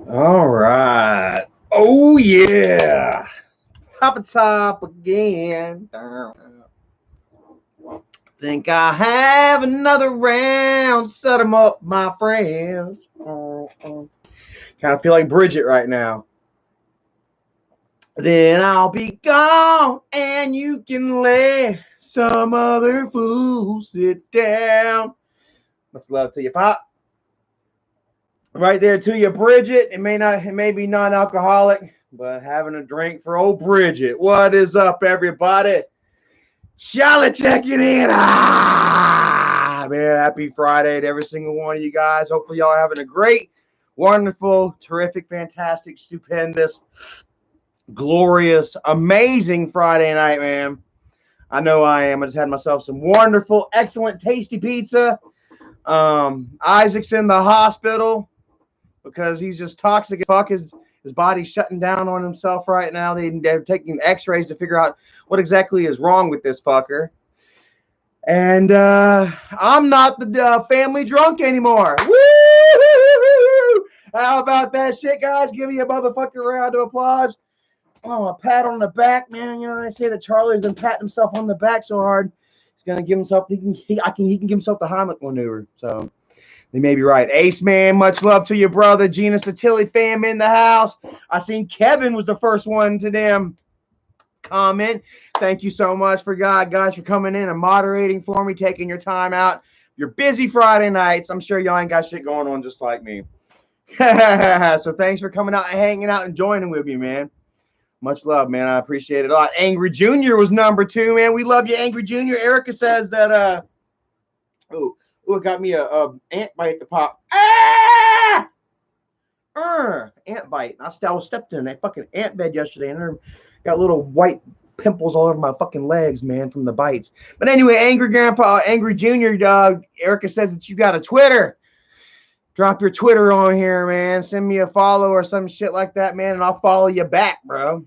All right. Oh, yeah. Pop a top again. Think I have another round. Set them up, my friends. Kind of feel like Bridgette right now. Then I'll be gone and you can let some other fool sit down. Much love to you, Pop. Right there to you, Bridgette. It may be non-alcoholic, but having a drink for old Bridgette. What is up, everybody? Charlotte checking in. Man, happy Friday to every single one of you guys. Hopefully y'all are having a great, wonderful, terrific, fantastic, stupendous, glorious, amazing Friday night, man. I know I am. I just had myself some wonderful, excellent, tasty pizza. Isaac's in the hospital because he's just toxic as fuck. His body's shutting down on himself right now. They're taking x-rays to figure out what exactly is wrong with this fucker. And I'm not the family drunk anymore. Woo! How about that shit, guys? Give me a motherfucking round of applause. Oh, a pat on the back, man. You know, I say that Charlie's been patting himself on the back so hard. He's gonna give himself. He can give himself the Heimlich maneuver. So they may be right. Ace Man, much love to your brother. Gina Satilli fam in the house. I seen Kevin was the first one to them comment. Thank you so much for guys for coming in and moderating for me, taking your time out. You're busy Friday nights. I'm sure y'all ain't got shit going on just like me. So thanks for coming out and hanging out and joining with me, man. Much love, man. I appreciate it a lot. Angry Jr. was number 2, man. We love you, Angry Jr. Erica says that it got me a ant bite to pop. Ant bite. I stepped in that fucking ant bed yesterday and I got little white pimples all over my fucking legs, man, from the bites. But anyway, Angry Grandpa, Angry Jr. Erica says that you got a Twitter. Drop your Twitter on here, man. Send me a follow or some shit like that, man, and I'll follow you back, bro.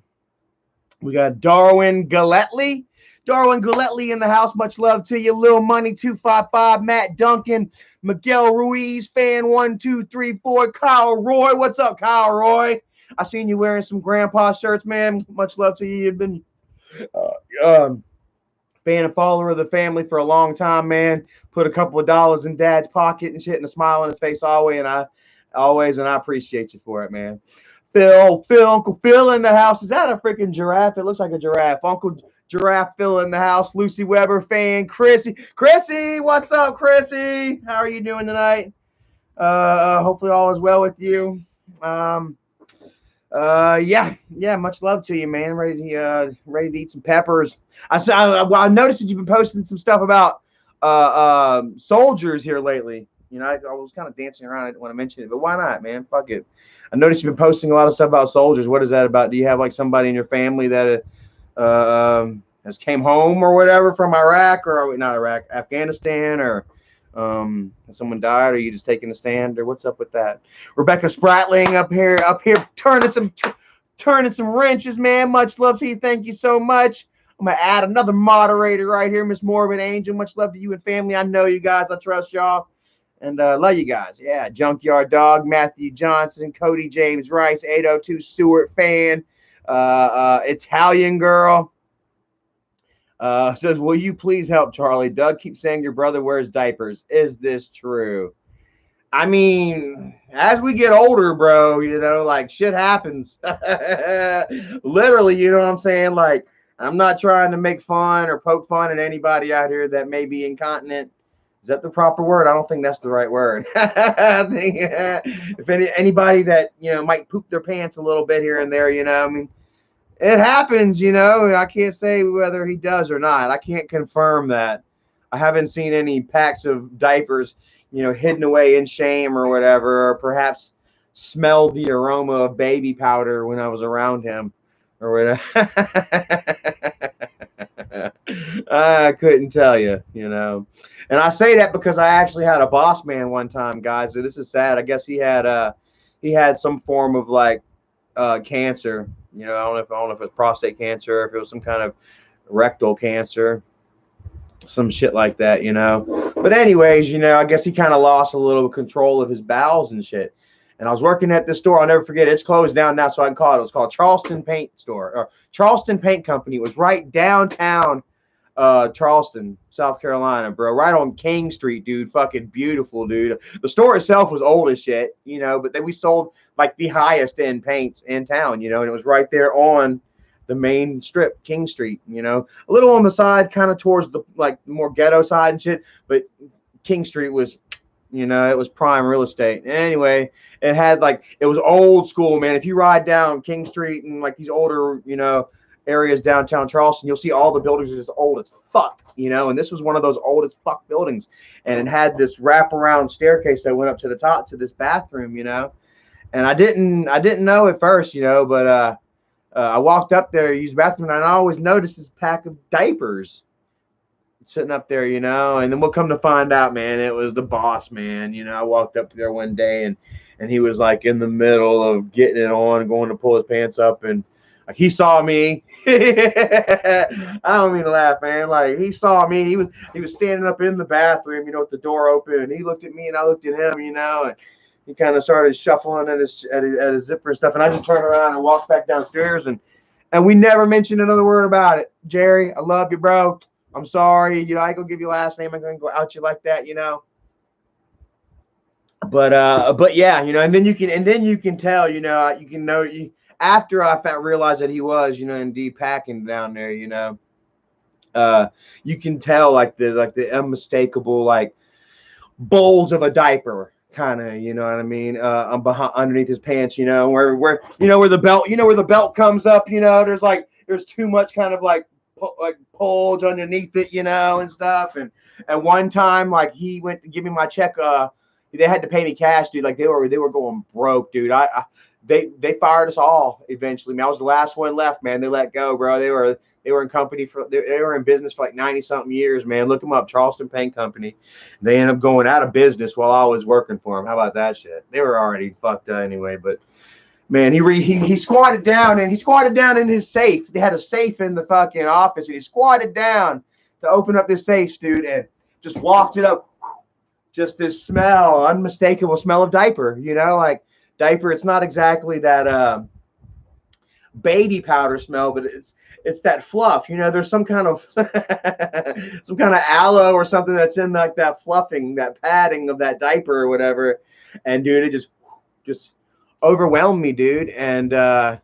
We got Darwin Galletley. Darwin Galletley in the house. Much love to you. Lil Money 255, Matt Duncan, Miguel Ruiz, fan 1234, Kyle Roy. What's up, Kyle Roy? I seen you wearing some grandpa shirts, man. Much love to you. You've been fan and follower of the family for a long time, man. Put a couple of dollars in Dad's pocket and shit, and a smile on his face always, and I appreciate you for it, man. Uncle Phil in the house. Is that a freaking giraffe? It looks like a giraffe. Uncle Giraffe Phil in the house. Lucy Weber fan. Chrissy, what's up, Chrissy? How are you doing tonight? Hopefully all is well with you. Yeah, much love to you, man. Ready to eat some peppers. I noticed that you've been posting some stuff about soldiers here lately. You know, I was kind of dancing around. I didn't want to mention it, but why not, man? Fuck it. I noticed you've been posting a lot of stuff about soldiers. What is that about? Do you have like somebody in your family that has came home or whatever from Iraq or not Iraq, Afghanistan, or has someone died, or are you just taking a stand, or what's up with that? Rebecca Spratling up here turning some wrenches, man. Much love to you. Thank you so much. I'm gonna add another moderator right here, Miss Morbid Angel. Much love to you and family. I know you guys. I trust y'all. And love you guys. Yeah, Junkyard Dog, Matthew Johnson, Cody James Rice, 802 Stewart fan, Italian Girl. Says, will you please help Charlie? Doug keeps saying your brother wears diapers. Is this true? I mean, as we get older, bro, you know, like shit happens. Literally, you know what I'm saying? Like, I'm not trying to make fun or poke fun at anybody out here that may be incontinent. Is that the proper word? I don't think that's the right word. I think if anybody that, you know, might poop their pants a little bit here and there, you know, I mean, it happens, you know. I can't say whether he does or not. I can't confirm that. I haven't seen any packs of diapers, you know, hidden away in shame or whatever, or perhaps smelled the aroma of baby powder when I was around him or whatever. I couldn't tell you, you know. And I say that because I actually had a boss man one time, guys. So this is sad. I guess he had some form of like cancer. You know, I don't know if it's prostate cancer, or if it was some kind of rectal cancer, some shit like that, you know. But anyways, you know, I guess he kind of lost a little control of his bowels and shit. And I was working at this store. I'll never forget it. It's closed down now, so I can call it. It was called Charleston Paint Store, or Charleston Paint Company. It was right downtown Charleston, South Carolina, bro. Right on King Street, dude. Fucking beautiful, dude. The store itself was old as shit, you know, but then we sold like the highest end paints in town, you know, and it was right there on the main strip, King Street, you know, a little on the side, kind of towards the like more ghetto side and shit, but King Street was, you know, it was prime real estate. Anyway, it had like, it was old school, man. If you ride down King Street and like these older, you know, areas downtown Charleston, you'll see all the buildings are just old as fuck, you know, and this was one of those old as fuck buildings. And it had this wraparound staircase that went up to the top to this bathroom, you know. And I didn't know at first, you know, but I walked up there, used the bathroom, and I always noticed this pack of diapers sitting up there, you know. And then we'll come to find out, man, it was the boss, man. You know, I walked up there one day and he was like in the middle of getting it on, going to pull his pants up, and like he saw me. I don't mean to laugh, man. Like he saw me. He was standing up in the bathroom, you know, with the door open, and he looked at me and I looked at him, you know, and he kind of started shuffling at his zipper and stuff. And I just turned around and walked back downstairs, and we never mentioned another word about it. Jerry, I love you, bro. I'm sorry. You know, I ain't gonna give you last name. I'm gonna go out you like that, you know. But yeah, you know, and then you can tell, you know, you can know after I realized that he was, you know, indeed packing down there, you know, you can tell like the unmistakable like bulge of a diaper, kind of, you know what I mean, underneath his pants, you know, where you know where the belt, where the belt comes up, you know, there's too much kind of like bulge underneath it, you know, and stuff. And one time, like he went to give me my check, they had to pay me cash, dude. Like they were going broke, dude. They fired us all eventually. Man, I was the last one left, man. They let go, bro. They were in company they were in business for like 90 something years, man. Look them up, Charleston Paint Company. They ended up going out of business while I was working for them. How about that shit? They were already fucked up anyway, but man, he squatted down in his safe. They had a safe in the fucking office, and he squatted down to open up this safe, dude, and just wafted up just this smell, unmistakable smell of diaper, you know, like diaper. It's not exactly that baby powder smell, but it's that fluff, you know. There's some kind of aloe or something that's in like that fluffing, that padding of that diaper or whatever. And dude, it just overwhelmed me, dude. And I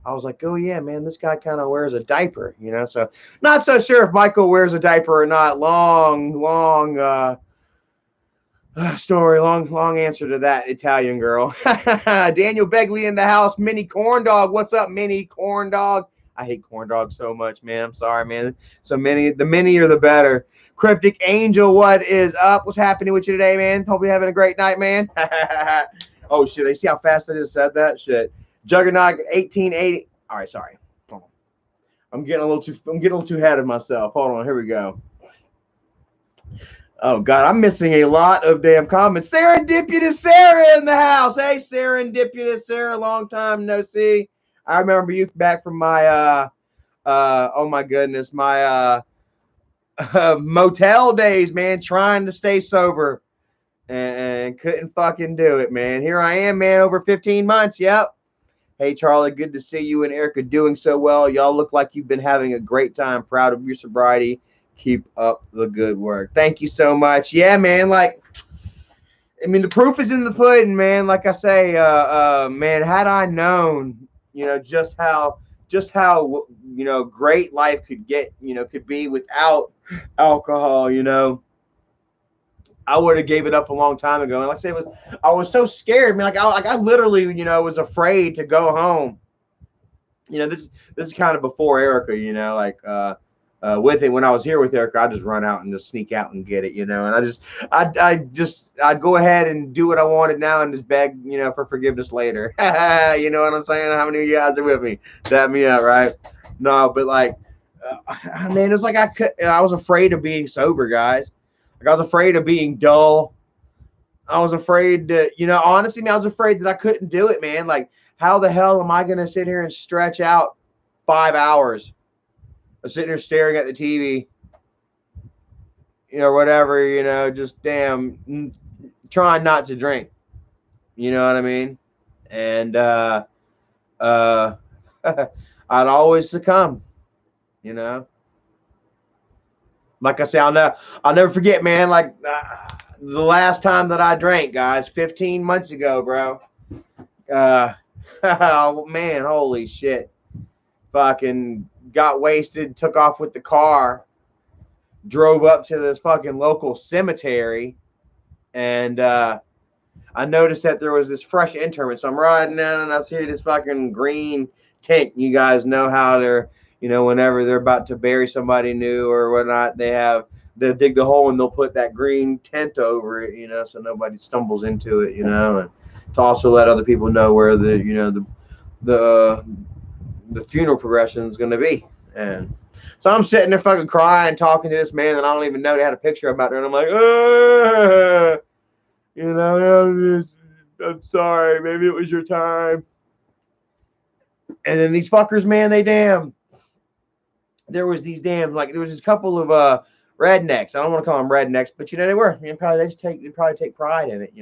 was like, oh yeah, man, this guy kind of wears a diaper, you know. So not so sure if Michael wears a diaper or not. Long story, long answer to that, Italian girl. Daniel Begley in the house. Mini Corn Dog, what's up, Mini Corn Dog? I hate corn dogs so much, man. I'm sorry, man. So the many are the better. Cryptic Angel, what is up? What's happening with you today, man? Hope you're having a great night, man. Oh shit, I see how fast I just said that shit. Juggernaut 1880. All right, sorry. Hold on. I'm getting a little too ahead of myself. Hold on, here we go. Oh God, I'm missing a lot of damn comments. Serendipitous Sarah in the house. Hey, Serendipitous Sarah, long time no see. I remember you back from my oh my goodness, my motel days, man, trying to stay sober and couldn't fucking do it, man. Here I am, man, over 15 months. Yep. Hey, Charlie, good to see you and Erica doing so well. Y'all look like you've been having a great time. Proud of your sobriety. Keep up the good work. Thank you so much. Yeah, man, like, I mean, the proof is in the pudding, man. Like I say, man, had I known, you know, just how, you know, great life could get, you know, could be without alcohol, you know, I would have gave it up a long time ago. And like I say, I was so scared, man. Like I literally, you know, was afraid to go home. You know, this is kind of before Erica, you know, like, with it, when I was here with Erica, I'd just run out and just sneak out and get it, you know. And I'd go ahead and do what I wanted now and just beg, you know, for forgiveness later. You know what I'm saying? How many of you guys are with me? Dap me up, right? No, but like, man, it's like I was afraid of being sober, guys. Like I was afraid of being dull. I was afraid that, you know, honestly, man, I was afraid that I couldn't do it, man. Like, how the hell am I going to sit here and stretch out 5 hours? I'm sitting there staring at the TV, you know, whatever, you know, just damn trying not to drink. You know what I mean? And I'd always succumb. You know, like I say, I'll never forget, man. Like the last time that I drank, guys, 15 months ago, bro. Oh, man, holy shit! Fucking got wasted, took off with the car, drove up to this fucking local cemetery, and I noticed that there was this fresh interment. So I'm riding down and I see this fucking green tent. You guys know how they're, whenever they're about to bury somebody new or whatnot, they'll dig the hole and they'll put that green tent over it, so nobody stumbles into it, and to also let other people know where the funeral progression is going to be. And so I'm sitting there fucking crying, talking to this man that I don't even know they had a picture about there, and I'm like, I'm sorry, maybe it was your time. And then these fuckers, man, there was this couple of rednecks. I don't want to call them rednecks, but they were. They probably take pride in it.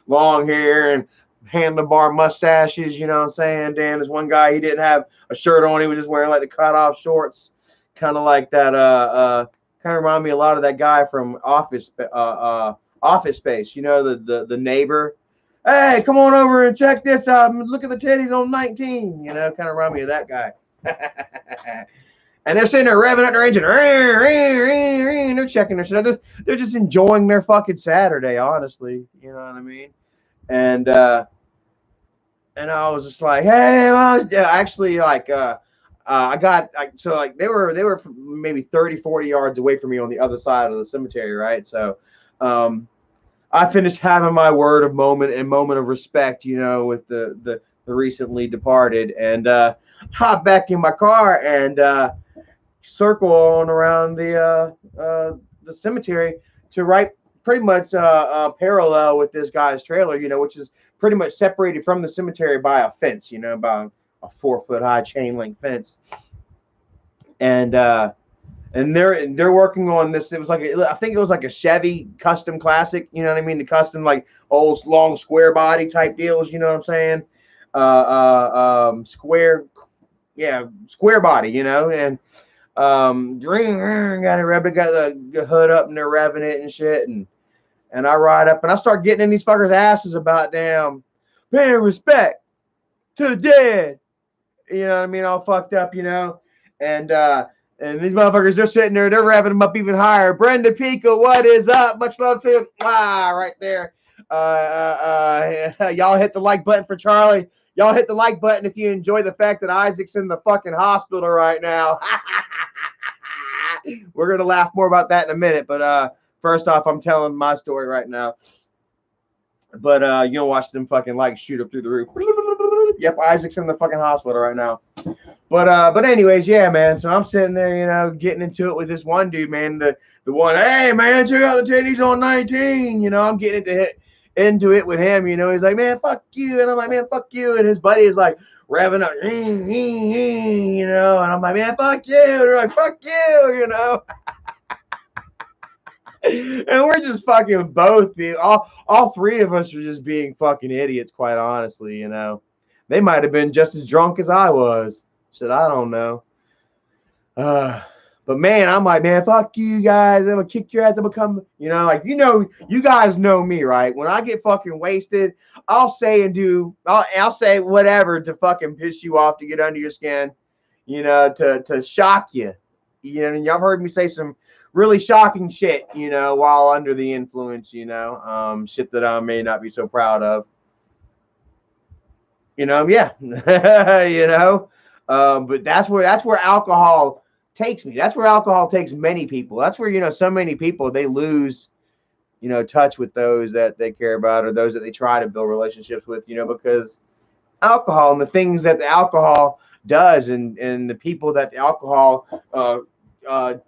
Long hair and handlebar mustaches. You know what I'm saying? Dan, there's one guy, he didn't have a shirt on. He was just wearing like the cut off shorts, kind of like that. Kind of remind me a lot of that guy from Office Space. The neighbor. Hey, come on over and check this out. Look at the titties on 19. Kind of remind me of that guy. And they're sitting there revving up their engine. They're checking their shit. They're just enjoying their fucking Saturday, honestly. You know what I mean? And I was just like, hey, well, actually, like, they were maybe 30, 40 yards away from me on the other side of the cemetery, right? So, I finished having my word of moment of respect, with the recently departed, and hop back in my car and circle on around the cemetery to pretty much parallel with this guy's trailer, which is pretty much separated from the cemetery by a fence, about a 4-foot high chain link fence, and they're working on this. I think it was like a Chevy custom classic, you know what I mean? The custom, like, old long square body type deals, you know what I'm saying? Square body, and green, got the hood up and they're revving it and shit, and I ride up and I start getting in these fuckers' asses about damn paying respect to the dead. You know what I mean? All fucked up, and these motherfuckers, they're sitting there, they're revving them up even higher. Brenda Pico, what is up? Much love to you. Right there. Y'all hit the like button for Charlie. Y'all hit the like button if you enjoy the fact that Isaac's in the fucking hospital right now. We're going to laugh more about that in a minute. But first off, I'm telling my story right now. But you don't watch them fucking likes shoot up through the roof. Yep, Isaac's in the fucking hospital right now. But anyways, yeah, man. So I'm sitting there, getting into it with this one dude, man. The one, hey, man, check out the titties on 19. I'm getting into it with him. He's like, man, fuck you. And I'm like, man, fuck you. And his buddy is like revving up, and I'm like, man, fuck you. And they're like, fuck you, And we're just fucking both all three of us are just being fucking idiots, quite honestly, They might have been just as drunk as I was. Shit, I don't know. But man, I'm like, man, fuck you guys. I'm gonna kick your ass. I'm gonna come, you guys know me, right? When I get fucking wasted, I'll say and do, I'll say whatever to fucking piss you off, to get under your skin, to shock you. And y'all heard me say some really shocking shit, while under the influence, shit that I may not be so proud of. Yeah. But that's where alcohol takes me. That's where alcohol takes many people. That's where, so many people, they lose, touch with those that they care about or those that they try to build relationships with, because alcohol and the things that the alcohol does and the people that the alcohol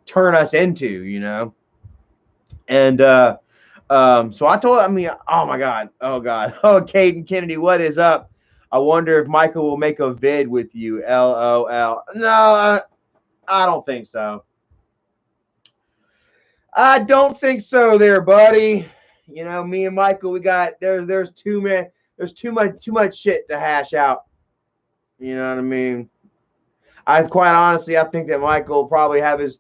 turn us into, And so I told, oh my God. Oh, Caden Kennedy, what is up? I wonder if Michael will make a vid with you. LOL. No, I don't think so. I don't think so there, buddy. Me and Michael, we got, there's too there's too much shit to hash out. You know what I mean? I quite honestly, I think that Michael will probably have his,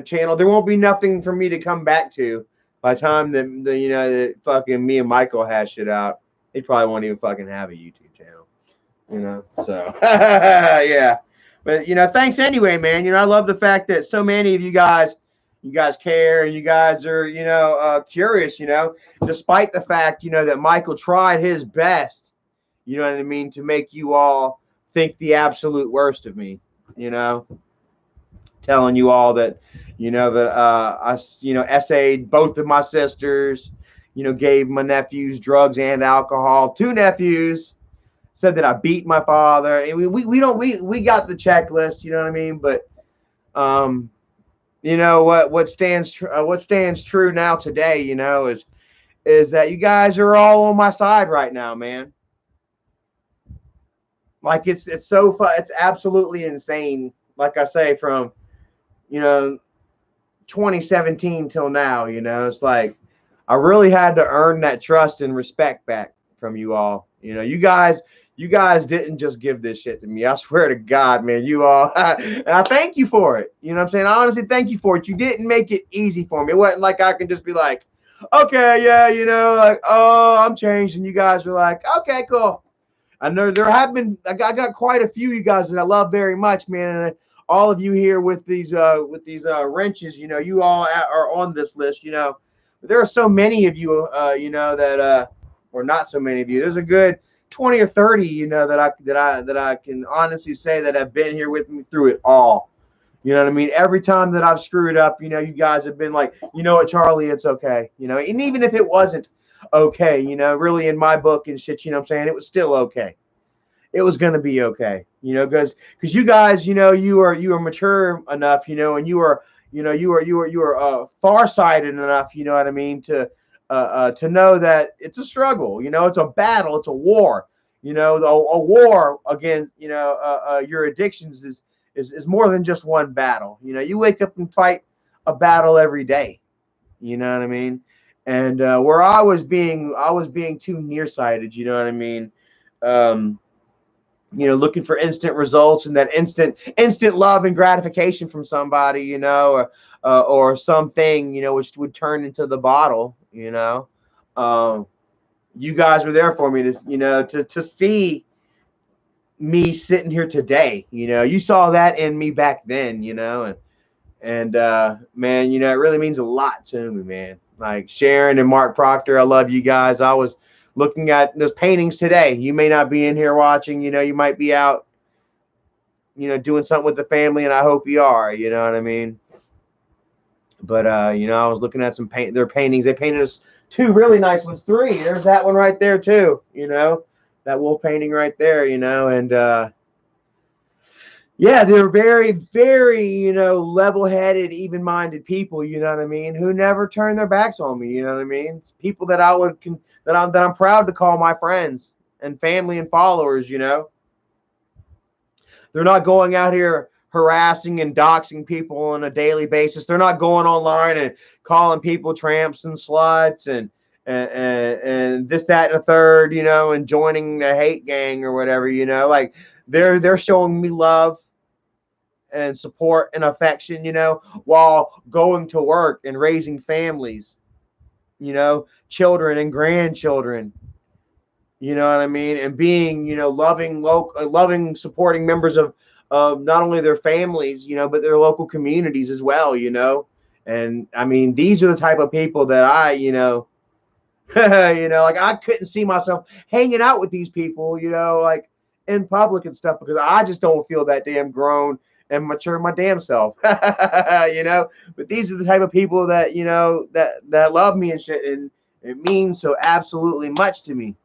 channel. There won't be nothing for me to come back to by the time that fucking me and Michael hash it out. He probably won't even fucking have a YouTube channel. So yeah. But thanks anyway, man. I love the fact that so many of you guys care and you guys are curious. Despite the fact that Michael tried his best. You know what I mean, to make you all think the absolute worst of me. Telling you all that I essayed both of my sisters. Gave my nephews drugs and alcohol. 2 nephews. Said that I beat my father. And we got the checklist, you know what I mean? But what stands true now today, is that you guys are all on my side right now, man. Like it's so fun. It's absolutely insane. Like I say, from 2017 till now, it's like I really had to earn that trust and respect back from you all. You guys didn't just give this shit to me. I swear to God, man, you all, and I thank you for it. You know what I'm saying? I honestly thank you for it. You didn't make it easy for me. It wasn't like I can just be like, okay, yeah, like, oh, I'm changed. And you guys were like, okay, cool. I know there have been, I got quite a few of you guys that I love very much, man. And all of you here with these wrenches, you all are on this list, But there are so many of you, that, or not so many of you. There's a good 20 or 30, that I can honestly say that have been here with me through it all. You know what I mean? Every time that I've screwed up, you guys have been like, you know what, Charlie, it's okay. And even if it wasn't okay, really in my book and shit, what I'm saying, it was still okay. It was going to be okay, because you guys, you are mature enough, and you are farsighted enough, you know what I mean, to know that it's a struggle, it's a battle, it's a war, a war against, your addictions is more than just one battle. You wake up and fight a battle every day, you know what I mean? And where I was being too nearsighted, you know what I mean? Looking for instant results and that instant love and gratification from somebody, or something, which would turn into the bottle, you guys were there for me to see me sitting here today. You saw that in me back then, and man, it really means a lot to me, man. Like Sharon and Mark Proctor, I love you guys. I was looking at those paintings today. You may not be in here watching, you might be out, doing something with the family, and I hope you are, you know what I mean? But I was looking at their paintings. They painted us 2 really nice ones, 3. There's that one right there too, that wolf painting right there, and yeah, they're very, very, level-headed, even-minded people, you know what I mean, who never turn their backs on me, you know what I mean? It's people that I'm proud to call my friends and family and followers, They're not going out here harassing and doxing people on a daily basis. They're not going online and calling people tramps and sluts and this, that, and a third, and joining the hate gang or whatever, like they're showing me love and support and affection, while going to work and raising families, children and grandchildren, you know what I mean? And being, loving, supporting members of not only their families, but their local communities as well, And I mean, these are the type of people that I, like I couldn't see myself hanging out with these people, like in public and stuff, because I just don't feel that damn grown and mature my damn self, but these are the type of people that, that love me and shit. And it means so absolutely much to me,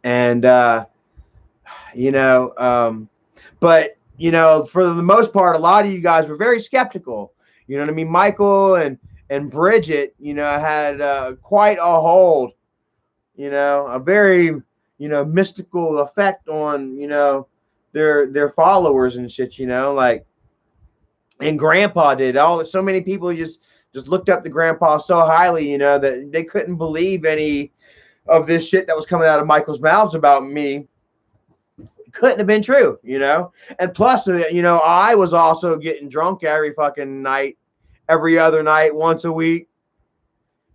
and, but, for the most part, a lot of you guys were very skeptical, you know what I mean? Michael and Bridgette, had quite a hold, a very, mystical effect on, their followers and shit, like, and Grandpa did. So many people just looked up to Grandpa so highly, that they couldn't believe any of this shit that was coming out of Michael's mouths about me couldn't have been true, you know? And plus, you know, I was also getting drunk every fucking night, every other night, once a week,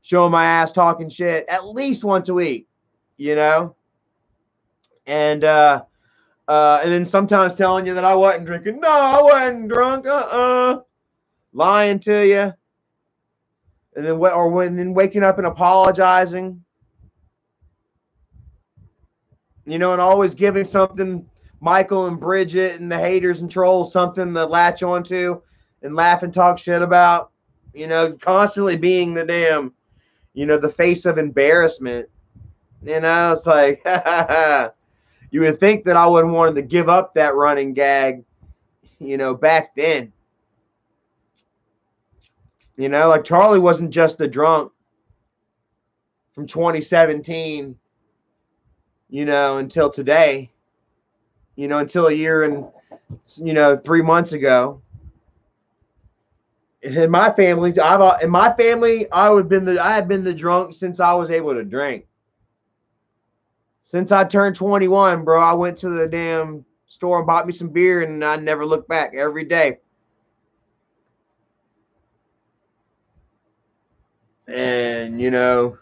showing my ass, talking shit, at least once a week, you know? And then sometimes telling you that I wasn't drinking. No, I wasn't drunk. Lying to you. And then waking up and apologizing. You know, and always giving something, Michael and Bridgette and the haters and trolls, something to latch onto and laugh and talk shit about. You know, constantly being the damn, you know, the face of embarrassment. You know, it's like, you would think that I wouldn't want to give up that running gag, you know, back then. You know, like Charlie wasn't just the drunk from 2017, you know, until today, you know, until a year and, you know, 3 months ago. In my family, I had been the drunk since I was able to drink. Since I turned 21, bro, I went to the damn store and bought me some beer, and I never looked back every day. And, you know,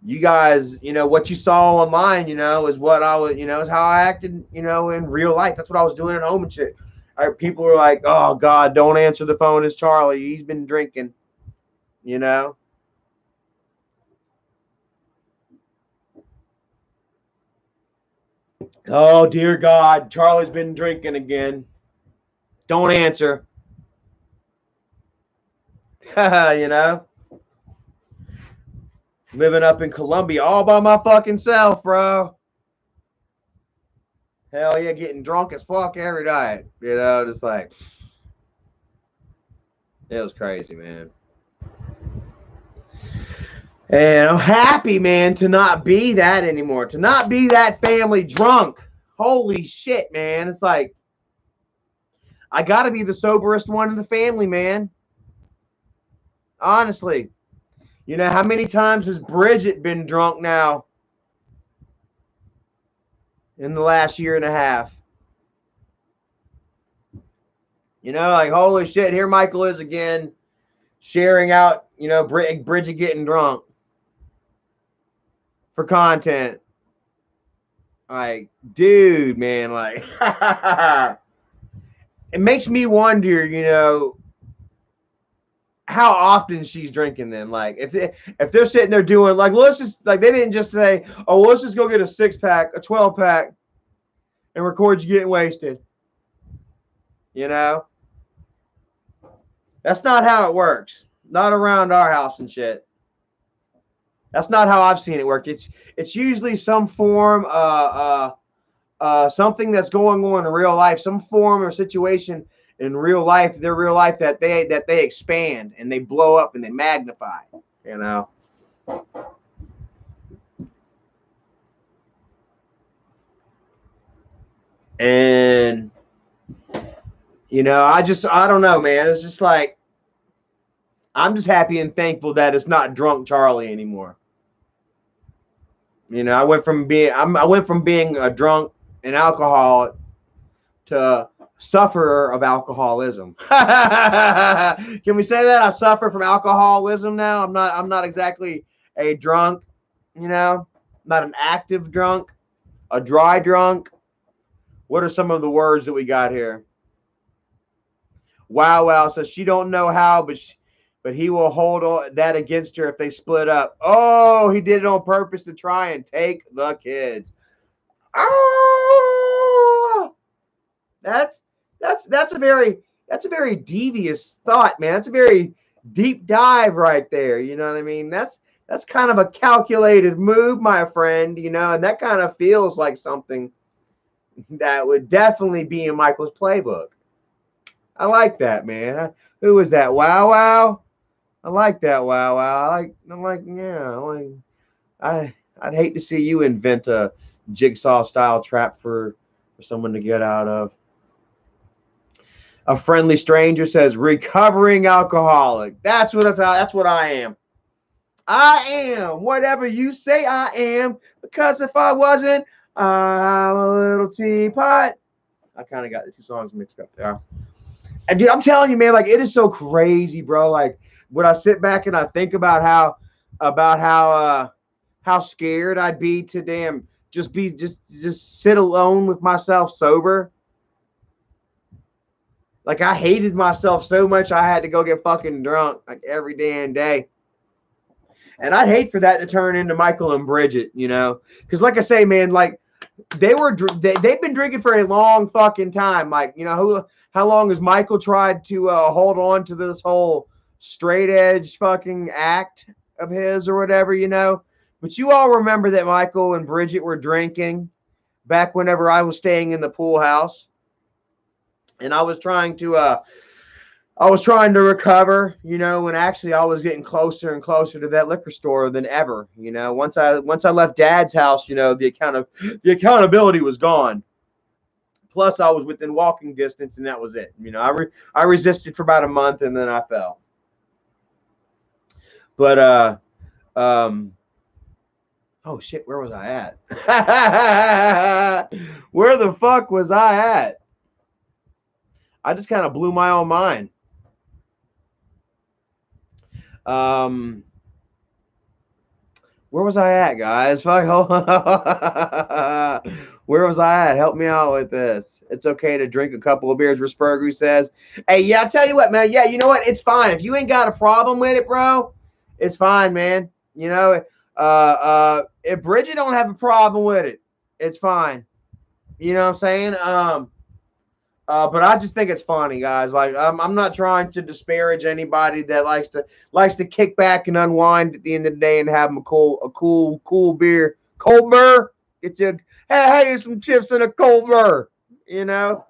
you guys, you know, what you saw online, you know, is what I was, you know, is how I acted, you know, in real life. That's what I was doing at home and shit. People were like, oh, God, don't answer the phone. It's Charlie. He's been drinking, you know. Oh, dear God, Charlie's been drinking again. Don't answer. You know. Living up in Colombia all by my fucking self, bro. Hell yeah, getting drunk as fuck every night. You know, just like, it was crazy, man. And I'm happy, man, to not be that anymore. To not be that family drunk. Holy shit, man. It's like, I gotta be the soberest one in the family, man. Honestly. You know, how many times has Bridgette been drunk now in the last year and a half? You know, like, holy shit, here Michael is again, sharing out, you know, Bridgette getting drunk for content. Like, dude, man, like, it makes me wonder, you know, how often she's drinking then. Like, if they're sitting there doing, like, let's just, like, they didn't just say, oh, let's just go get a 6-pack, a 12-pack, and record you getting wasted. You know? That's not how it works. Not around our house and shit. That's not how I've seen it work. It's usually some form, something that's going on in real life, some form or situation in real life, their real life, that they expand and they blow up and they magnify. You know. And you know, I don't know, man. It's just like, I'm just happy and thankful that it's not drunk Charlie anymore. You know, I went from being a drunk and alcoholic to sufferer of alcoholism. Can we say that? I suffer from alcoholism now. I'm not exactly a drunk, you know, not an active drunk, a dry drunk. What are some of the words that we got here? Wow says she don't know how, but he will hold that against her if they split up. Oh, he did it on purpose to try and take the kids. Oh, that's a very devious thought, man. That's a very deep dive right there. You know what I mean? That's kind of a calculated move, my friend. You know, and that kind of feels like something that would definitely be in Michael's playbook. I like that, man. Who was that? Wow. I like that. Wow. I'd hate to see you invent a jigsaw style trap for someone to get out of. A friendly stranger says recovering alcoholic. That's what I am. I am whatever you say I am, because if I wasn't, I'm a little teapot. I kind of got the two songs mixed up there. And dude, I'm telling you, man, like it is so crazy, bro. Like when I sit back and I think about how scared I'd be to damn just sit alone with myself sober. Like I hated myself so much I had to go get fucking drunk like every damn day. And I'd hate for that to turn into Michael and Bridgette, you know? Because like I say, man, like they've been drinking for a long fucking time. Like, you know, how long has Michael tried to hold on to this whole straight edge fucking act of his or whatever, you know? But you all remember that Michael and Bridgette were drinking back whenever I was staying in the pool house. And I was trying to recover, you know, and actually I was getting closer and closer to that liquor store than ever. You know, once I left Dad's house, you know, the accountability was gone. Plus, I was within walking distance, and that was it. You know, I resisted for about a month, and then I fell. But oh shit, where was I at? Where the fuck was I at? I just kind of blew my own mind. Where was I at, guys? Fuck. Where was I at? Help me out with this. It's okay to drink a couple of beers, Rispergu says. Hey, yeah, I'll tell you what, man. Yeah, you know what? It's fine. If you ain't got a problem with it, bro, it's fine, man. You know, if Bridgette don't have a problem with it, it's fine. You know what I'm saying? But I just think it's funny, guys. Like I'm not trying to disparage anybody that likes to kick back and unwind at the end of the day and have a cool beer, cold beer. Get you hey some chips and a cold beer, you know.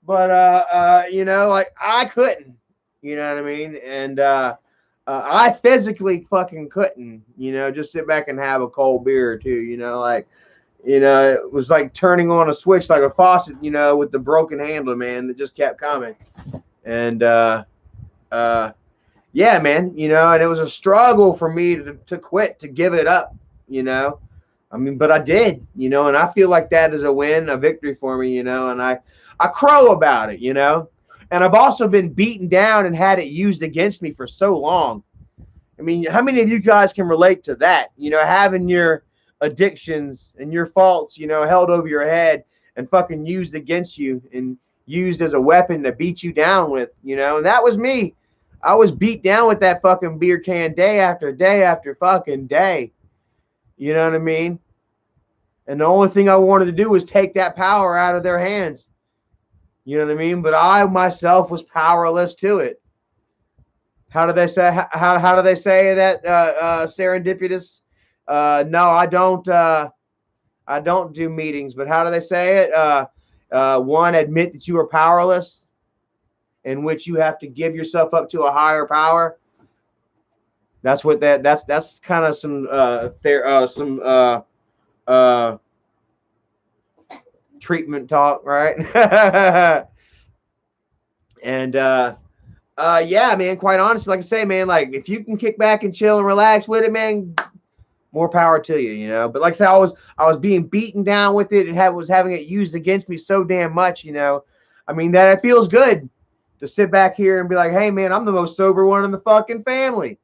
But you know, like I couldn't, you know what I mean, and I physically fucking couldn't, you know, just sit back and have a cold beer or two, you know, like. You know, it was like turning on a switch, like a faucet, you know, with the broken handle, man, that just kept coming. And, yeah, man, you know, and it was a struggle for me to quit, to give it up, you know. I mean, but I did, you know, and I feel like that is a win, a victory for me, you know, and I crow about it, you know. And I've also been beaten down and had it used against me for so long. I mean, how many of you guys can relate to that? You know, having your addictions and your faults, you know, held over your head and fucking used against you and used as a weapon to beat you down with, you know. And that was me. I was beat down with that fucking beer can day after day after fucking day. You know what I mean? And the only thing I wanted to do was take that power out of their hands. You know what I mean? But I myself was powerless to it. How do they say? How do they say that? Serendipitous. No, I don't do meetings, but how do they say it? One, admit that you are powerless, in which you have to give yourself up to a higher power. That's what that's kind of some treatment talk, right? And yeah, man, quite honestly, like I say, man, like if you can kick back and chill and relax with it, man, more power to you, you know. But like I said, I was being beaten down with it and was having it used against me so damn much, you know. I mean, that it feels good to sit back here and be like, hey, man, I'm the most sober one in the fucking family.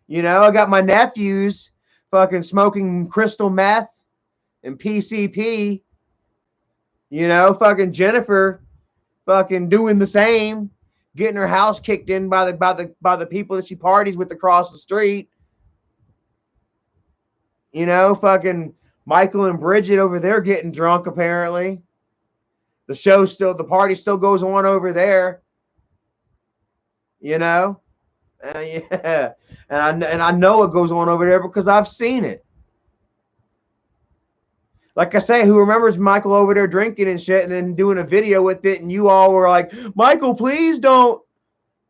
You know, I got my nephews fucking smoking crystal meth and PCP. You know, fucking Jennifer fucking doing the same, getting her house kicked in by the people that she parties with across the street. You know, fucking Michael and Bridgette over there getting drunk, apparently. The party still goes on over there. You know? Yeah. And I know it goes on over there because I've seen it. Like I say, who remembers Michael over there drinking and shit and then doing a video with it, and you all were like, Michael, please don't.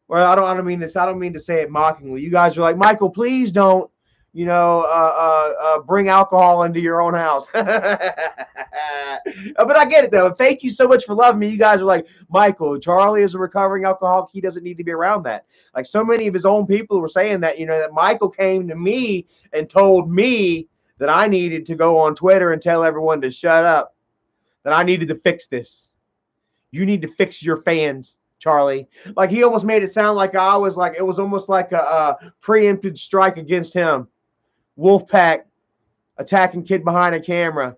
Well, I don't mean to say it mockingly. You guys are like, Michael, please don't, you know, bring alcohol into your own house. But I get it though. Thank you so much for loving me. You guys are like, Michael, Charlie is a recovering alcoholic. He doesn't need to be around that. Like so many of his own people were saying that, that Michael came to me and told me that I needed to go on Twitter and tell everyone to shut up, that I needed to fix this. You need to fix your fans, Charlie. Like he almost made it sound like I was like, it was almost like a preempted strike against him. Wolfpack attacking kid behind a camera.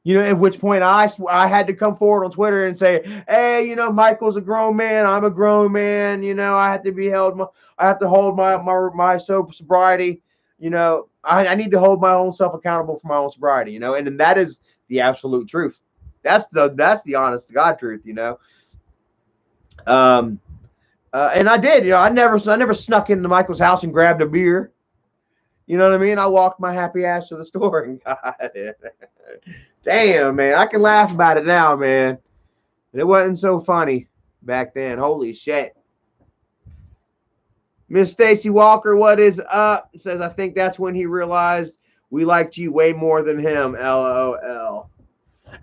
At which point I had to come forward on Twitter and say, hey, Michael's a grown man. I'm a grown man. I have to be held. I have to hold my sobriety. I need to hold my own self accountable for my own sobriety. And that is the absolute truth. That's the honest to God truth. And I did. I never snuck into Michael's house and grabbed a beer. You know what I mean? I walked my happy ass to the store and got it. Damn, man. I can laugh about it now, man. It wasn't so funny back then. Holy shit. Miss Stacy Walker, what is up? Says, I think that's when he realized we liked you way more than him. LOL.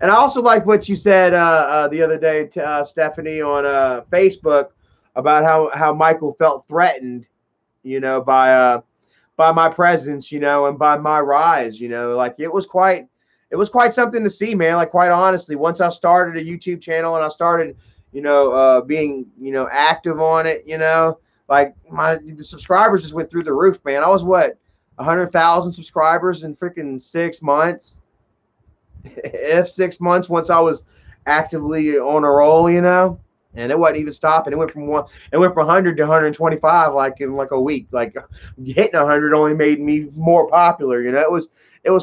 And I also like what you said the other day to Stephanie on Facebook about how Michael felt threatened, by my presence, and by my rise, like it was quite something to see, man. Like quite honestly, once I started a YouTube channel and I started, being, active on it, like the subscribers just went through the roof, man. I was 100,000 subscribers in freaking 6 months. If 6 months once I was actively on a roll, and it wasn't even stopping. It went from 100 to 125 like in like a week. Like hitting 100 only made me more popular. It was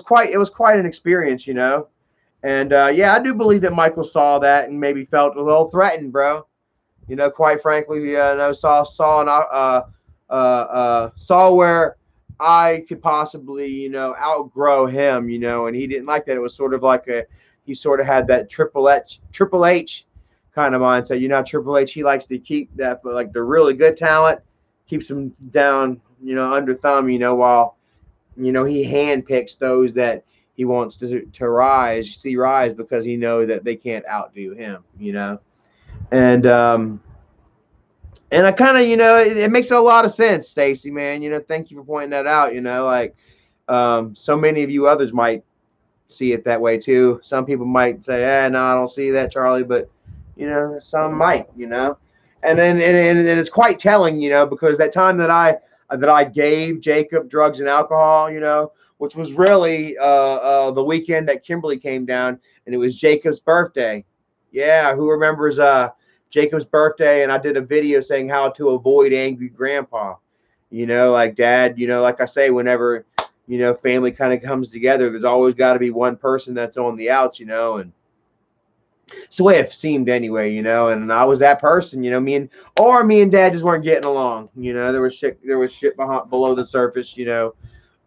quite an experience. And yeah, I do believe that Michael saw that and maybe felt a little threatened, bro. Quite frankly, saw where I could possibly outgrow him. And he didn't like that. It was sort of like he sort of had that Triple H kind of mindset. Triple H, he likes to keep that, but like the really good talent, keeps them down, under thumb, while, he handpicks those that he wants to rise because he knows that they can't outdo him, and I kind of, it makes a lot of sense, Stacy, man. Thank you for pointing that out. Like so many of you others might see it that way too. Some people might say, no, I don't see that, Charlie, but some might, and then and it's quite telling, because that time that I gave Jacob drugs and alcohol, which was really the weekend that Kimberly came down, and it was Jacob's birthday. Yeah, who remembers Jacob's birthday? And I did a video saying how to avoid angry grandpa. Like dad, like I say, whenever family kind of comes together, there's always got to be one person that's on the outs, and it's the way it seemed anyway, and I was that person, me and dad just weren't getting along. There was shit below the surface,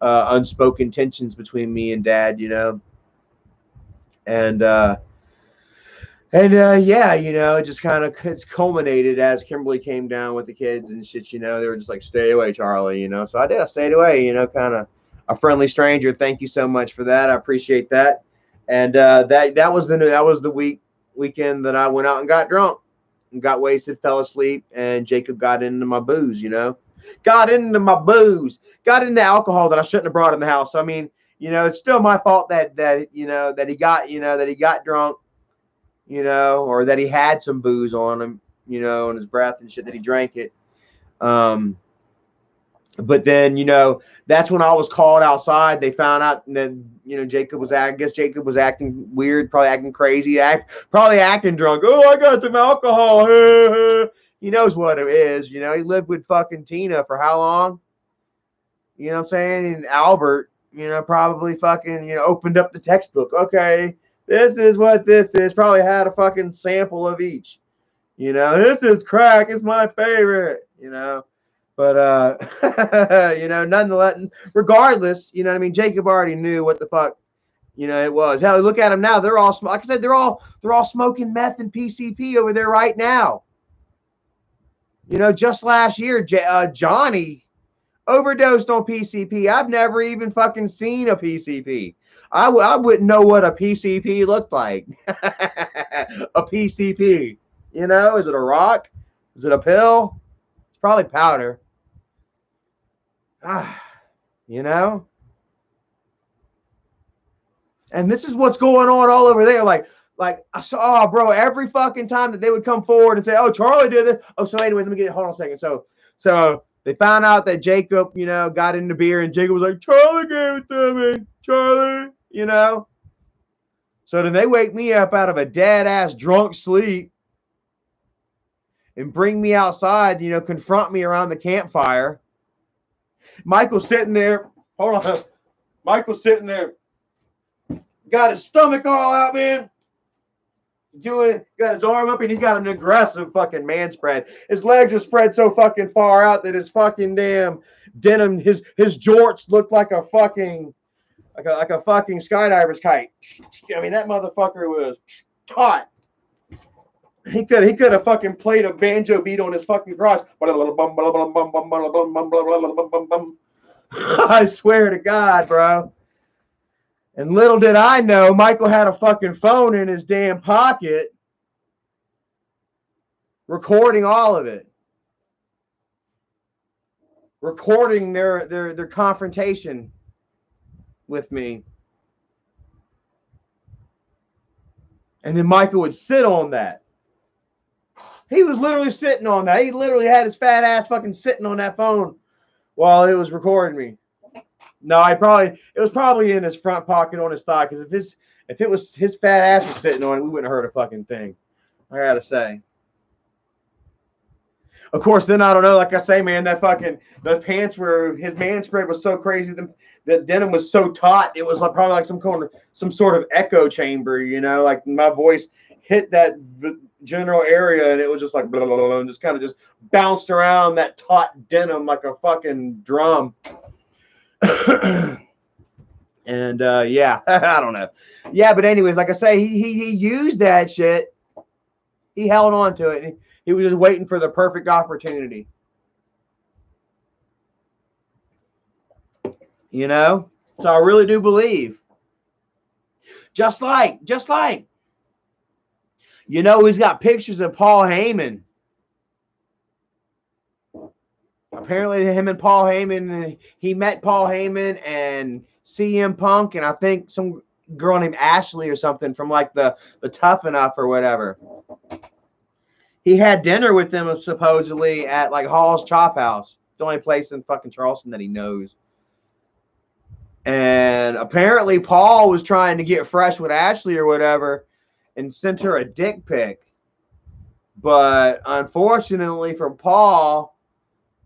unspoken tensions between me and dad, and yeah, it just kind of culminated as Kimberly came down with the kids and shit, they were just like, stay away, Charlie, so I stayed away, kind of a friendly stranger. Thank you so much for that. I appreciate that. And that was the weekend that I went out and got drunk and got wasted, fell asleep, and Jacob got into my booze, got into the alcohol that I shouldn't have brought in the house. So, I mean, it's still my fault that he got drunk, or that he had some booze on him, in his breath and shit, that he drank it. But then, that's when I was called outside. They found out that, Jacob was acting weird, probably acting crazy, probably acting drunk. Oh, I got some alcohol. He knows what it is. He lived with fucking Tina for how long? You know what I'm saying? And Albert, probably fucking, opened up the textbook. Okay, this is what this is. Probably had a fucking sample of each. This is crack. It's my favorite, But, nonetheless, regardless, Jacob already knew what the fuck, it was. Hell, look at them now. They're all, like I said, they're all smoking meth and PCP over there right now. Just last year, Johnny overdosed on PCP. I've never even fucking seen a PCP. I wouldn't know what a PCP looked like. A PCP, you know, is it a rock? Is it a pill? It's probably powder. You know? And this is what's going on all over there. Like I saw, oh, bro, every fucking time that they would come forward and say, oh, Charlie did this. Oh, so anyway, let me get, hold on a second. So they found out that Jacob, you know, got into beer, and Jacob was like, Charlie gave it to me. Charlie, you know? So then they wake me up out of a dead ass drunk sleep and bring me outside, you know, confront me around the campfire. Michael's sitting there. Hold on. Michael's sitting there. Got his stomach all out, man. Got his arm up, and he's got an aggressive fucking man spread. His legs are spread so fucking far out that his fucking damn denim, his jorts look like a fucking skydiver's kite. I mean, that motherfucker was taut. He could have fucking played a banjo beat on his fucking crotch. I swear to God, bro. And little did I know, Michael had a fucking phone in his damn pocket, recording all of it, recording their confrontation with me. And then Michael would sit on that. He was literally sitting on that. He literally had his fat ass fucking sitting on that phone while it was recording me. No, it was probably in his front pocket on his thigh, because if it was his fat ass was sitting on it, we wouldn't have heard a fucking thing. I gotta say. Of course, then I don't know. Like I say, man, the pants were, his man spread was so crazy. The denim was so taut. It was probably like some sort of echo chamber. You know, like my voice hit that general area, and it was just like blah, blah, blah, and just kind of just bounced around that taut denim like a fucking drum. And yeah, I don't know. Yeah, but anyways, like I say, he used that shit. He held on to it. He was just waiting for the perfect opportunity. You know? So I really do believe. Just like, you know, he's got pictures of Paul Heyman. Apparently him and Paul Heyman, he met Paul Heyman and CM Punk, and I think some girl named Ashley or something from like the Tough Enough or whatever. He had dinner with them supposedly at like Hall's Chop House, the only place in fucking Charleston that he knows. And apparently Paul was trying to get fresh with Ashley or whatever and sent her a dick pic. But unfortunately for Paul,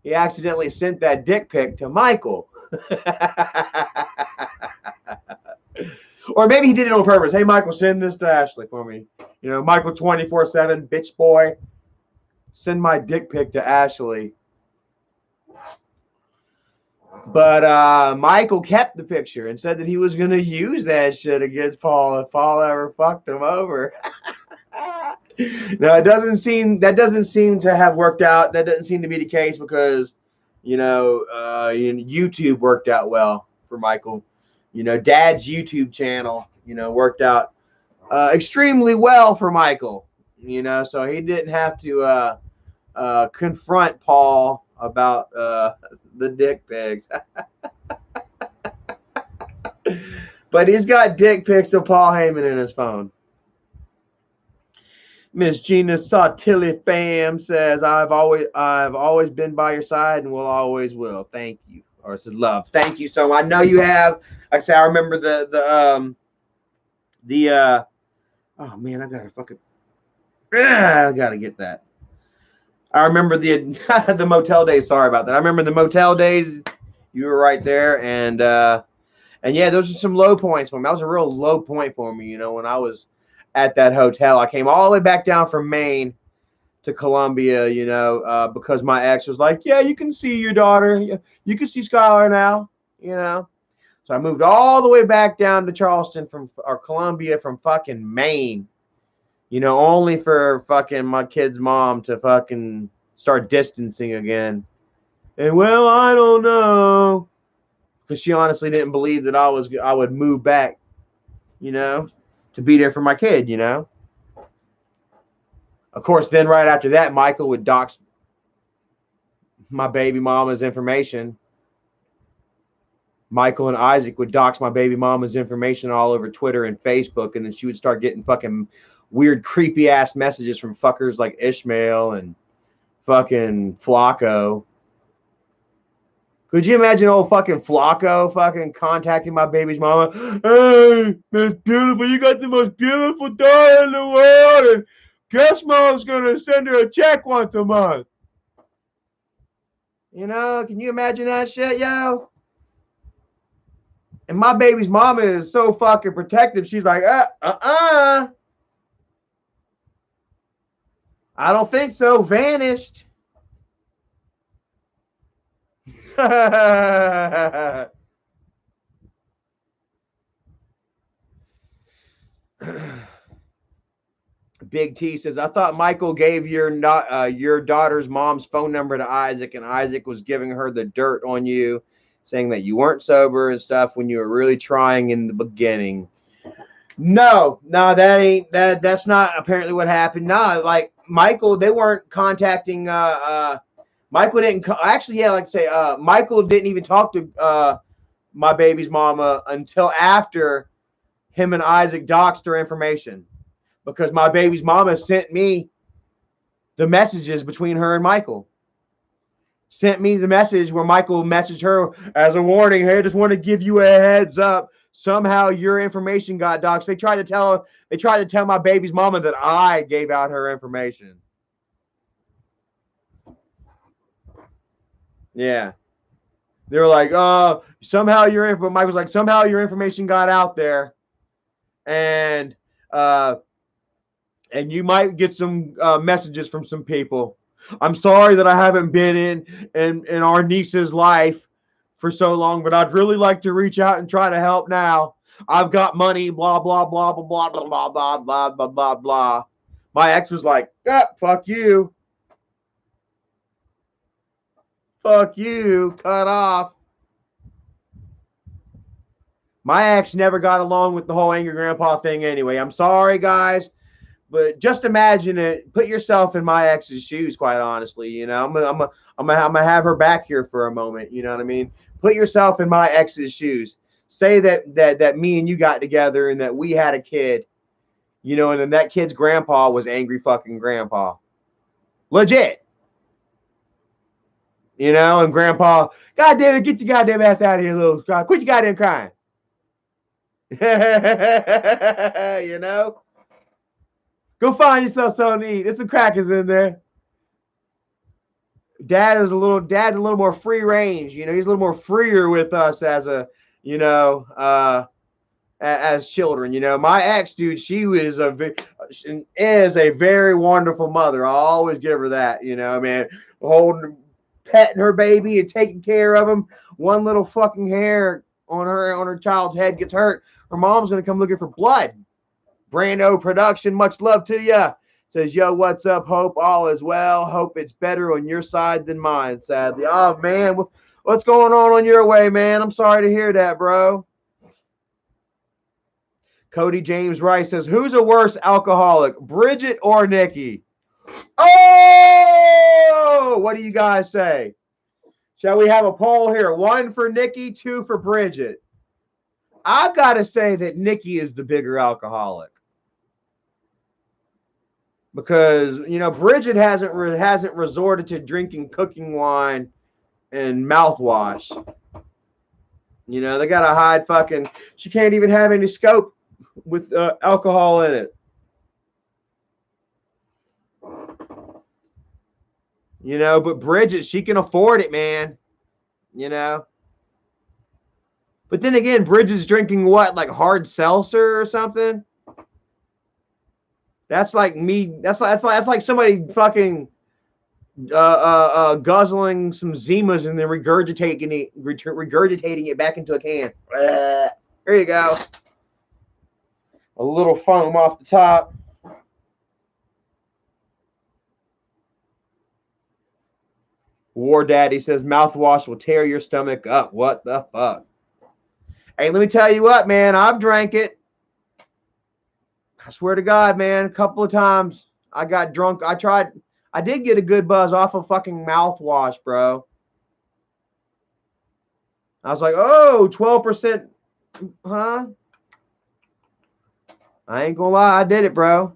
he accidentally sent that dick pic to Michael. Or maybe he did it on purpose. Hey, Michael, send this to Ashley for me. You know, Michael 24/7, bitch boy. Send my dick pic to Ashley. But Michael kept the picture and said that he was going to use that shit against Paul if Paul ever fucked him over. Now, that doesn't seem to have worked out. That doesn't seem to be the case because, you know, YouTube worked out well for Michael. You know, Dad's YouTube channel, you know, worked out extremely well for Michael. You know, so he didn't have to confront Paul about the dick pics. But he's got dick pics of Paul Heyman in his phone. Miss Gina Sautilli fam says, I've always been by your side and will always will. Thank you. Or it says love. Thank you so much. I know you have. Like I say, I remember oh man, I gotta get that. I remember the motel days. Sorry about that. I remember the motel days. You were right there, and yeah, those are some low points for me. That was a real low point for me, you know, when I was at that hotel. I came all the way back down from Maine to Columbia, you know, because my ex was like, yeah, you can see your daughter. You can see Skylar now, you know. So I moved all the way back down to Charleston or Columbia from fucking Maine. You know, only for fucking my kid's mom to fucking start distancing again. And well, I don't know. Because she honestly didn't believe that I would move back you know, to be there for my kid, you know. Of course, then right after that, Michael would dox my baby mama's information. Michael and Isaac would dox my baby mama's information all over Twitter and Facebook, and then she would start getting fucking weird, creepy ass messages from fuckers like Ishmael and fucking Flacco. Could you imagine old fucking Flacco fucking contacting my baby's mama? Hey, Miss Beautiful, you got the most beautiful daughter in the world, and guess mom's gonna send her a check once a month. You know, can you imagine that shit, yo? And my baby's mama is so fucking protective. She's like, I don't think so. Vanished. Big T says, I thought Michael gave your daughter's mom's phone number to Isaac, and Isaac was giving her the dirt on you, saying that you weren't sober and stuff when you were really trying in the beginning. No, that's not apparently what happened. No, like Michael, they weren't contacting Michael didn't actually, yeah, like I say, Michael didn't even talk to my baby's mama until after him and Isaac doxed her information, because my baby's mama sent me the messages between her and Michael. Sent me the message where Michael messaged her as a warning. Hey, I just want to give you a heads up. Somehow your information got doxed. They tried to tell my baby's mama that I gave out her information. Yeah. They were like, somehow but Michael's like, somehow your information got out there, and you might get some messages from some people. I'm sorry that I haven't been in our niece's life for so long, but I'd really like to reach out and try to help now. I've got money, blah, blah, blah, blah, blah, blah, blah, blah, blah, blah, blah, blah. My ex was like, fuck you. Fuck you. Cut off. My ex never got along with the whole angry grandpa thing anyway. I'm sorry, guys. But just imagine it. Put yourself in my ex's shoes. Quite honestly, you know, I'm gonna have her back here for a moment. You know what I mean? Put yourself in my ex's shoes. Say that me and you got together and that we had a kid. You know, and then that kid's grandpa was angry fucking grandpa. Legit. You know, and grandpa, God damn it, get your goddamn ass out of here, little guy. Quit your goddamn crying. You know? Go find yourself something to eat. There's some crackers in there. Dad's a little more free range. You know, he's a little more freer with us as a, you know, as children. You know, my ex, dude, she is a very wonderful mother. I'll always give her that. You know, man, petting her baby and taking care of him. One little fucking hair on her child's head gets hurt, her mom's gonna come looking for blood. Brando Production, much love to you. Says, yo, what's up, Hope? All is well. Hope it's better on your side than mine, sadly. Oh, man, what's going on your way, man? I'm sorry to hear that, bro. Cody James Rice says, who's a worse alcoholic, Bridgette or Nikki? Oh, what do you guys say? Shall we have a poll here? 1 for Nikki, 2 for Bridgette. I've got to say that Nikki is the bigger alcoholic. Because, you know, Bridgette hasn't resorted to drinking cooking wine and mouthwash. You know, they got to hide fucking, she can't even have any scope with alcohol in it. You know, but Bridgette, she can afford it, man. You know. But then again, Bridgette's drinking what, like hard seltzer or something? That's like me. That's like somebody fucking guzzling some Zimas and then regurgitating it back into a can. There you go. A little foam off the top. War Daddy says mouthwash will tear your stomach up. What the fuck? Hey, let me tell you what, man. I've drank it. I swear to God, man, a couple of times I got drunk. I did get a good buzz off of fucking mouthwash, bro. I was like, oh, 12%, huh? I ain't gonna lie, I did it, bro.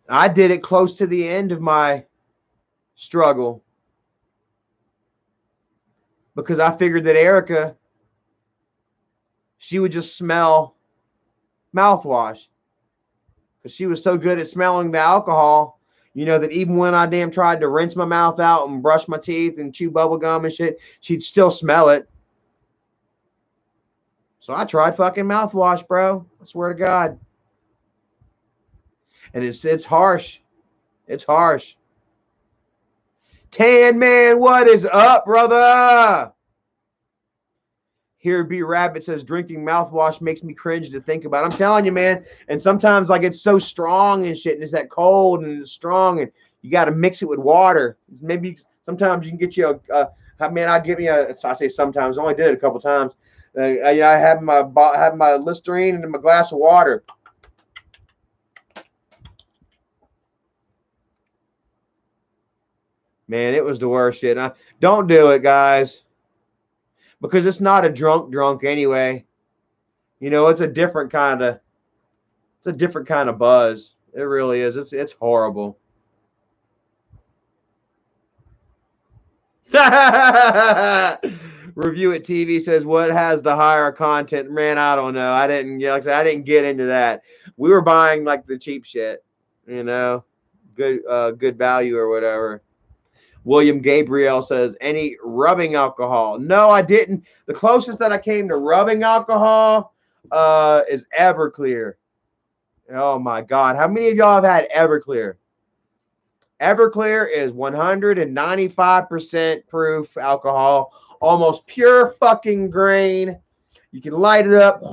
I did it close to the end of my struggle because I figured that Erica, she would just smell mouthwash because she was so good at smelling the alcohol, you know, that even when I damn tried to rinse my mouth out and brush my teeth and chew bubble gum and shit, she'd still smell it. So I tried fucking mouthwash, bro. I swear to God. And it's harsh. It's harsh. Tan Man, what is up, brother? Here B Rabbit says drinking mouthwash makes me cringe to think about. I'm telling you, man. And sometimes like it's so strong and shit, and it's that cold and it's strong, and you got to mix it with water. Maybe sometimes you can get you a man. I give me a. I say sometimes. I only did it a couple times. I have my Listerine and my glass of water. Man, it was the worst shit. Don't do it, guys, because it's not a drunk anyway. You know, it's a different kind of buzz. It really is. It's horrible. Review It TV says, what has the higher content? Man, I don't know. I didn't get into that. We were buying like the cheap shit, you know, good value or whatever. William Gabriel says, any rubbing alcohol? No, I didn't. The closest that I came to rubbing alcohol is Everclear. Oh my God. How many of y'all have had Everclear? Everclear is 195% proof alcohol, almost pure fucking grain. You can light it up.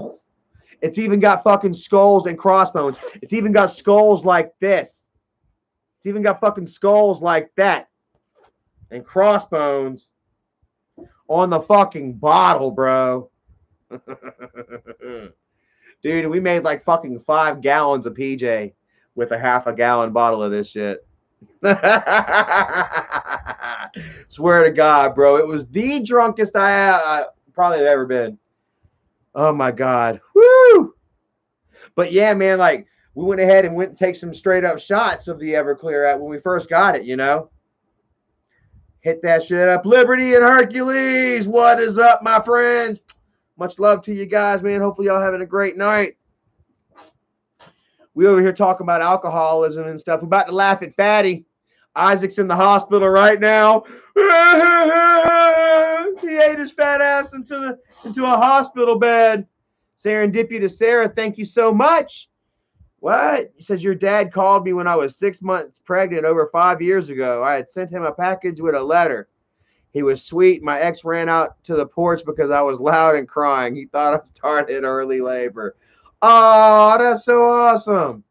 It's even got fucking skulls and crossbones. It's even got skulls like this. It's even got fucking skulls like that. And crossbones on the fucking bottle, bro. Dude, we made like fucking 5 gallons of PJ with a half a gallon bottle of this shit. Swear to God, bro. It was the drunkest I probably have ever been. Oh my God. Woo! But yeah, man, like we went ahead and went and take some straight up shots of the Everclear at when we first got it, you know. Hit that shit up. Liberty and Hercules. What is up, my friends? Much love to you guys, man. Hopefully y'all having a great night. We over here talking about alcoholism and stuff. We're about to laugh at Fatty. Isaac's in the hospital right now. He ate his fat ass into a hospital bed. Serendipity to Sarah, thank you so much. What? He says, your dad called me when I was 6 months pregnant over 5 years ago. I had sent him a package with a letter. He was sweet. My ex ran out to the porch because I was loud and crying. He thought I started early labor. Oh, that's so awesome.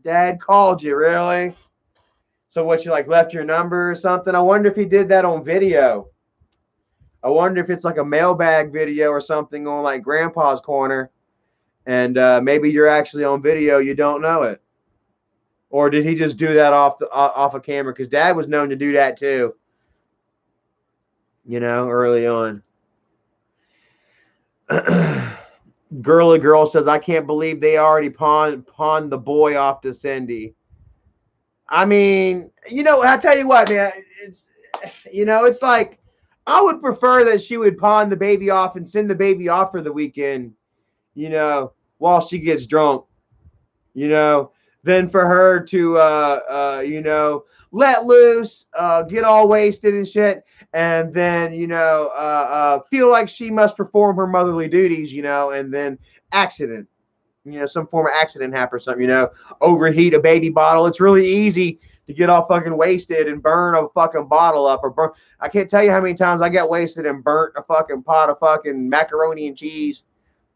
Dad called you, really? So what, you like left your number or something? I wonder if he did that on video. I wonder if it's like a mailbag video or something on like Grandpa's Corner. And maybe you're actually on video, you don't know it. Or did he just do that off of camera? Because Dad was known to do that too. You know, early on. Girly Girl says, I can't believe they already pawned the boy off to Cindy. I mean, you know, I tell you what, man, it's like I would prefer that she would pawn the baby off and send the baby off for the weekend, you know, while she gets drunk, you know, than for her to, you know, let loose, get all wasted and shit, and then, you know, feel like she must perform her motherly duties, you know, and then accident. You know, some form of accident happen or something, you know, overheat a baby bottle. It's really easy to get all fucking wasted and burn a fucking bottle up or burn. I can't tell you how many times I got wasted and burnt a fucking pot of fucking macaroni and cheese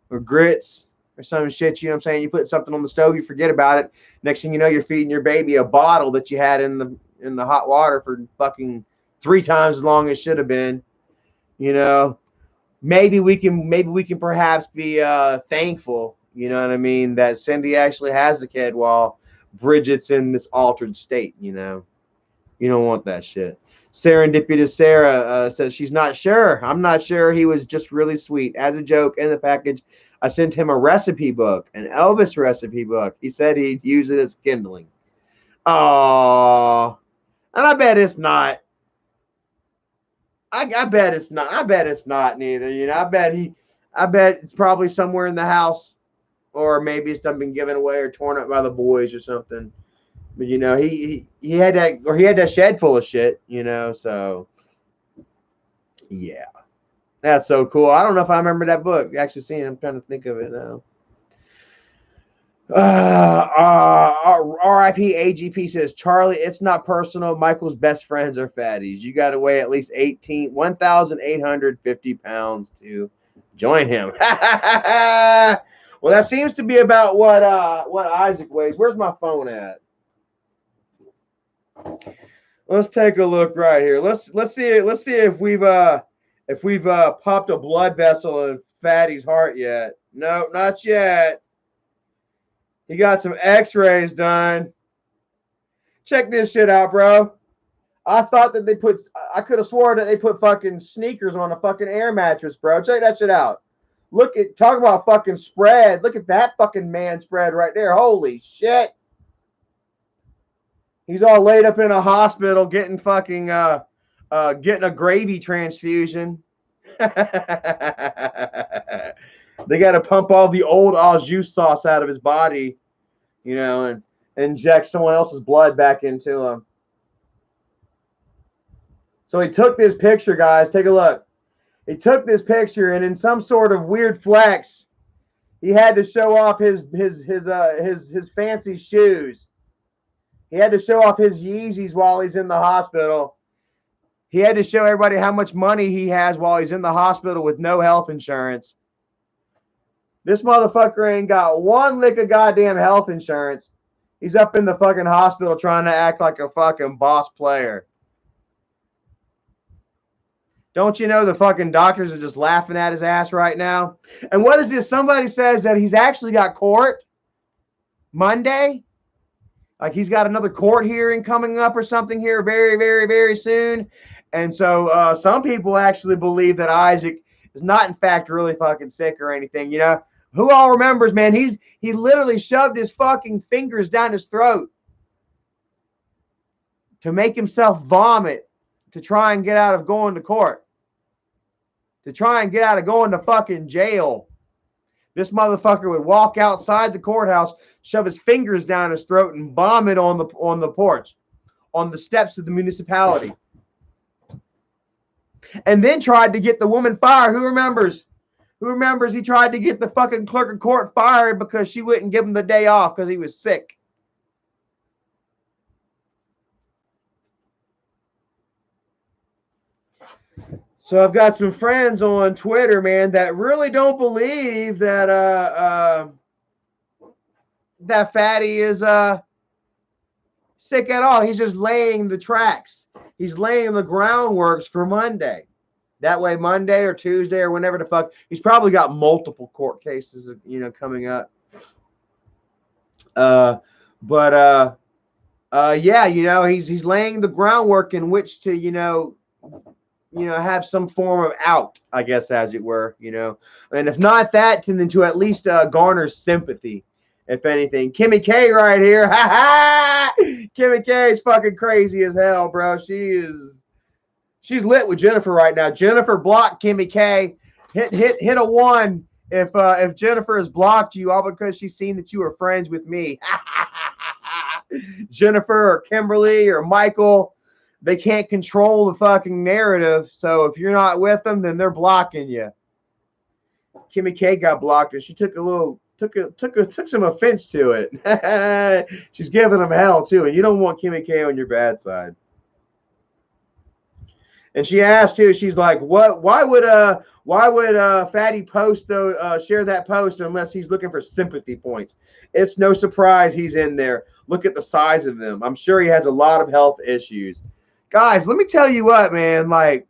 or grits or some shit. You know what I'm saying? You put something on the stove, you forget about it. Next thing you know, you're feeding your baby a bottle that you had in the hot water for fucking 3 times as long as it should have been, you know. maybe we can perhaps be thankful, you know what I mean, that Cindy actually has the kid while Bridget's in this altered state, you know. You don't want that shit. Serendipitous Sarah says she's not sure. I'm not sure. He was just really sweet. As a joke, in the package, I sent him a recipe book, an Elvis recipe book. He said he'd use it as kindling. Oh, and I bet it's not. I bet it's not. I bet it's not neither. You know, I bet it's probably somewhere in the house, or maybe it's done been given away or torn up by the boys or something. But you know, he had that shed full of shit. You know, so yeah, that's so cool. I don't know if I remember that book. Actually, seeing it, I'm trying to think of it now. RIP AGP says, Charlie, it's not personal. Michael's best friends are fatties. You got to weigh at least 1,850 pounds to join him. Well, that seems to be about what Isaac weighs. Where's my phone at? Let's take a look right here. Let's see if we've popped a blood vessel in Fatty's heart yet. No, not yet. He got some x-rays done. Check this shit out, bro. I thought that I could have sworn that they put fucking sneakers on a fucking air mattress, bro. Check that shit out. Talk about fucking spread. Look at that fucking man spread right there. Holy shit. He's all laid up in a hospital getting fucking, getting a gravy transfusion. They got to pump all the old au jus sauce out of his body, you know, and inject someone else's blood back into him. So he took this picture, guys. Take a look. He took this picture, and in some sort of weird flex, he had to show off his fancy shoes. He had to show off his Yeezys while he's in the hospital. He had to show everybody how much money he has while he's in the hospital with no health insurance. This motherfucker ain't got one lick of goddamn health insurance. He's up in the fucking hospital trying to act like a fucking boss player. Don't you know the fucking doctors are just laughing at his ass right now? And what is this? Somebody says that he's actually got court Monday. Like he's got another court hearing coming up or something here very, very, very soon. And so some people actually believe that Isaac is not in fact really fucking sick or anything, you know? Who all remembers, man, he literally shoved his fucking fingers down his throat to make himself vomit to try and get out of going to court. To try and get out of going to fucking jail. This motherfucker would walk outside the courthouse, shove his fingers down his throat, and vomit on the porch, on the steps of the municipality. And then tried to get the woman fired. Who remembers? Who remembers he tried to get the fucking clerk of court fired because she wouldn't give him the day off because he was sick? So I've got some friends on Twitter, man, that really don't believe that that Fatty is sick at all. He's just laying the tracks. He's laying the groundworks for Monday. That way, Monday or Tuesday or whenever the fuck, he's probably got multiple court cases, you know, coming up. Yeah, you know, he's laying the groundwork in which to, you know, have some form of out, I guess, as it were, you know. And if not that, then to at least garner sympathy, if anything. Kimmy K right here. Ha ha! Kimmy K is fucking crazy as hell, bro. She's lit with Jennifer right now. Jennifer blocked Kimmy K. Hit a 1 if Jennifer has blocked you all because she's seen that you are friends with me. Jennifer or Kimberly or Michael, they can't control the fucking narrative. So if you're not with them, then they're blocking you. Kimmy K got blocked and she took some offense to it. She's giving them hell too, and you don't want Kimmy K on your bad side. And she asked too, she's like, "What? Why would Fatty post share that post unless he's looking for sympathy points? It's no surprise he's in there. Look at the size of him. I'm sure he has a lot of health issues." Guys, let me tell you what, man. Like,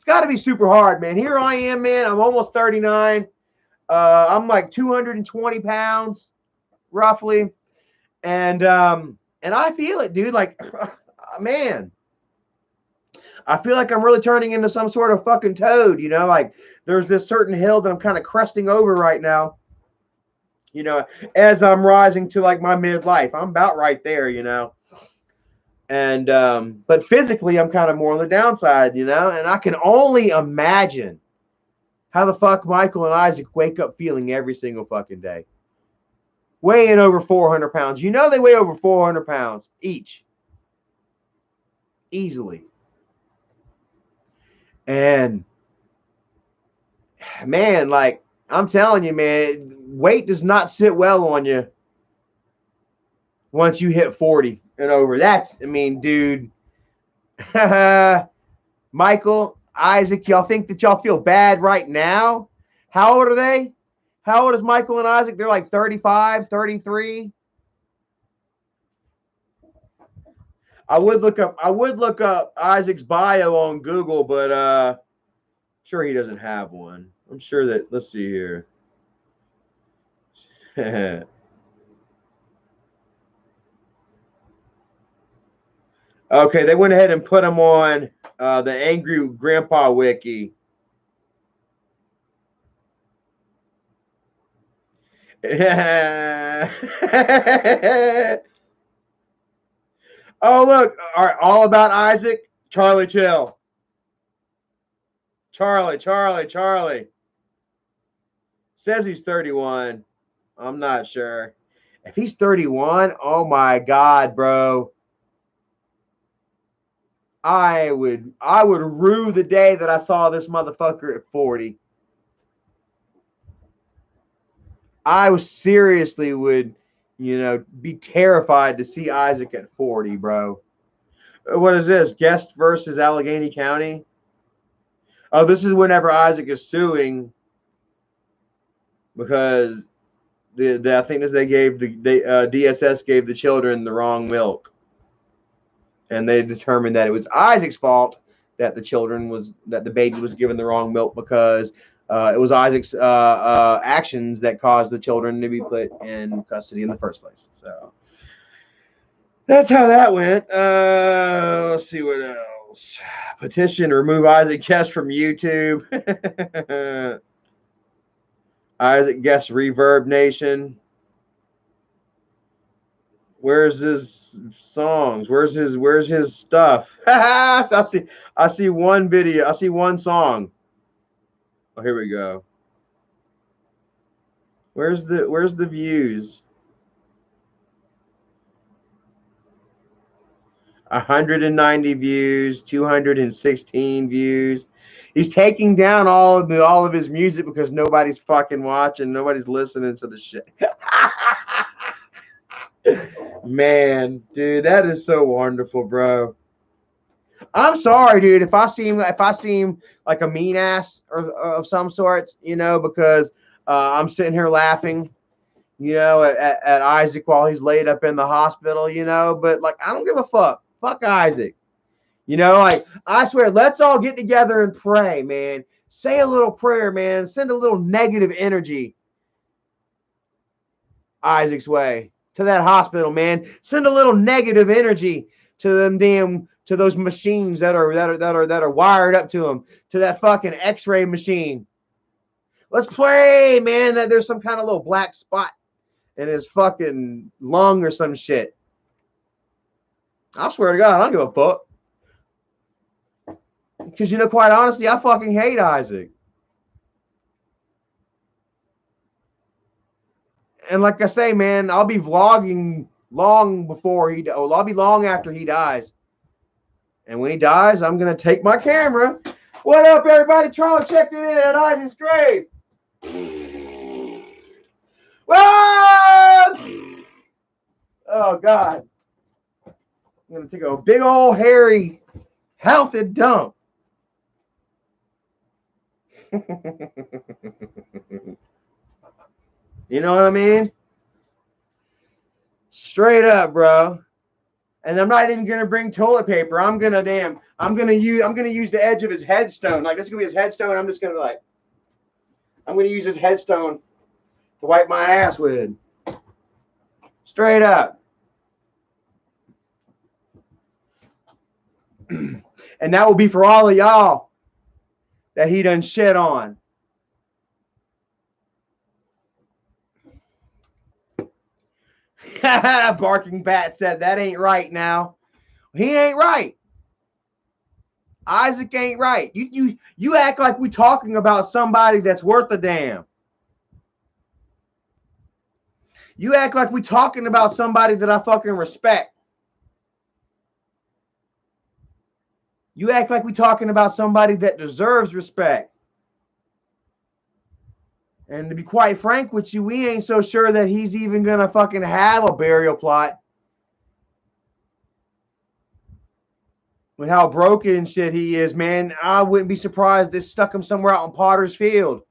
It's got to be super hard, man. Here I am, man. I'm almost 39. I'm like 220 pounds, roughly, and I feel it, dude. Like, man, I feel like I'm really turning into some sort of fucking toad, you know? Like, there's this certain hill that I'm kind of cresting over right now, you know, as I'm rising to like my midlife. I'm about right there, you know. And but physically I'm kind of more on the downside, you know, and I can only imagine how the fuck Michael and Isaac wake up feeling every single fucking day. Weighing over 400 pounds. You know they weigh over 400 pounds each. Easily. And man, like I'm telling you, man, weight does not sit well on you once you hit 40 and over. That's, I mean, dude. Michael, Isaac, y'all think that y'all feel bad right now? How old are they? How old is Michael and Isaac? They're like 35, 33. I would look up Isaac's bio on Google, but I'm sure he doesn't have one. I'm sure that, let's see here. Okay, they went ahead and put him on the Angry Grandpa Wiki. Oh, look. All right, all about Isaac. Charlie Chill. Charlie. Says he's 31. I'm not sure. If he's 31, oh my God, bro. I would rue the day that I saw this motherfucker at 40. I was seriously would, you know, be terrified to see Isaac at 40, bro. What is this? Guest versus Allegheny County? Oh, this is whenever Isaac is suing because I think they gave DSS gave the children the wrong milk, and they determined that it was Isaac's fault that the baby was given the wrong milk because it was Isaac's actions that caused the children to be put in custody in the first place. So that's how that went. Let's see what else. Petition to remove Isaac Guest from YouTube. Isaac Guest Reverb Nation. Where's his songs? Where's his stuff? I see one video. I see one song. Oh, here we go. Where's the views? 190 views, 216 views. He's taking down all of his music because nobody's fucking watching, nobody's listening to the shit. Man, dude, that is so wonderful, bro. I'm sorry, dude, if I seem like a mean ass or of some sorts, you know, because I'm sitting here laughing, you know, at Isaac while he's laid up in the hospital, you know, but like I don't give a fuck. Fuck Isaac. You know, like I swear, let's all get together and pray, man. Say a little prayer, man. Send a little negative energy Isaac's way to that hospital, man. Send a little negative energy to those machines that are wired up to them, to that fucking X-ray machine. Let's pray, man, that there's some kind of little black spot in his fucking lung or some shit. I swear to God, I don't give a fuck. Because, you know, quite honestly, I fucking hate Isaac. And like I say, man, I'll be vlogging long before I'll be long after he dies. And when he dies, I'm going to take my camera. What up, everybody? Charlie checked it in at Isaac's grave. What? Oh, God. I'm going to take a big old hairy, healthy dump. You know what I mean? Straight up, bro. And I'm not even gonna bring toilet paper. I'm gonna use the edge of his headstone. Like, this is gonna be his headstone. I'm gonna use his headstone to wipe my ass with. Straight up. And that will be for all of y'all that he done shit on. Barking Bat said that ain't right now. He ain't right. Isaac ain't right. You act like we talking about somebody that's worth a damn. You act like we talking about somebody that I fucking respect. You act like we talking about somebody that deserves respect. And to be quite frank with you, we ain't so sure that he's even gonna fucking have a burial plot. With how broken shit he is, man, I wouldn't be surprised if they stuck him somewhere out in Potter's Field.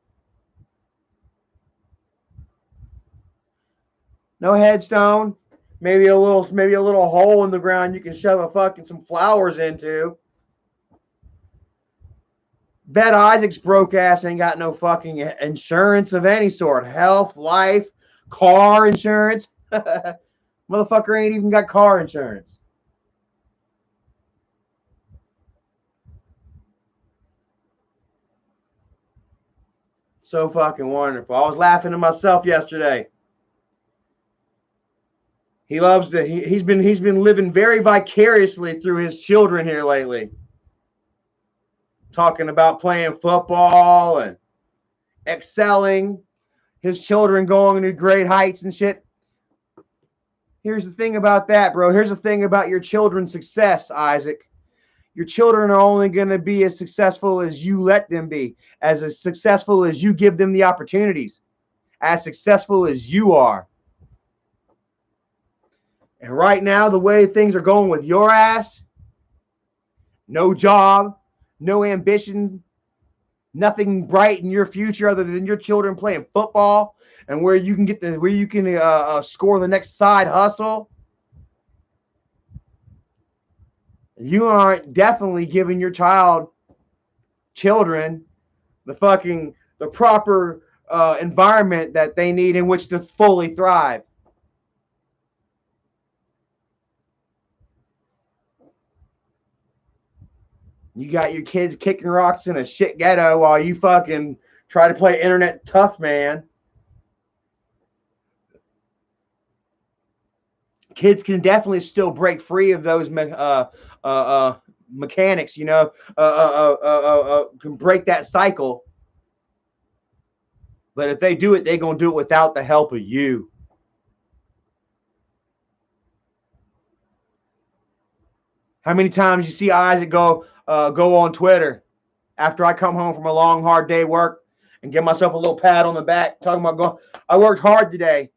No headstone. Maybe a little hole in the ground you can shove a fucking some flowers into. Bet Isaac's broke ass ain't got no fucking insurance of any sort. Health, life, car insurance. Motherfucker ain't even got car insurance. So fucking wonderful. I was laughing to myself yesterday. He loves to. He's been living very vicariously through his children here lately. Talking about playing football and excelling, his children going to great heights and shit. Here's the thing about that, bro. Here's the thing about your children's success, Isaac. Your children are only going to be as successful as you let them be, as successful as you give them the opportunities, as successful as you are. And right now, the way things are going with your ass, no job, no ambition, nothing bright in your future other than your children playing football and where you can score the next side hustle. You aren't definitely giving your children the proper environment that they need in which to fully thrive. You got your kids kicking rocks in a shit ghetto while you fucking try to play internet tough man. Kids can definitely still break free of those mechanics, can break that cycle. But if they do it, they're going to do it without the help of you. How many times you see Isaac go on Twitter after I come home from a long, hard day work and give myself a little pat on the back, talking about I worked hard today.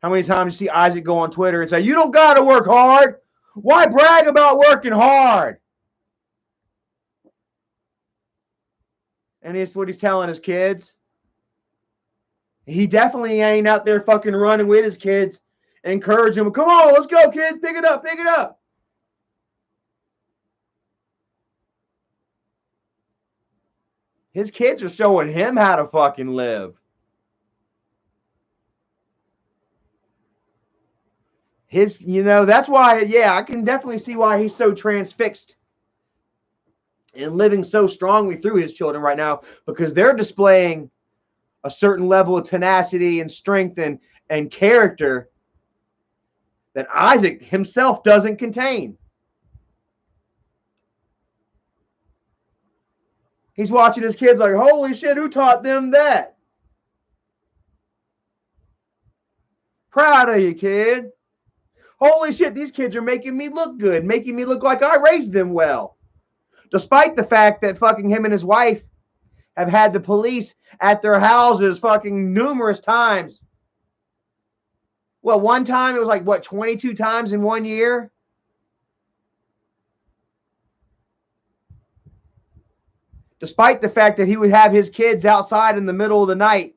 How many times you see Isaac go on Twitter and say, you don't got to work hard. Why brag about working hard? And it's what he's telling his kids. He definitely ain't out there fucking running with his kids, encouraging them. Come on, let's go, kids. Pick it up, pick it up. His kids are showing him how to fucking live. That's why, I can definitely see why he's so transfixed and living so strongly through his children right now, because they're displaying a certain level of tenacity and strength and character that Isaac himself doesn't contain. He's watching his kids like, holy shit, who taught them that? Proud of you, kid. Holy shit, these kids are making me look good, making me look like I raised them well. Despite the fact that fucking him and his wife have had the police at their houses fucking numerous times. Well, one time it was 22 times in 1 year? Despite the fact that he would have his kids outside in the middle of the night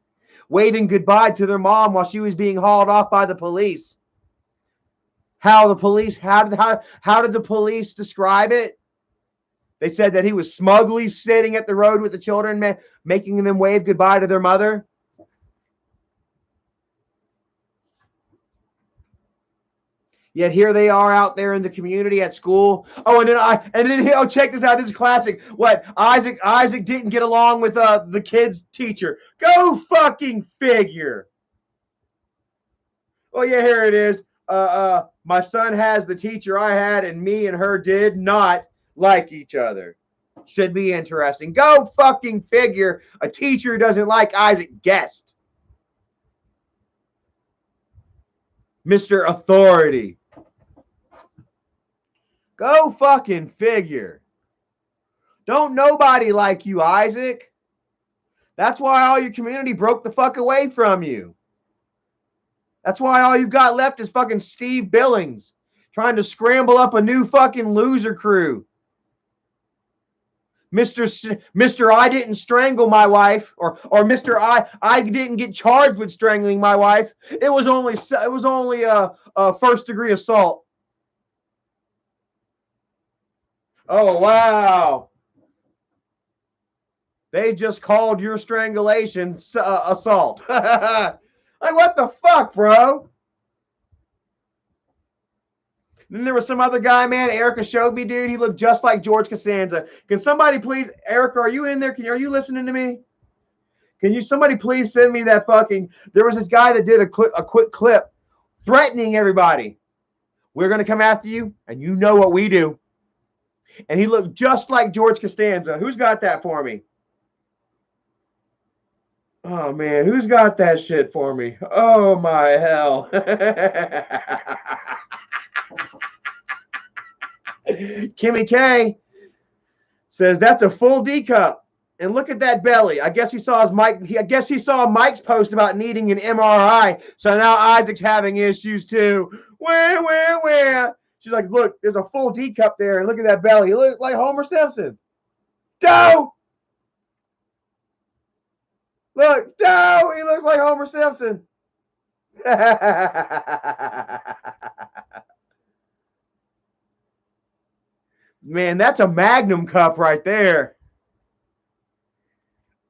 waving goodbye to their mom while she was being hauled off by the police. how the police, how did the police describe it? They said that he was smugly sitting at the road with the children, making them wave goodbye to their mother. Yet here they are out there in the community at school. Oh, and then check this out. This is classic. What Isaac didn't get along with the kid's teacher. Go fucking figure. Oh yeah, here it is. My son has the teacher I had, and me and her did not like each other. Should be interesting. Go fucking figure. A teacher doesn't like Isaac Guest. Mr. Authority. Go fucking figure. Don't nobody like you, Isaac. That's why all your community broke the fuck away from you. That's why all you've got left is fucking Steve Billings trying to scramble up a new fucking loser crew. Mr. I didn't strangle my wife, or Mr. I didn't get charged with strangling my wife. It was only a first degree assault. Oh wow. They just called your strangulation assault. Like, what the fuck, bro? Then there was some other guy, man. Erica showed me, dude. He looked just like George Costanza. Can somebody please, Erica, are you in there? Are you listening to me? Can somebody please send me that fucking, there was this guy that did a quick clip threatening everybody. We're going to come after you, and you know what we do. And he looked just like George Costanza. Who's got that for me? Oh, man. Who's got that shit for me? Oh, my hell. Kimmy K says that's a full D cup. And look at that belly. I guess he saw Mike's post about needing an MRI. So now Isaac's having issues too. Where? She's like, look, there's a full D cup there, and look at that belly. He looks like Homer Simpson. Doe! Look, Doe! He looks like Homer Simpson. Man, that's a Magnum cup right there.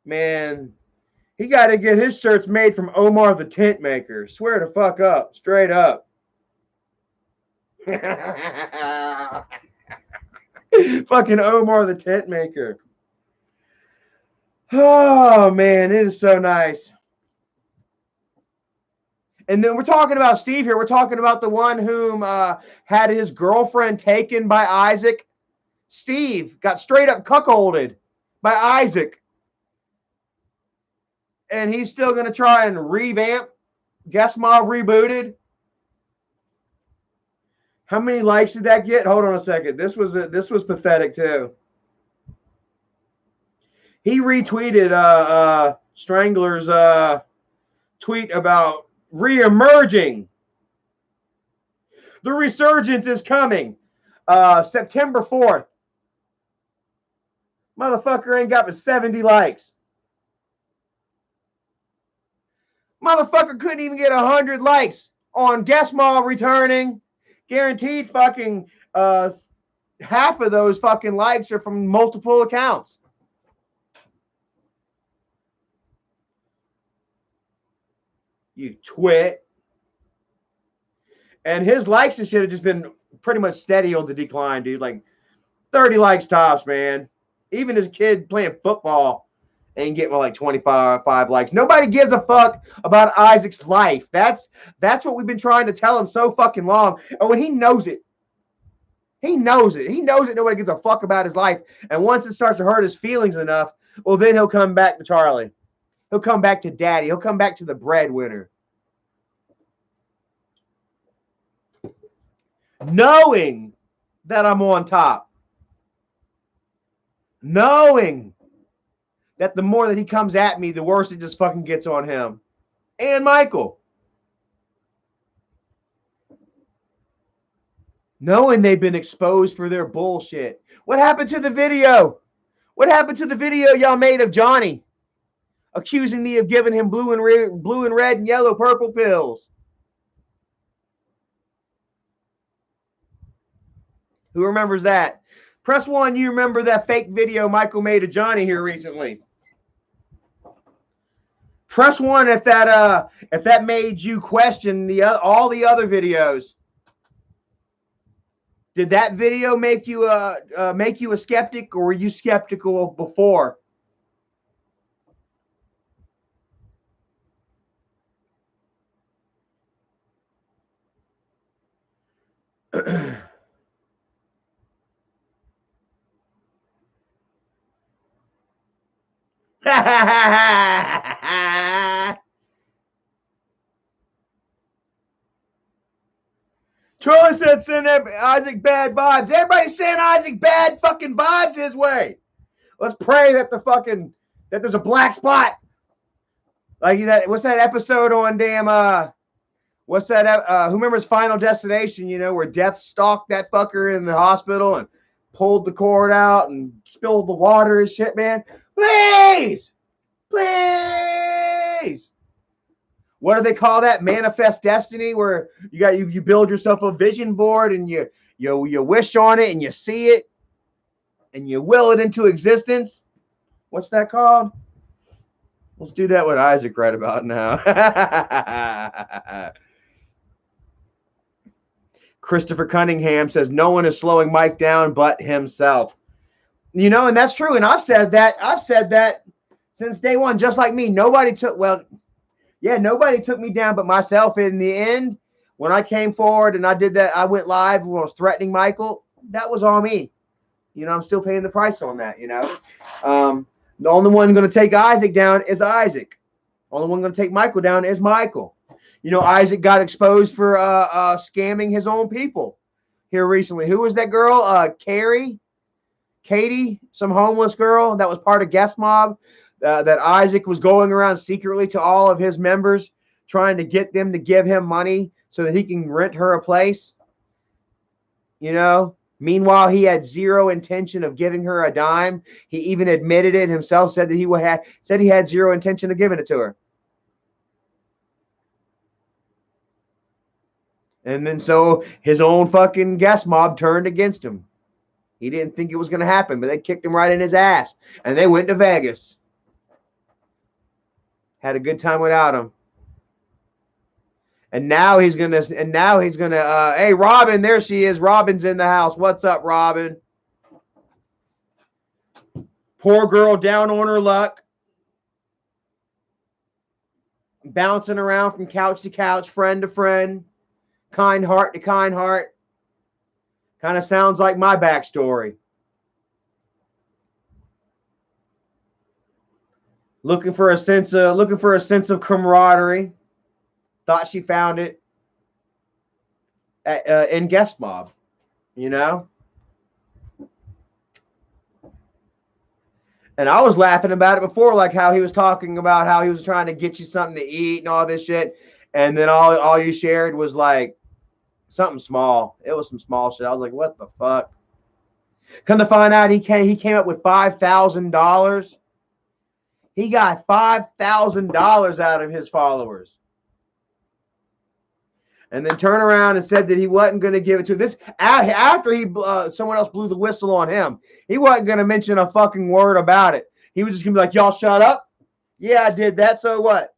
Man, he got to get his shirts made from Omar the Tent Maker. Swear to fuck up. Straight up. Fucking Omar the Tent Maker. Oh, man, it is so nice. And then we're talking about Steve here. We're talking about the one whom had his girlfriend taken by Isaac. Steve got straight up cuckolded by Isaac. And he's still going to try and revamp Guest Mob Rebooted. How many likes did that get? Hold on a second. This was pathetic too. He retweeted Strangler's tweet about reemerging. The resurgence is coming. September 4th. Motherfucker ain't got but 70 likes. Motherfucker couldn't even get 100 likes on Guest Mob returning. Guaranteed fucking half of those fucking likes are from multiple accounts. You twit. And his likes and shit have just been pretty much steady on the decline, dude. Like 30 likes tops, man. Even his kid playing football ain't getting like 25 likes. Nobody gives a fuck about Isaac's life. That's what we've been trying to tell him so fucking long. And when he knows it. He knows it. He knows it. Nobody gives a fuck about his life. And once it starts to hurt his feelings enough, well, then he'll come back to Charlie. He'll come back to daddy. He'll come back to the breadwinner. Knowing that I'm on top. Knowing that the more that he comes at me, the worse it just fucking gets on him. And Michael. Knowing they've been exposed for their bullshit. What happened to the video? What happened to the video y'all made of Johnny? Accusing me of giving him blue and red and yellow purple pills. Who remembers that? Press 1. You remember that fake video Michael made of Johnny here recently. Press 1 if that made you question all the other videos. Did that video make you a skeptic, or were you skeptical before? Charlie said send Isaac bad vibes. Everybody send Isaac bad fucking vibes his way. Let's pray that that there's a black spot. Like that, what's that episode on damn what's that who remembers Final Destination, where Death stalked that fucker in the hospital and pulled the cord out and spilled the water and shit, man. Please. What do they call that? Manifest destiny, where you build yourself a vision board and you wish on it and you see it and you will it into existence. What's that called? Let's do that what Isaac right about now. Christopher Cunningham says no one is slowing Mike down but himself. And that's true. And I've said that since day one, just like me. Nobody took me down but myself. In the end, when I came forward and I did that, I went live when I was threatening Michael. That was all me. I'm still paying the price on that, The only one going to take Isaac down is Isaac. The only one going to take Michael down is Michael. Isaac got exposed for scamming his own people here recently. Who was that girl? Katie, some homeless girl that was part of Guest Mob. That Isaac was going around secretly to all of his members, trying to get them to give him money so that he can rent her a place. Meanwhile, he had zero intention of giving her a dime. He even admitted it himself, said that he had zero intention of giving it to her. And then so his own fucking Guest Mob turned against him. He didn't think it was going to happen, but they kicked him right in his ass. And they went to Vegas. Had a good time without him. And now he's gonna hey, Robin, there she is. Robin's in the house. What's up, Robin? Poor girl down on her luck. Bouncing around from couch to couch, friend to friend, kind heart to kind heart. Kind of sounds like my backstory. Looking for a sense of camaraderie. Thought she found it in Guest Mob, And I was laughing about it before, like how he was talking about how he was trying to get you something to eat and all this shit, and then all you shared was like something small. It was some small shit. I was like, what the fuck? Come to find out, he came up with $5,000. He got $5,000 out of his followers. And then turn around and said that he wasn't going to give it to this after someone else blew the whistle on him. He wasn't going to mention a fucking word about it. He was just going to be like, y'all shut up. Yeah, I did that. So what?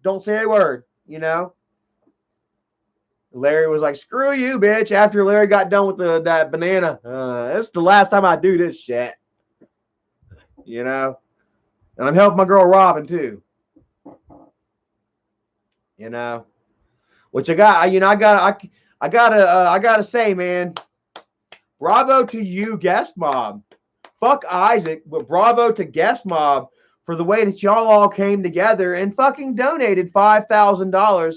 Don't say a word, Larry was like, screw you, bitch. After Larry got done with that banana, this is the last time I do this shit. And I'm helping my girl Robin too. Which I gotta say, man, bravo to you, Guest Mob. Fuck Isaac, but bravo to Guest Mob for the way that y'all all came together and fucking donated $5,000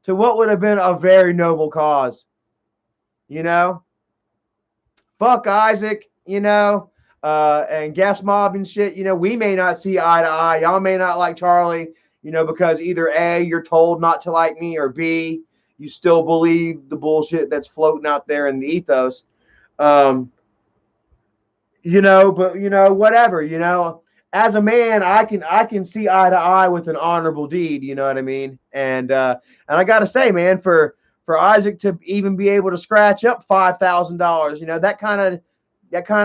to what would have been a very noble cause. Fuck Isaac, and Guest Mob and shit, we may not see eye to eye. Y'all may not like Charlie, because either A, you're told not to like me, or B, you still believe the bullshit that's floating out there in the ethos. But whatever, as a man, I can see eye to eye with an honorable deed, you know what I mean? And I gotta say, man, for for Isaac to even be able to scratch up $5,000. You know, that kind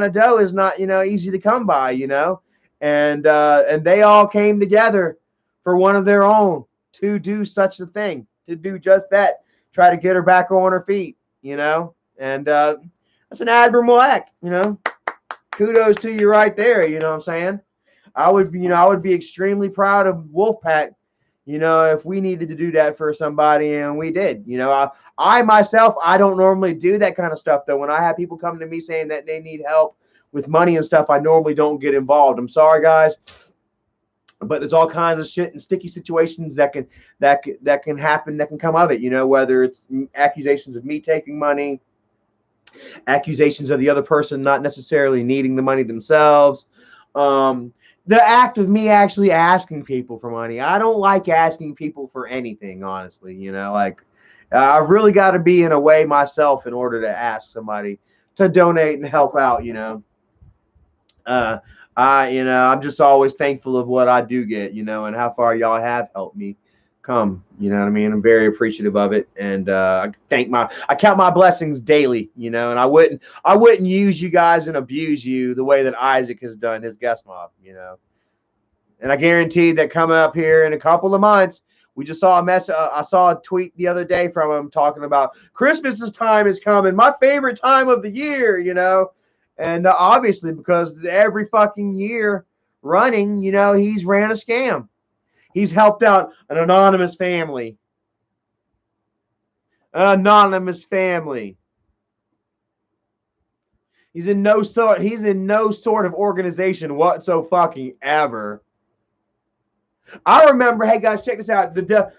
of dough is not, you know, easy to come by, you know. And they all came together for one of their own to do such a thing, to do just that, try to get her back on her feet, you know. And that's an admirable act, you know. Kudos to you right there, you know what I'm saying? I would be extremely proud of Wolfpack, you know, if we needed to do that for somebody, and we did. You know, I myself, I don't normally do that kind of stuff, though. When I have people come to me saying that they need help with money and stuff, I normally don't get involved. I'm sorry, guys, but there's all kinds of shit and sticky situations that can happen, that can come of it. You know, whether it's accusations of me taking money, accusations of the other person not necessarily needing the money themselves. The act of me actually asking people for money. I don't like asking people for anything, honestly. You know, like I've really got to be in a way myself in order to ask somebody to donate and help out. You know, I'm just always thankful of what I do get. You know, and how far y'all have helped me come. You know what I mean? I'm very appreciative of it, and I count my blessings daily. You know, and I wouldn't use you guys and abuse you the way that Isaac has done his guest mob. You know, and I guarantee that coming up here in a couple of months, we just saw a mess. I saw a tweet the other day from him talking about Christmas's time is coming, my favorite time of the year. You know, and obviously because every fucking year running, you know, he's ran a scam. He's helped out an anonymous family. An anonymous family. He's in no sort of organization whatsoever. I remember, hey guys, check this out.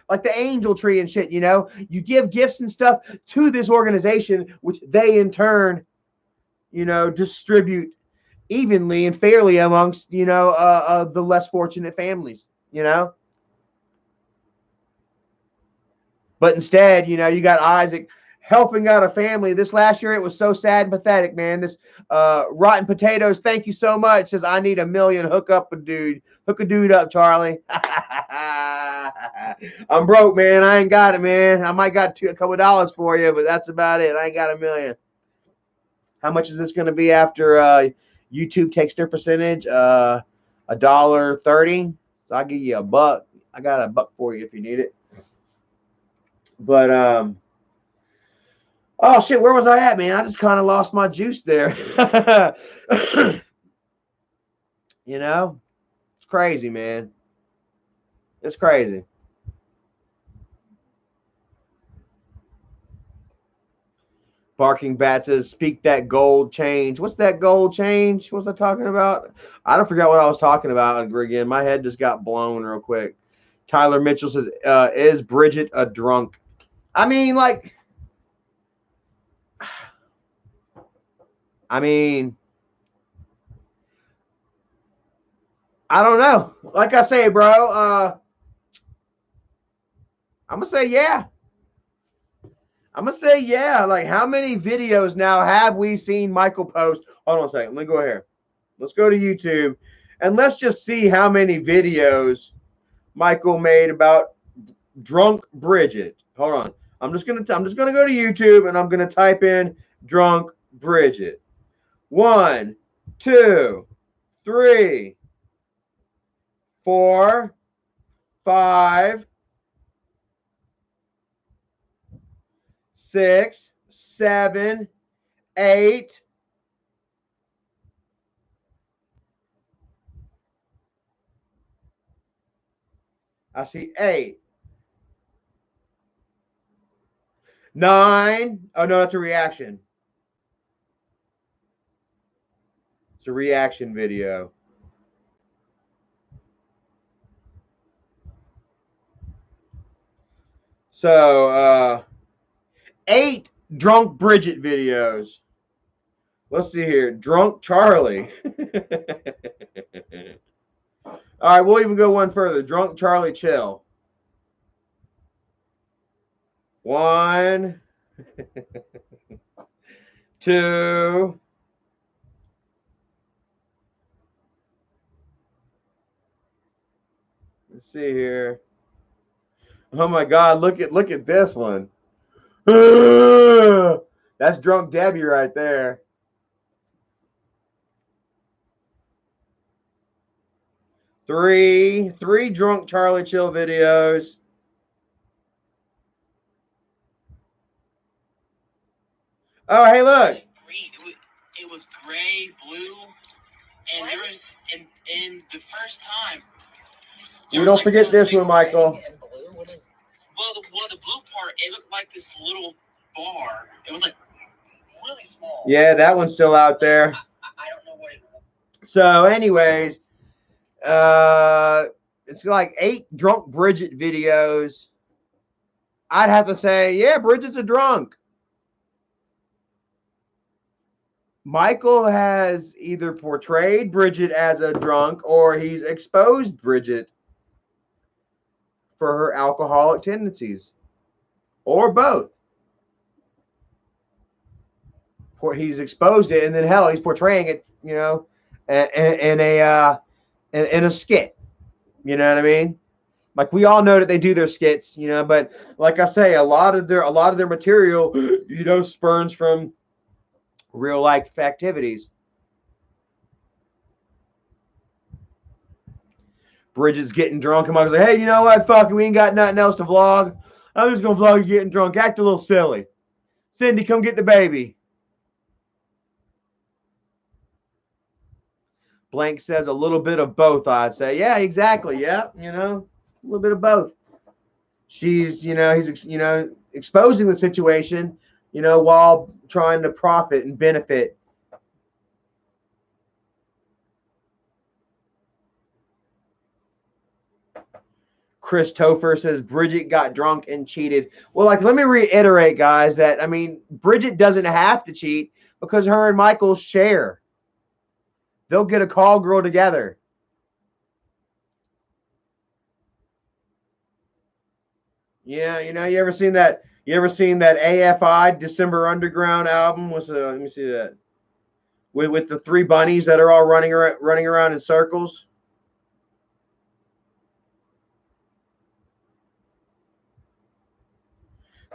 Like the angel tree and shit, you know, you give gifts and stuff to this organization, which they in turn, you know, distribute evenly and fairly amongst, you know, the less fortunate families, you know. But instead, you know, you got Isaac helping out a family. This last year, it was so sad and pathetic, man. This Rotten Potatoes, thank you so much. Says, I need $1 million. Hook a dude up, Charlie. I'm broke, man. I ain't got it, man. I might got a couple dollars for you, but that's about it. I ain't got $1 million. How much is this going to be after YouTube takes their percentage? $1.30. So I'll give you $1. I got $1 for you if you need it. But oh shit, where was I at, man? I just kind of lost my juice there. You know, it's crazy, man. It's crazy. Barking Bat says, speak that gold change. What's that gold change? What was I talking about? I don't forget what I was talking about again. My head just got blown real quick. Tyler Mitchell says, is Bridgette a drunk? I mean, like, I don't know. Like I say, bro, I'm going to say yeah. Like, how many videos now have we seen Michael post? Hold on a second. Let me go here. Let's go to YouTube, and let's just see how many videos Michael made about drunk Bridgette. Hold on. I'm just gonna go to YouTube, and I'm gonna type in drunk Bridgette. 1, 2, 3, 4, 5, 6, 7, 8. I see 8. 9. Oh no, that's a reaction. It's a reaction video. So 8 drunk Bridgette videos. Let's see here. Drunk Charlie. All right, we'll even go one further. Drunk Charlie chill. 1, 2. Let's see here. Oh my God! Look at this one. That's drunk Debbie right there. Three drunk Charlie Chill videos. Oh, hey, look. It was gray, blue, and there was in the first time. You don't forget this one, Michael. Well, the blue part, it looked like this little bar. It was like really small. Yeah, that one's still out there. I don't know what it was. So, anyways, it's like 8 drunk Bridgette videos. I'd have to say, yeah, Bridgette's a drunk. Michael has either portrayed Bridgette as a drunk or he's exposed Bridgette for her alcoholic tendencies, or both. He's exposed it, and then hell, he's portraying it, you know, in a skit. You know what I mean? Like, we all know that they do their skits, you know, but like I say, a lot of their material, you know, spurns from real life activities. Bridgette's getting drunk, and Michael's like, hey, you know what? Fuck it, we ain't got nothing else to vlog. I'm just gonna vlog you getting drunk. Act a little silly. Cindy, come get the baby. Blank says a little bit of both, I'd say. Yeah, exactly. Yeah, you know, a little bit of both. She's, you know, he's, you know, exposing the situation, you know, while trying to profit and benefit. Chris Topher says Bridgette got drunk and cheated. Well, like, let me reiterate, guys, that, I mean, Bridgette doesn't have to cheat because her and Michael share. They'll get a call girl together. Yeah, you know, you ever seen that AFI December Underground album? Let me see that. With the 3 bunnies that are all running around in circles.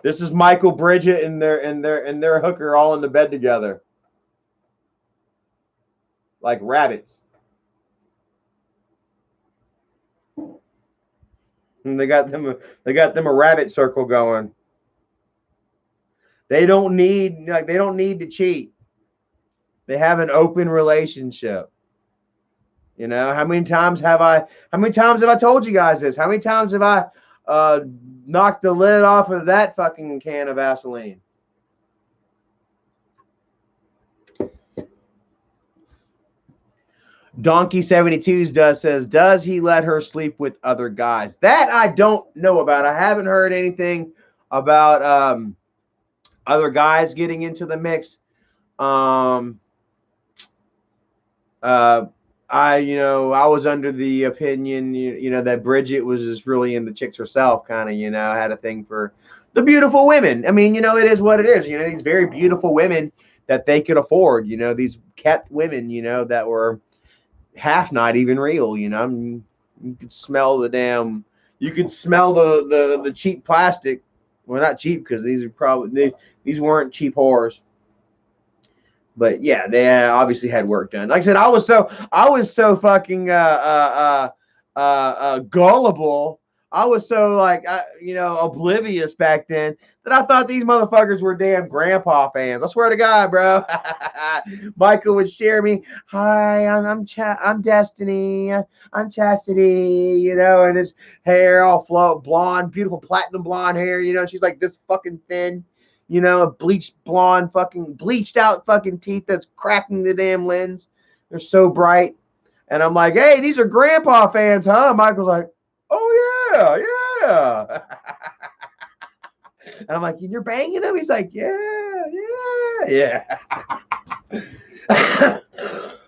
This is Michael, Bridgette, and their hooker all in the bed together, like rabbits. And they got them a rabbit circle going. They don't need to cheat. They have an open relationship. You know, how many times have I told you guys this? How many times have I knocked the lid off of that fucking can of Vaseline? Donkey 72 says, does he let her sleep with other guys? That I don't know about. I haven't heard anything about other guys getting into the mix. I was under the opinion, you know, that Bridgette was just really into chicks herself, kind of, you know, had a thing for the beautiful women. I mean, you know, it is what it is. You know, these very beautiful women that they could afford, you know, these kept women, you know, that were half not even real, you know. I mean, you could smell the cheap plastic. Well, not cheap, because these weren't cheap whores. But yeah, they obviously had work done. Like I said, I was so fucking gullible. I was so oblivious back then that I thought these motherfuckers were damn grandpa fans. I swear to God, bro. Michael would share me. Hi, I'm Destiny. I'm Chastity. You know, and his hair all blonde, beautiful platinum blonde hair. You know, she's like this fucking thin. You know, a bleached out fucking teeth that's cracking the damn lens. They're so bright. And I'm like, hey, these are grandpa fans, huh? Michael's like, oh, yeah. And I'm like, you're banging him? He's like, yeah.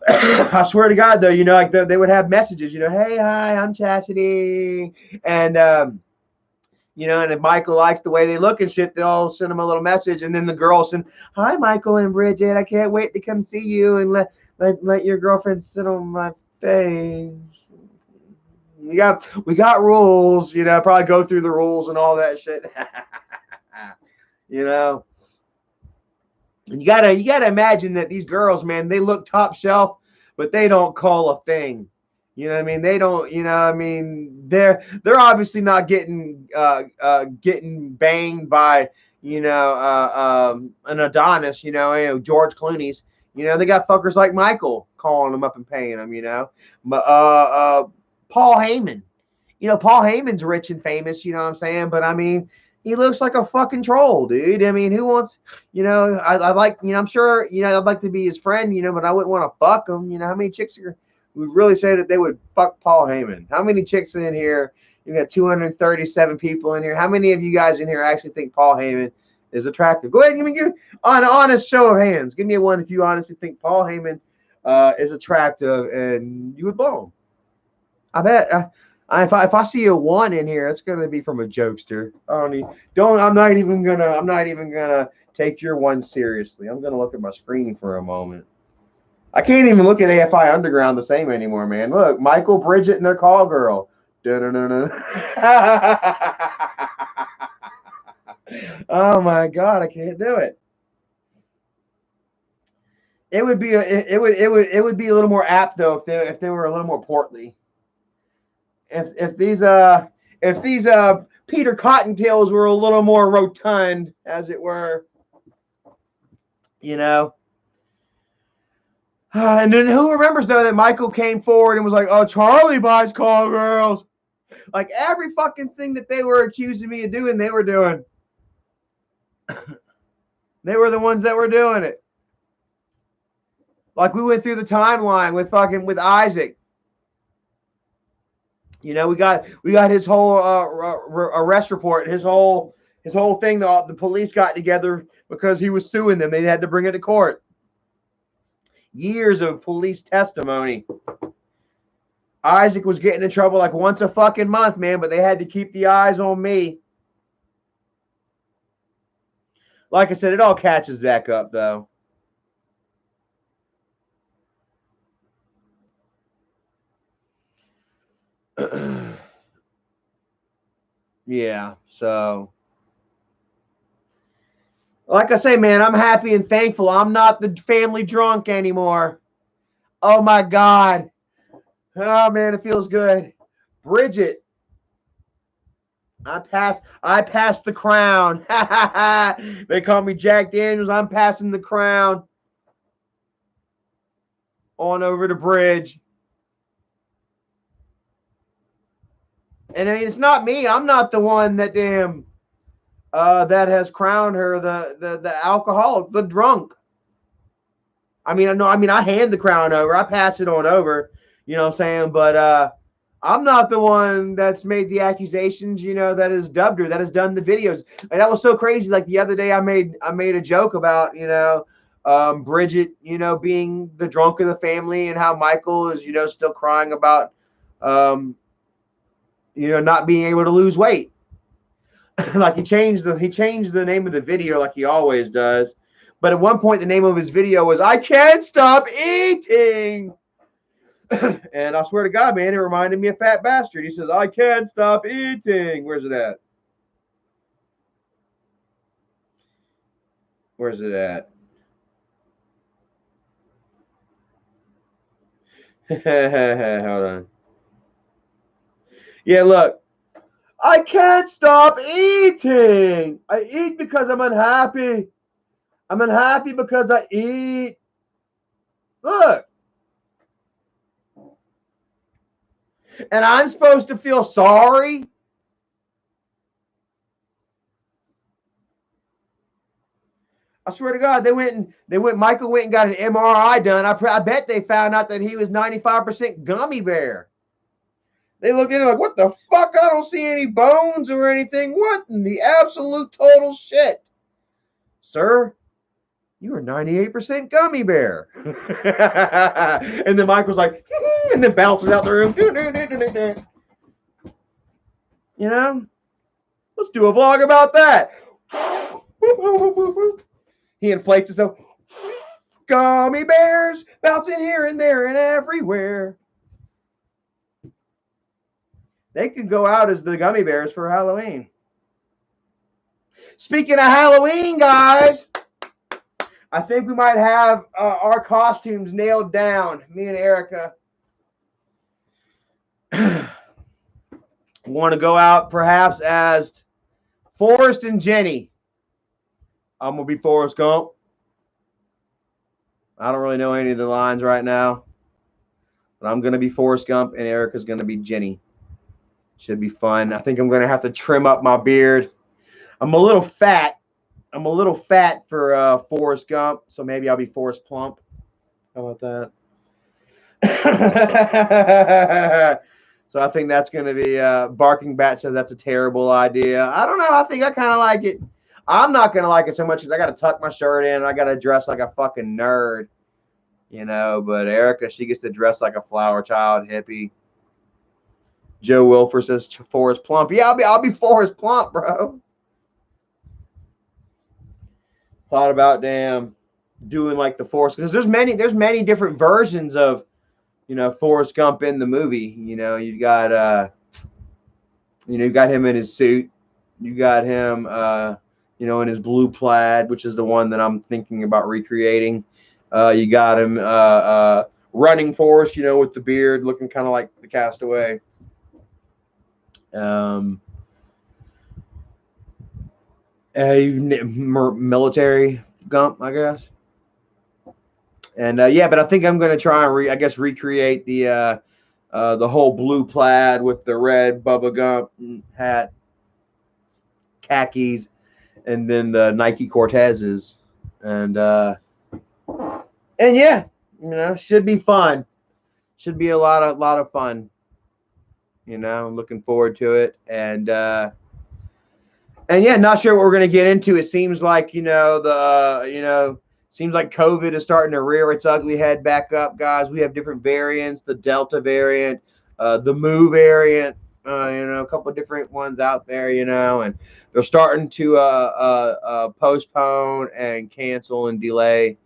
I swear to God, though, you know, like they would have messages, you know, hey, hi, I'm Chastity. And, you know, and if Michael likes the way they look and shit, they'll send him a little message, and then the girls send, hi, Michael and Bridgette, I can't wait to come see you and let your girlfriend sit on my face. We got rules, you know, probably go through the rules and all that shit. You know, and you gotta imagine that these girls, man, they look top shelf, but they don't call a thing. You know what I mean? They don't. You know what I mean? They're obviously not getting banged by an Adonis. George Clooney's. They got fuckers like Michael calling them up and paying them. Paul Heyman. Paul Heyman's rich and famous. You know what I'm saying? But I mean, he looks like a fucking troll, dude. I mean, who wants? I like. I'm sure. I'd like to be his friend. But I wouldn't want to fuck him. How many chicks would really say that they would fuck Paul Heyman? How many chicks in here? You got 237 people in here. How many of you guys in here actually think Paul Heyman is attractive? Go ahead and give an honest show of hands. Give me a one if you honestly think Paul Heyman is attractive and you would blow him. I bet. If I see a one in here, it's gonna be from a jokester. I'm not even gonna take your one seriously. I'm gonna look at my screen for a moment. I can't even look at AFI Underground the same anymore, man. Look, Michael, Bridgette, and their call girl. Oh my god, I can't do it. It would be a little more apt though if they were a little more portly. If these Peter Cottontails were a little more rotund, as it were, And then who remembers though that Michael came forward and was like, "Oh, Charlie buys call girls." Like every fucking thing that they were accusing me of doing, they were doing. They were the ones that were doing it. Like we went through the timeline with Isaac. We got his whole arrest report, his whole thing. The police got together because he was suing them. They had to bring it to court. Years of police testimony. Isaac was getting in trouble like once a fucking month, man, but they had to keep the eyes on me. Like I said, it all catches back up though. Yeah, so like I say, man, I'm happy and thankful. I'm not the family drunk anymore. Oh my God. Oh man, it feels good. Bridgette. I passed the crown. They call me Jack Daniels. I'm passing the crown on over the bridge. And I mean, it's not me. I'm not the one that that has crowned her the alcoholic, the drunk. I hand the crown over. I pass it on over. You know what I'm saying? But I'm not the one that's made the accusations, that has dubbed her, that has done the videos. Like, that was so crazy. Like the other day I made a joke about, Bridgette, being the drunk of the family and how Michael is, still crying about, not being able to lose weight. Like he changed the name of the video like he always does. But at one point the name of his video was "I Can't Stop Eating." And I swear to God, man, it reminded me of Fat Bastard. He says, "I can't stop eating." Where's it at? Where's it at? Hold on. Yeah, look. I can't stop eating. I eat because I'm unhappy. I'm unhappy because I eat. Look. And I'm supposed to feel sorry? I swear to God, Michael went and got an MRI done. I bet they found out that he was 95% gummy bear. They looked at it like, what the fuck? I don't see any bones or anything. What in the absolute total shit? Sir, you are 98% gummy bear. And then Michael's like, and then bounces out the room. Let's do a vlog about that. He inflates himself. Gummy bears bouncing here and there and everywhere. They could go out as the gummy bears for Halloween. Speaking of Halloween, guys, I think we might have our costumes nailed down. Me and Erica want to go out perhaps as Forrest and Jenny. I'm going to be Forrest Gump. I don't really know any of the lines right now. But I'm going to be Forrest Gump and Erica's going to be Jenny. Should be fun. I think I'm going to have to trim up my beard. I'm a little fat. I'm a little fat for Forrest Gump, so maybe I'll be Forrest Plump. How about that? So I think that's going to be Barking Bat says that's a terrible idea. I don't know. I think I kind of like it. I'm not going to like it so much because I got to tuck my shirt in. And I got to dress like a fucking nerd, you know. But Erica, she gets to dress like a flower child hippie. Joe Wilfer says Forrest Plump. Yeah, I'll be Forrest Plump, bro. Thought about doing like the Forrest, because there's many different versions of, you know, Forrest Gump in the movie. You know, you've got you got him in his suit. You got him you know, in his blue plaid, which is the one that I'm thinking about recreating. You got him running Forrest, you know, with the beard, looking kind of like the Castaway. A military Gump, I guess. And yeah, but I think I'm going to try and recreate the whole blue plaid with the red Bubba Gump hat, khakis, and then the Nike Cortezes, and yeah, you know, should be fun. Should be a lot of fun. You know, I'm looking forward to it, and yeah, not sure what we're going to get into. It seems like, you know, seems like COVID is starting to rear its ugly head back up, guys. We have different variants, the Delta variant, the Mu variant, you know, a couple of different ones out there, you know, and they're starting to postpone and cancel and delay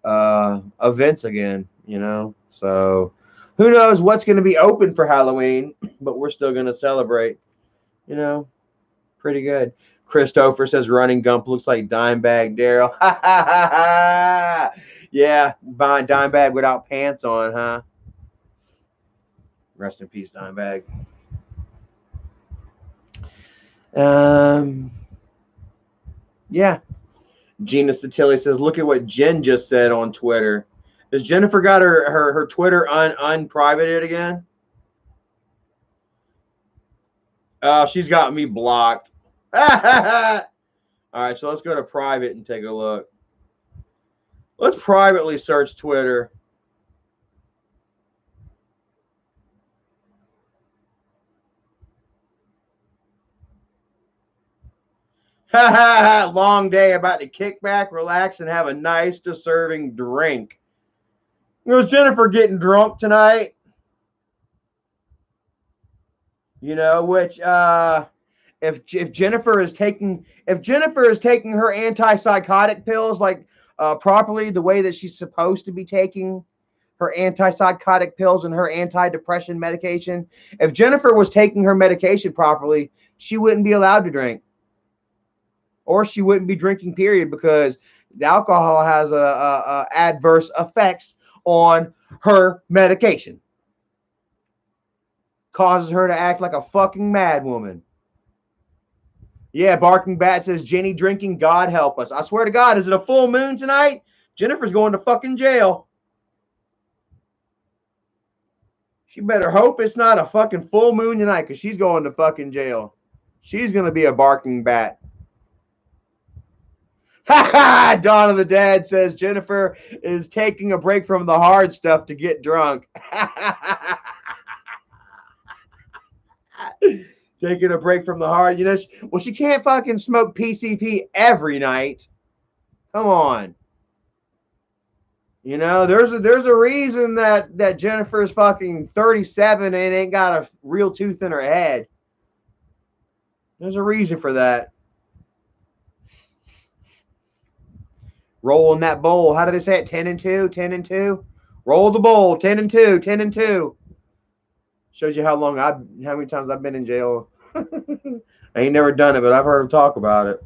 events again, you know. So who knows what's going to be open for Halloween, but we're still going to celebrate, you know. Pretty good. Christopher says Running Gump looks like Dimebag Daryl. Yeah, Dimebag without pants on, huh? Rest in peace, Dimebag. Yeah. Gina Satilli says, look at what Jen just said on Twitter. Has Jennifer got her Twitter unprivated again? Oh, she's got me blocked. All right, so let's go to private and take a look. Let's privately search Twitter. Long day, about to kick back, relax, and have a nice deserving drink. Was Jennifer getting drunk tonight? You know, which if Jennifer is taking her antipsychotic pills like properly, the way that she's supposed to be taking her antipsychotic pills and her antidepressant medication, if Jennifer was taking her medication properly, she wouldn't be allowed to drink, or she wouldn't be drinking, period, because the alcohol has a adverse effects on her medication. Causes her to act like a fucking mad woman. Yeah, Barking Bat says, Jenny drinking, God help us. I swear to God, is it a full moon tonight? Jennifer's going to fucking jail. She better hope it's not a fucking full moon tonight, because she's going to fucking jail. She's going to be a Barking Bat. Ha ha! Dawn of the Dead says, Jennifer is taking a break from the hard stuff to get drunk. Taking a break from the hard, you know. She can't fucking smoke PCP every night. Come on, you know. There's a reason that Jennifer's fucking 37 and ain't got a real tooth in her head. There's a reason for that. Rolling that bowl. How do they say it? 10 and 2, 10 and 2. Roll the bowl. 10 and 2, 10 and 2. Shows you how many times I've been in jail. I ain't never done it, but I've heard them talk about it.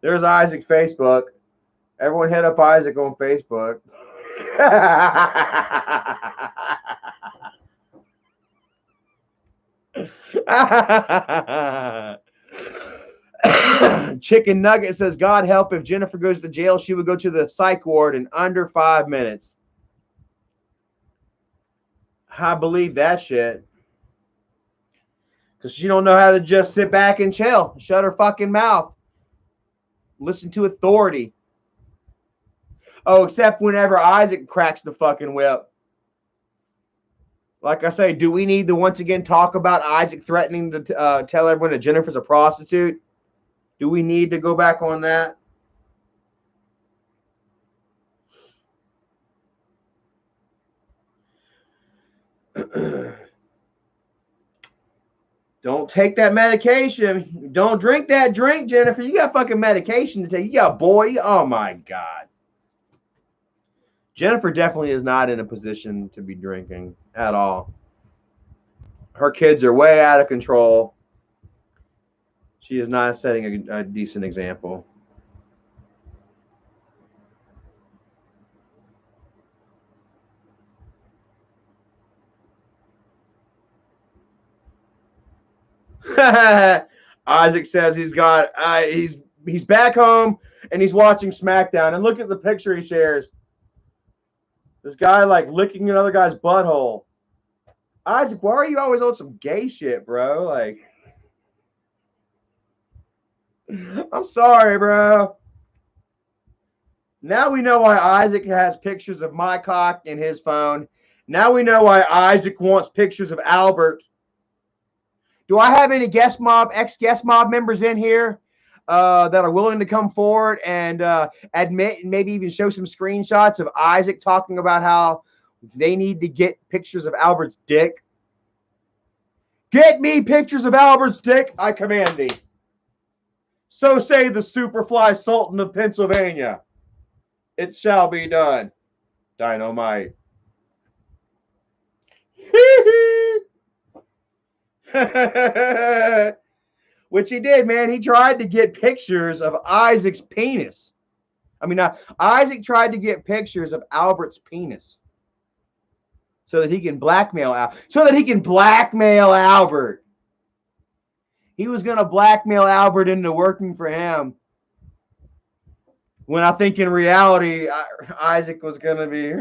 There's Isaac's Facebook. Everyone hit up Isaac on Facebook. Chicken Nugget says, God help, if Jennifer goes to jail, she would go to the psych ward in under 5 minutes. I believe that shit. Because she don't know how to just sit back and chill. Shut her fucking mouth. Listen to authority. Oh, except whenever Isaac cracks the fucking whip. Like I say, do we need to once again talk about Isaac threatening to tell everyone that Jennifer's a prostitute? Do we need to go back on that? Don't take that medication. Don't drink that drink, Jennifer. You got fucking medication to take. You got boy. Oh my God. Jennifer definitely is not in a position to be drinking at all. Her kids are way out of control. She is not setting a decent example. Isaac says he's back home and he's watching SmackDown. And look at the picture he shares. This guy like licking another guy's butthole. Isaac, why are you always on some gay shit, bro? Like, I'm sorry, bro. Now we know why Isaac has pictures of my cock in his phone. Now we know why Isaac wants pictures of Albert. Do I have any ex-guest mob members in here that are willing to come forward and admit and maybe even show some screenshots of Isaac talking about how they need to get pictures of Albert's dick? Get me pictures of Albert's dick, I command thee. So say the Superfly Sultan of Pennsylvania. It shall be done. Dynamite. Which he did, man. He tried to get pictures of Isaac's penis. Isaac tried to get pictures of Albert's penis so that he can blackmail Albert. He was going to blackmail Albert into working for him. When I think in reality, Isaac was going to be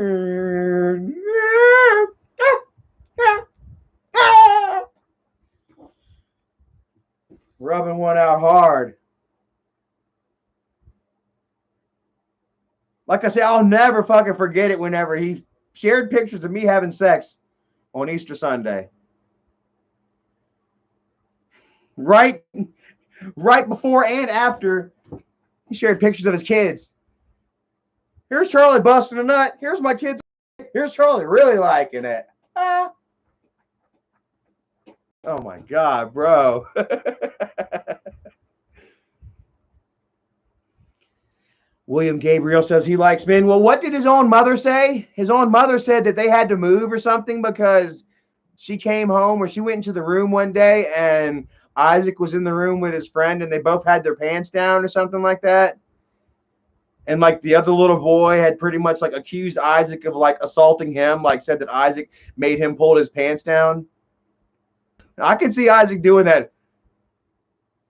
rubbing one out hard. Like I say, I'll never fucking forget it whenever he shared pictures of me having sex on Easter Sunday. Right before and after, he shared pictures of his kids. Here's Charlie busting a nut. Here's my kids. Here's Charlie really liking it. Oh my God, bro. William Gabriel says he likes men. Well, what did his own mother say? His own mother said that they had to move or something because she came home or she went into the room one day and Isaac was in the room with his friend and they both had their pants down or something like that. And like the other little boy had pretty much like accused Isaac of like assaulting him, like said that Isaac made him pull his pants down. I can see Isaac doing that.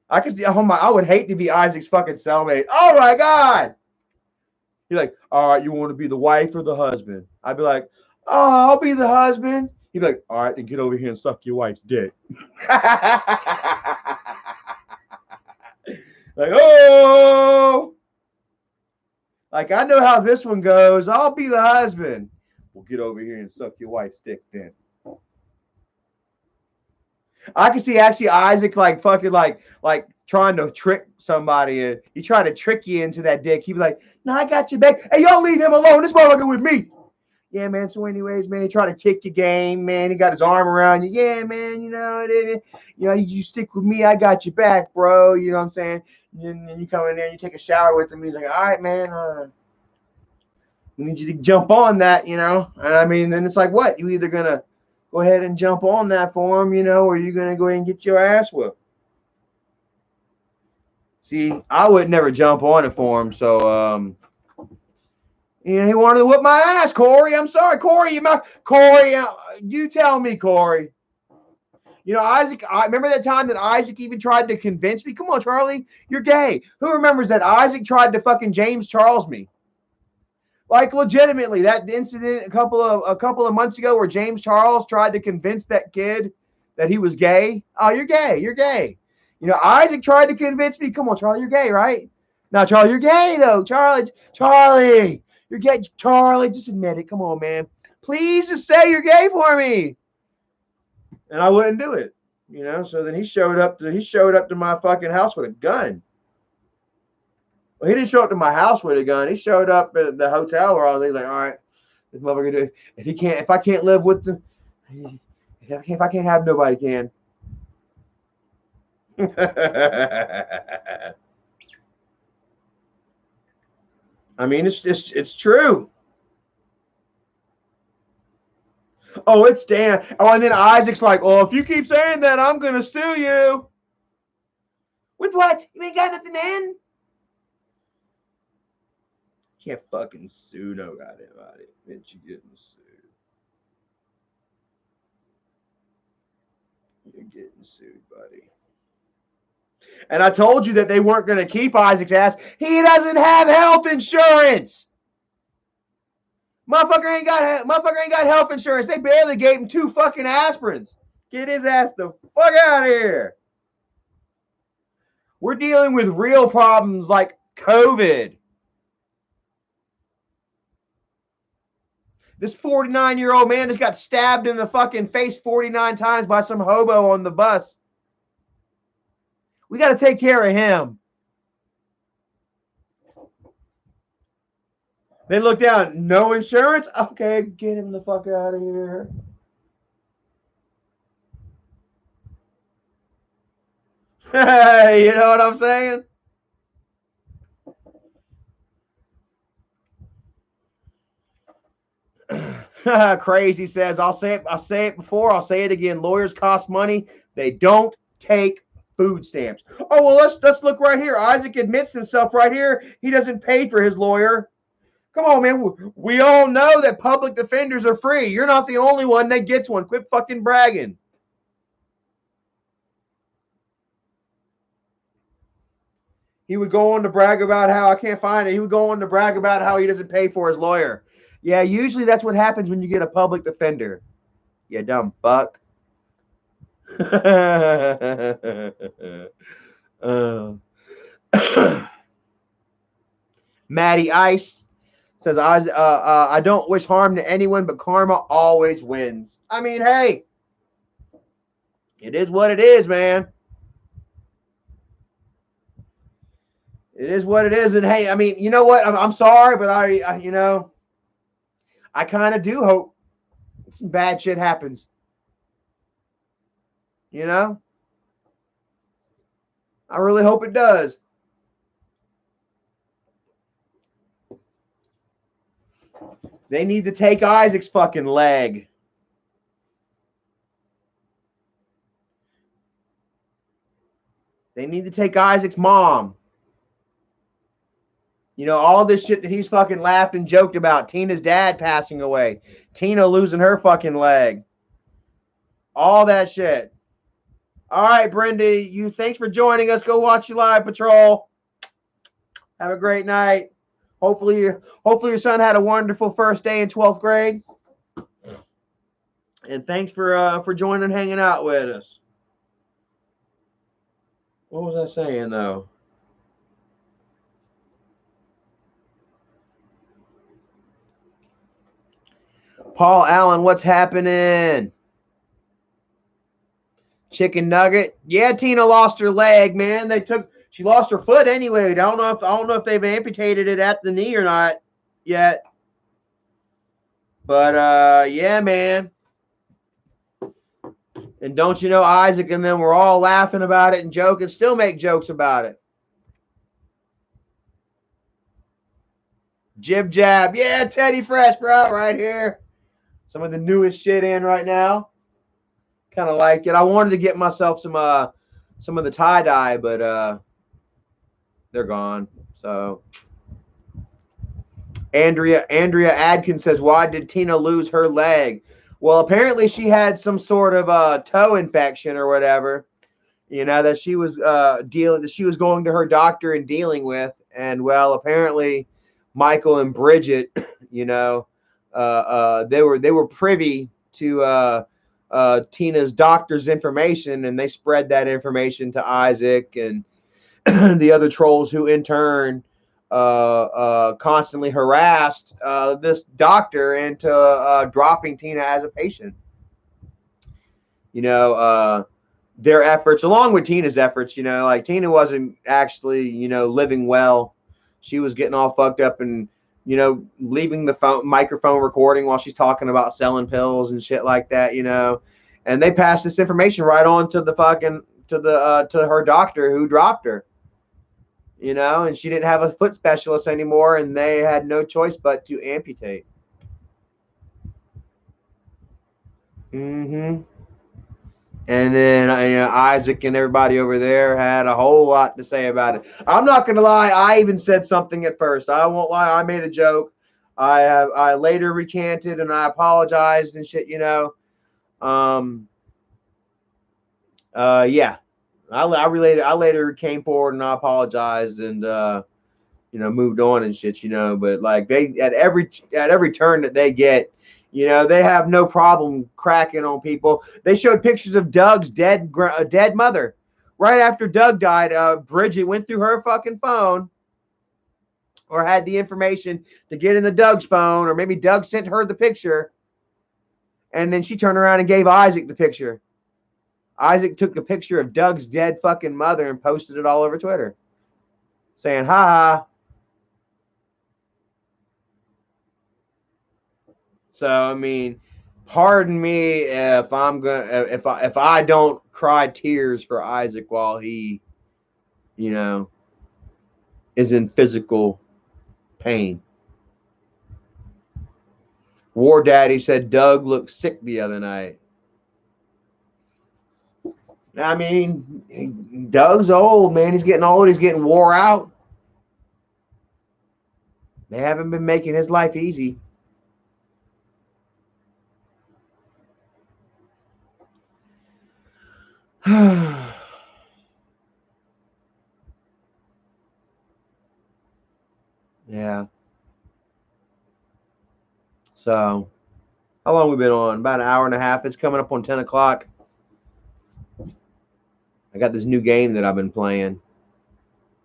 I would hate to be Isaac's fucking cellmate. Oh my God. He's like, all right, you want to be the wife or the husband? I'd be like, oh, I'll be the husband. He'd be like, all right, then get over here and suck your wife's dick. Like, oh. Like, I know how this one goes. I'll be the husband. Well, get over here and suck your wife's dick then. I can see actually Isaac like fucking like trying to trick somebody. He tried to trick you into that dick. He'd be like, no, I got you back. Hey, y'all leave him alone. This motherfucker with me. Yeah, man. So anyways, man, he tried to kick your game, man. He got his arm around you. Yeah, man, you stick with me. I got you back, bro. You know what I'm saying? And then you come in there and you take a shower with him. And he's like, all right, man. We need you to jump on that, And then it's like, what? You either going to go ahead and jump on that for him, or you're going to go ahead and get your ass whooped. See, I would never jump on it for him. So, he wanted to whip my ass, Corey. I'm sorry, Corey. Corey, you tell me, Corey. You know, Isaac, I remember that time that Isaac even tried to convince me. Come on, Charlie, you're gay. Who remembers that Isaac tried to fucking James Charles me? Like, legitimately, that incident a couple of months ago where James Charles tried to convince that kid that he was gay. Oh, you're gay. You're gay. You know, Isaac tried to convince me. Come on, Charlie, you're gay, right? No, Charlie, you're gay, though. Charlie, you're gay. Charlie, just admit it. Come on, man. Please just say you're gay for me. And I wouldn't do it. You know, so then he showed up to my fucking house with a gun. Well, he didn't show up to my house with a gun. He showed up at the hotel where I was like, all right, this motherfucker, if I can't live with them, if I can't have, nobody can. I mean, it's true. Oh, it's Dan. Oh, and then Isaac's like, oh, if you keep saying that, I'm gonna sue you. With what? You ain't got nothing, man. Can't fucking sue no goddamn body. Bitch, you getting sued. You're getting sued, buddy. And I told you that they weren't going to keep Isaac's ass. He doesn't have health insurance. Motherfucker ain't got health insurance. They barely gave him 2 fucking aspirins. Get his ass the fuck out of here. We're dealing with real problems like COVID. This 49-year-old man just got stabbed in the fucking face 49 times by some hobo on the bus. We got to take care of him. They look down, no insurance? Okay, get him the fuck out of here. Hey, you know what I'm saying? Crazy says, I'll say it before, I'll say it again. Lawyers cost money. They don't take food stamps. Oh, well, let's look right here. Isaac admits himself right here. He doesn't pay for his lawyer. Come on, man. We all know that public defenders are free. You're not the only one that gets one. Quit fucking bragging. He would go on to brag about how, I can't find it. He would go on to brag about how he doesn't pay for his lawyer. Yeah, usually that's what happens when you get a public defender. You dumb fuck. Maddie Ice says, I don't wish harm to anyone, but karma always wins. I mean, hey, it is what it is, man. It is what it is. And hey, I mean, you know what? I'm sorry, but I you know, I kind of do hope some bad shit happens. You know? I really hope it does. They need to take Isaac's fucking leg. They need to take Isaac's mom. You know, all this shit that he's fucking laughed and joked about. Tina's dad passing away. Tina losing her fucking leg. All that shit. All right, Brenda, thanks for joining us. Go watch your live patrol. Have a great night. Hopefully your son had a wonderful first day in 12th grade. And thanks for joining and hanging out with us. What was I saying, though? Paul Allen, what's happening? Chicken nugget. Yeah, Tina lost her leg, man. She lost her foot anyway. I don't know if they've amputated it at the knee or not yet. But yeah, man. And don't you know, Isaac and them were all laughing about it and joking, still make jokes about it. Jib Jab. Yeah, Teddy Fresh, bro, right here. Some of the newest shit in right now. Kind of like it. I wanted to get myself some of the tie-dye, but they're gone. So Andrea Adkins says, why did Tina lose her leg? Well, apparently she had some sort of toe infection or whatever, you know, that she was going to her doctor and dealing with. And well, apparently Michael and Bridgette, you know, they were privy to Tina's doctor's information, and they spread that information to Isaac and the other trolls, who in turn constantly harassed this doctor into dropping Tina as a patient. You know, their efforts, along with Tina's efforts, you know, like Tina wasn't actually, you know, living well. She was getting all fucked up and, you know, leaving the microphone recording while she's talking about selling pills and shit like that, you know. And they passed this information right on to the fucking to her doctor, who dropped her. You know, and she didn't have a foot specialist anymore, and they had no choice but to amputate. And then you know, Isaac and everybody over there had a whole lot to say about it. I'm not gonna lie, I even said something at first. I won't lie, I made a joke. I later recanted and I apologized and shit, you know. Yeah. I later came forward and I apologized and you know, moved on and shit, you know. But like, they at every turn that they get, you know, they have no problem cracking on people. They showed pictures of Doug's dead mother. Right after Doug died, Bridgette went through her fucking phone, or had the information to get in the Doug's phone, or maybe Doug sent her the picture, and then she turned around and gave Isaac the picture. Isaac took a picture of Doug's dead fucking mother and posted it all over Twitter, saying, "Ha ha." So I mean, pardon me if if I don't cry tears for Isaac while he, you know, is in physical pain. War Daddy said Doug looked sick the other night. I mean, Doug's old, man. He's getting old. He's getting wore out. They haven't been making his life easy. Yeah. So, how long have we been on? About an hour and a half. It's coming up on 10 o'clock. I got this new game that I've been playing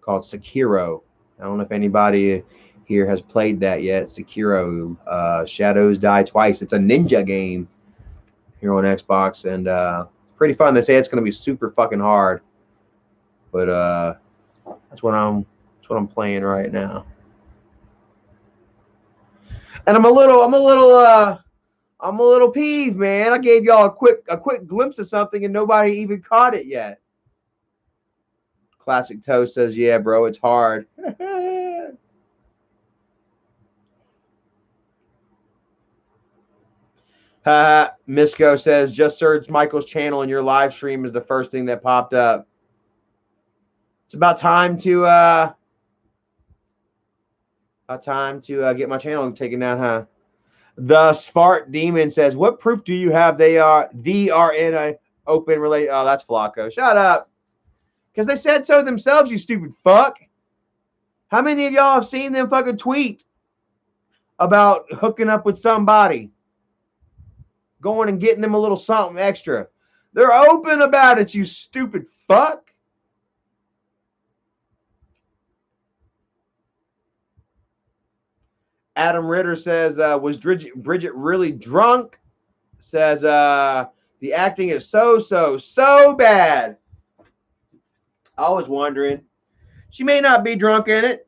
called Sekiro. I don't know if anybody here has played that yet. Sekiro, Shadows Die Twice. It's a ninja game here on Xbox, and pretty fun. They say it's going to be super fucking hard, but that's what I'm playing right now. And I'm a little peeved, man. I gave y'all a quick glimpse of something, and nobody even caught it yet. Classic Toe says, "Yeah, bro, it's hard." Misco says, "Just search Michael's channel and your live stream is the first thing that popped up." It's about time to get my channel taken down, huh? The Spart Demon says, "What proof do you have they are in a open relation?" Oh, that's Flacco. Shut up. Because they said so themselves, you stupid fuck. How many of y'all have seen them fucking tweet about hooking up with somebody? Going and getting them a little something extra. They're open about it, you stupid fuck. Adam Ritter says, was Bridgette really drunk? Says, the acting is so bad. I was wondering. She may not be drunk in it.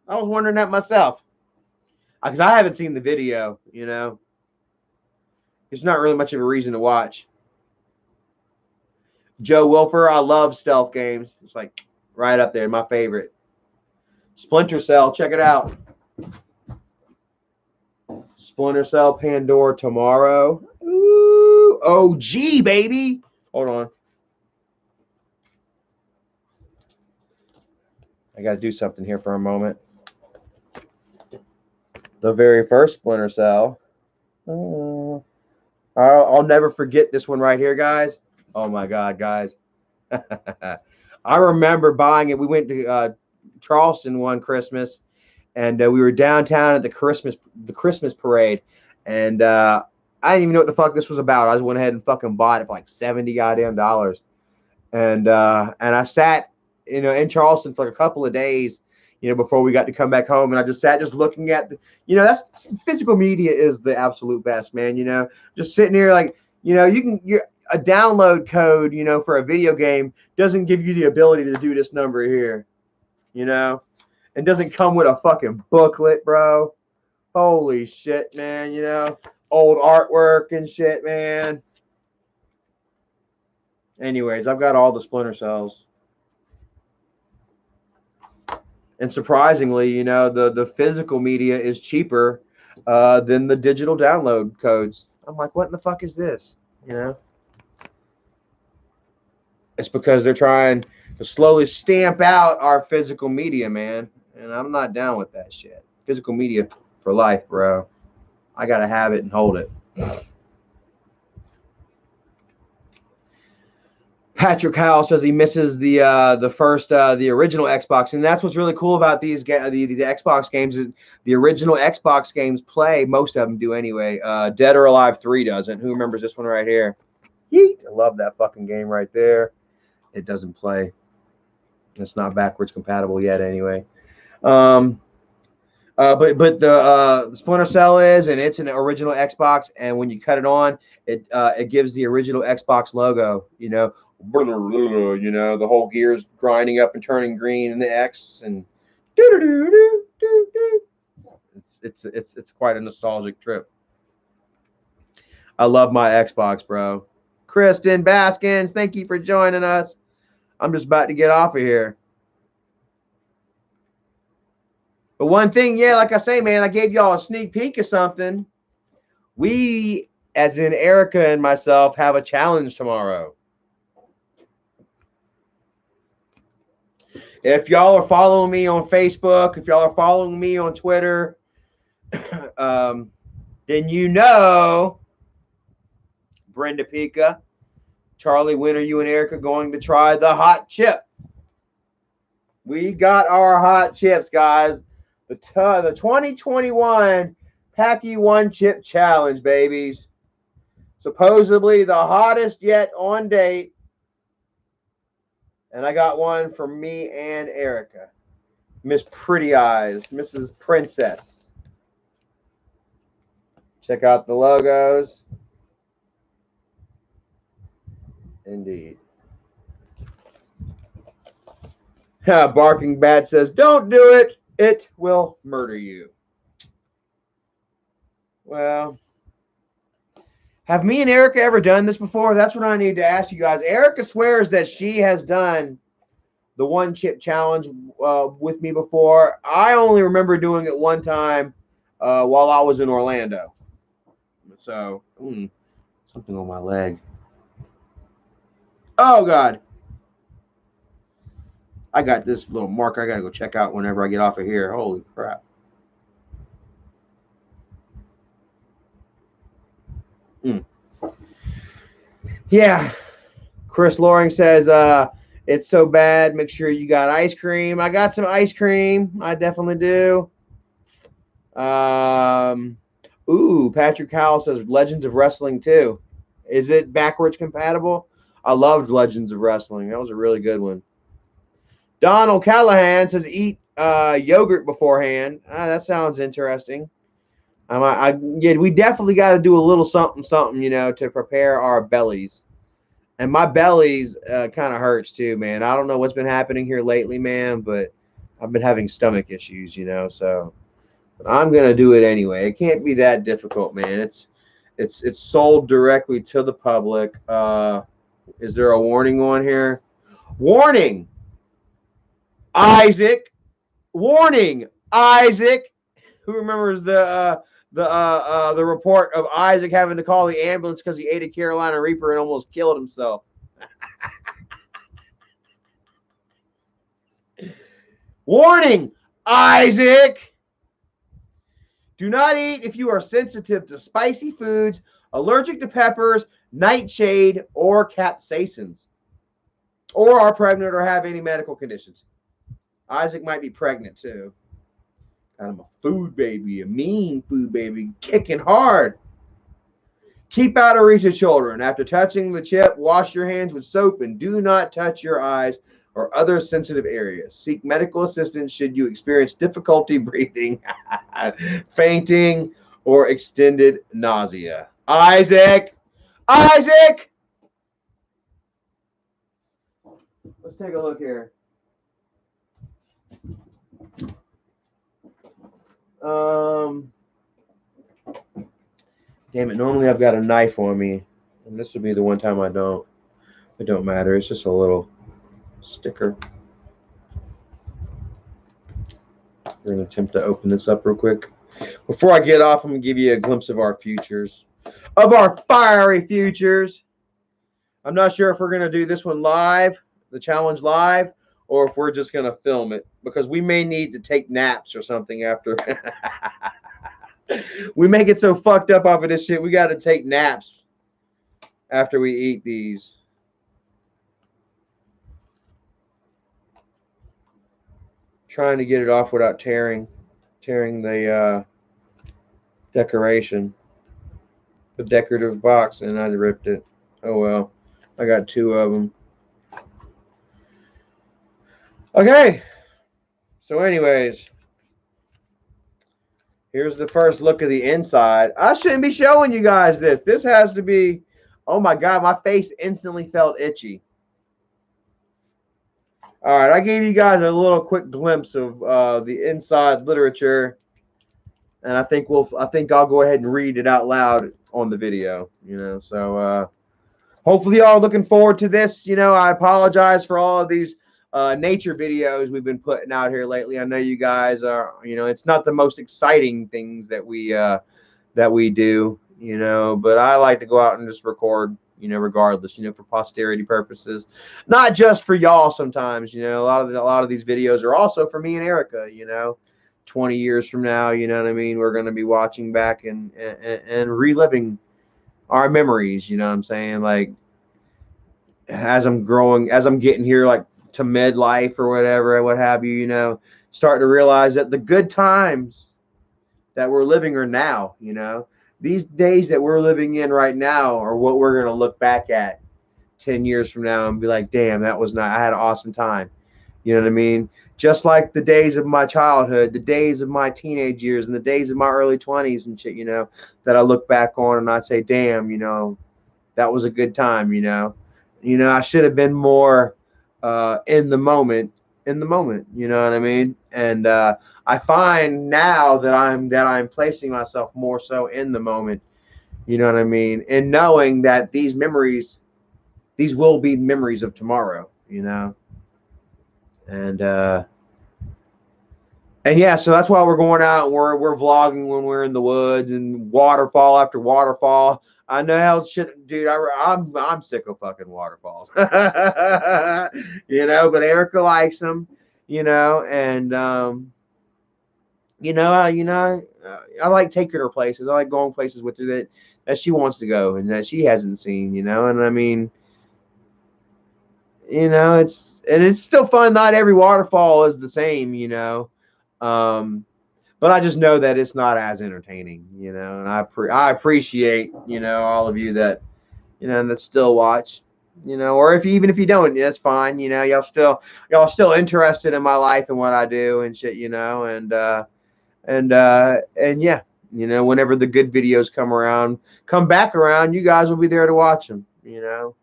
I was wondering that myself. Because I haven't seen the video, you know. There's not really much of a reason to watch. Joe Wilfer, I love stealth games. It's like right up there, my favorite. Splinter Cell, check it out. Splinter Cell Pandora tomorrow. Ooh, OG, baby. Hold on. I got to do something here for a moment. The very first Splinter Cell. I'll never forget this one right here, guys. Oh my God, guys. I remember buying it. We went to Charleston one Christmas, and we were downtown at the Christmas parade, and I didn't even know what the fuck this was about. I just went ahead and fucking bought it for like $70 goddamn, and I sat, in Charleston for a couple of days, before we got to come back home, and I just sat looking at that's physical media is the absolute best, man. Just sitting here like you're a download code, for a video game doesn't give you the ability to do this number here, and doesn't come with a fucking booklet, bro. Holy shit, man. Old artwork and shit, man. Anyways, I've got all the Splinter Cells. And surprisingly, the physical media is cheaper than the digital download codes. I'm like, what in the fuck is this? It's because they're trying to slowly stamp out our physical media, man. And I'm not down with that shit. Physical media for life, bro. I got to have it and hold it. Patrick Howell says he misses the original Xbox, and that's what's really cool about these the Xbox games is the original Xbox games play. Most of them do anyway. Dead or Alive 3 doesn't. Who remembers this one right here? Yeet. I love that fucking game right there. It doesn't play. It's not backwards compatible yet anyway. But the Splinter Cell is, and it's an original Xbox, and when you cut it on, it gives the original Xbox logo. The whole gears grinding up and turning green in the X, and it's quite a nostalgic trip. I love my Xbox, bro. Kristen Baskins, thank you for joining us. I'm just about to get off of here. But one thing, like I say, man, I gave y'all a sneak peek of something. We, as in Erica and myself, have a challenge tomorrow. If y'all are following me on Facebook, if y'all are following me on Twitter, then Brenda Pica, Charlie, when are you and Erica going to try the hot chip? We got our hot chips, guys. The 2021 Packy One Chip Challenge, babies. Supposedly the hottest yet on date. And I got one for me and Erica. Miss Pretty Eyes, Mrs. Princess. Check out the logos. Indeed. Barking Bat says, don't do it. It will murder you. Well, have me and Erica ever done this before? That's what I need to ask you guys. Erica swears that she has done the one chip challenge with me before. I only remember doing it one time while I was in Orlando. So, something on my leg. Oh, God. I got this little marker I got to go check out whenever I get off of here. Holy crap. Yeah. Chris Loring says, it's so bad. Make sure you got ice cream. I got some ice cream. I definitely do. Patrick Howell says Legends of Wrestling 2. Is it backwards compatible? I loved Legends of Wrestling. That was a really good one. Donald Callahan says eat yogurt beforehand. That sounds interesting. We definitely got to do a little something, to prepare our bellies. And my belly's kind of hurts too, man. I don't know what's been happening here lately, man, but I've been having stomach issues, so but I'm gonna do it anyway. It can't be that difficult, man. It's sold directly to the public. Is there a warning on here? Warning, Isaac. Warning, Isaac. Who remembers the report of Isaac having to call the ambulance because he ate a Carolina Reaper and almost killed himself? Warning, Isaac! Do not eat if you are sensitive to spicy foods, allergic to peppers, nightshade, or capsaicins, or are pregnant or have any medical conditions. Isaac might be pregnant too. Kind of a food baby, a mean food baby, kicking hard. Keep out of reach of children. After touching the chip, wash your hands with soap and do not touch your eyes or other sensitive areas. Seek medical assistance should you experience difficulty breathing, fainting, or extended nausea. Isaac! Isaac! Let's take a look here. Damn it, normally I've got a knife on me. And this will be the one time I don't. It don't matter. It's just a little sticker. We're going to attempt to open this up real quick. Before I get off, I'm going to give you a glimpse of our futures. Of our fiery futures. I'm not sure if we're going to do this one live, the challenge live, or if we're just going to film it. Because we may need to take naps or something after. We may get so fucked up off of this shit, we got to take naps after we eat these. Trying to get it off without tearing the decoration, the decorative box, and I ripped it. Oh well, I got two of them. Okay, so anyways, here's the first look of the inside. I shouldn't be showing you guys this. This has to be, oh my God, my face instantly felt itchy. All right, I gave you guys a little quick glimpse of the inside literature, and I think I'll go ahead and read it out loud on the video. You know, so hopefully y'all are looking forward to this. You know, I apologize for all of these nature videos we've been putting out here lately. I know you guys are, you know, it's not the most exciting things that we do, you know, but I like to go out and just record, you know, regardless, you know, for posterity purposes, not just for y'all. Sometimes, you know, a lot of these videos are also for me and Erica, you know, 20 years from now, you know what I mean? We're going to be watching back and reliving our memories, you know what I'm saying? Like, as I'm growing, as I'm getting here, like to midlife or whatever, what have you, you know, starting to realize that the good times that we're living are now, you know, these days that we're living in right now are what we're going to look back at 10 years from now and be like, damn, that was not, I had an awesome time. You know what I mean? Just like the days of my childhood, the days of my teenage years, and the days of my early 20s and shit, you know, that I look back on and I say, damn, you know, that was a good time, you know. You know, I should have been more in the moment, you know what I mean? And I find now that I'm placing myself more so in the moment, you know what I mean? And knowing that these will be memories of tomorrow, you know? And yeah, so that's why we're going out and we're vlogging when we're in the woods and waterfall after waterfall. I know how shit, dude. I'm sick of fucking waterfalls, you know. But Erica likes them, you know, and I like taking her places. I like going places with her that she wants to go and that she hasn't seen, you know. And I mean, you know, it's still fun. Not every waterfall is the same, you know. But I just know that it's not as entertaining, you know, and I appreciate, you know, all of you that, you know, that still watch, you know, or even if you don't, that's fine, you know, y'all still interested in my life and what I do and shit, you know, and yeah, you know, whenever the good videos come back around, you guys will be there to watch them, you know,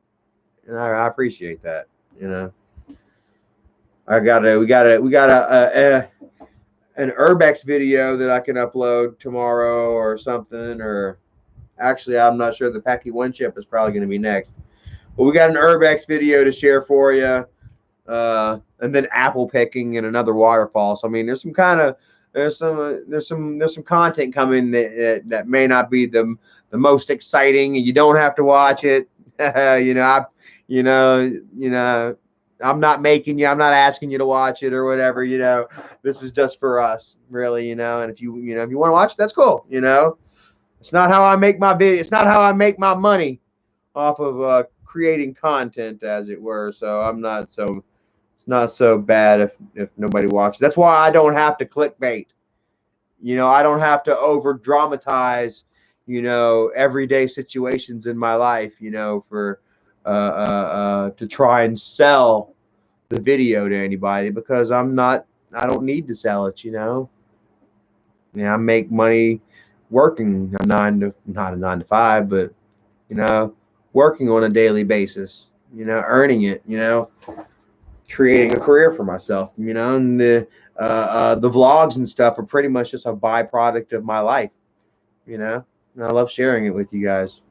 and I appreciate that, you know. We got an urbex video that I can upload tomorrow or something, or actually I'm not sure. The Packy One Chip is probably going to be next, but we got an urbex video to share for you, and then apple picking and another waterfall. So I mean, there's some content coming that may not be the most exciting, and you don't have to watch it. You know, I'm not making you. I'm not asking you to watch it or whatever. You know, this is just for us, really. You know, and if you if you want to watch it, that's cool. You know, it's not how I make my video. It's not how I make my money off of creating content, as it were. So I'm not so. It's not so bad if nobody watches. That's why I don't have to clickbait. You know, I don't have to over dramatize, everyday situations in my life, for to try and sell the video to anybody, because I don't need to sell it, I make money working not a 9 to 5, but, working on a daily basis, earning it, creating a career for myself, and the vlogs and stuff are pretty much just a byproduct of my life, and I love sharing it with you guys.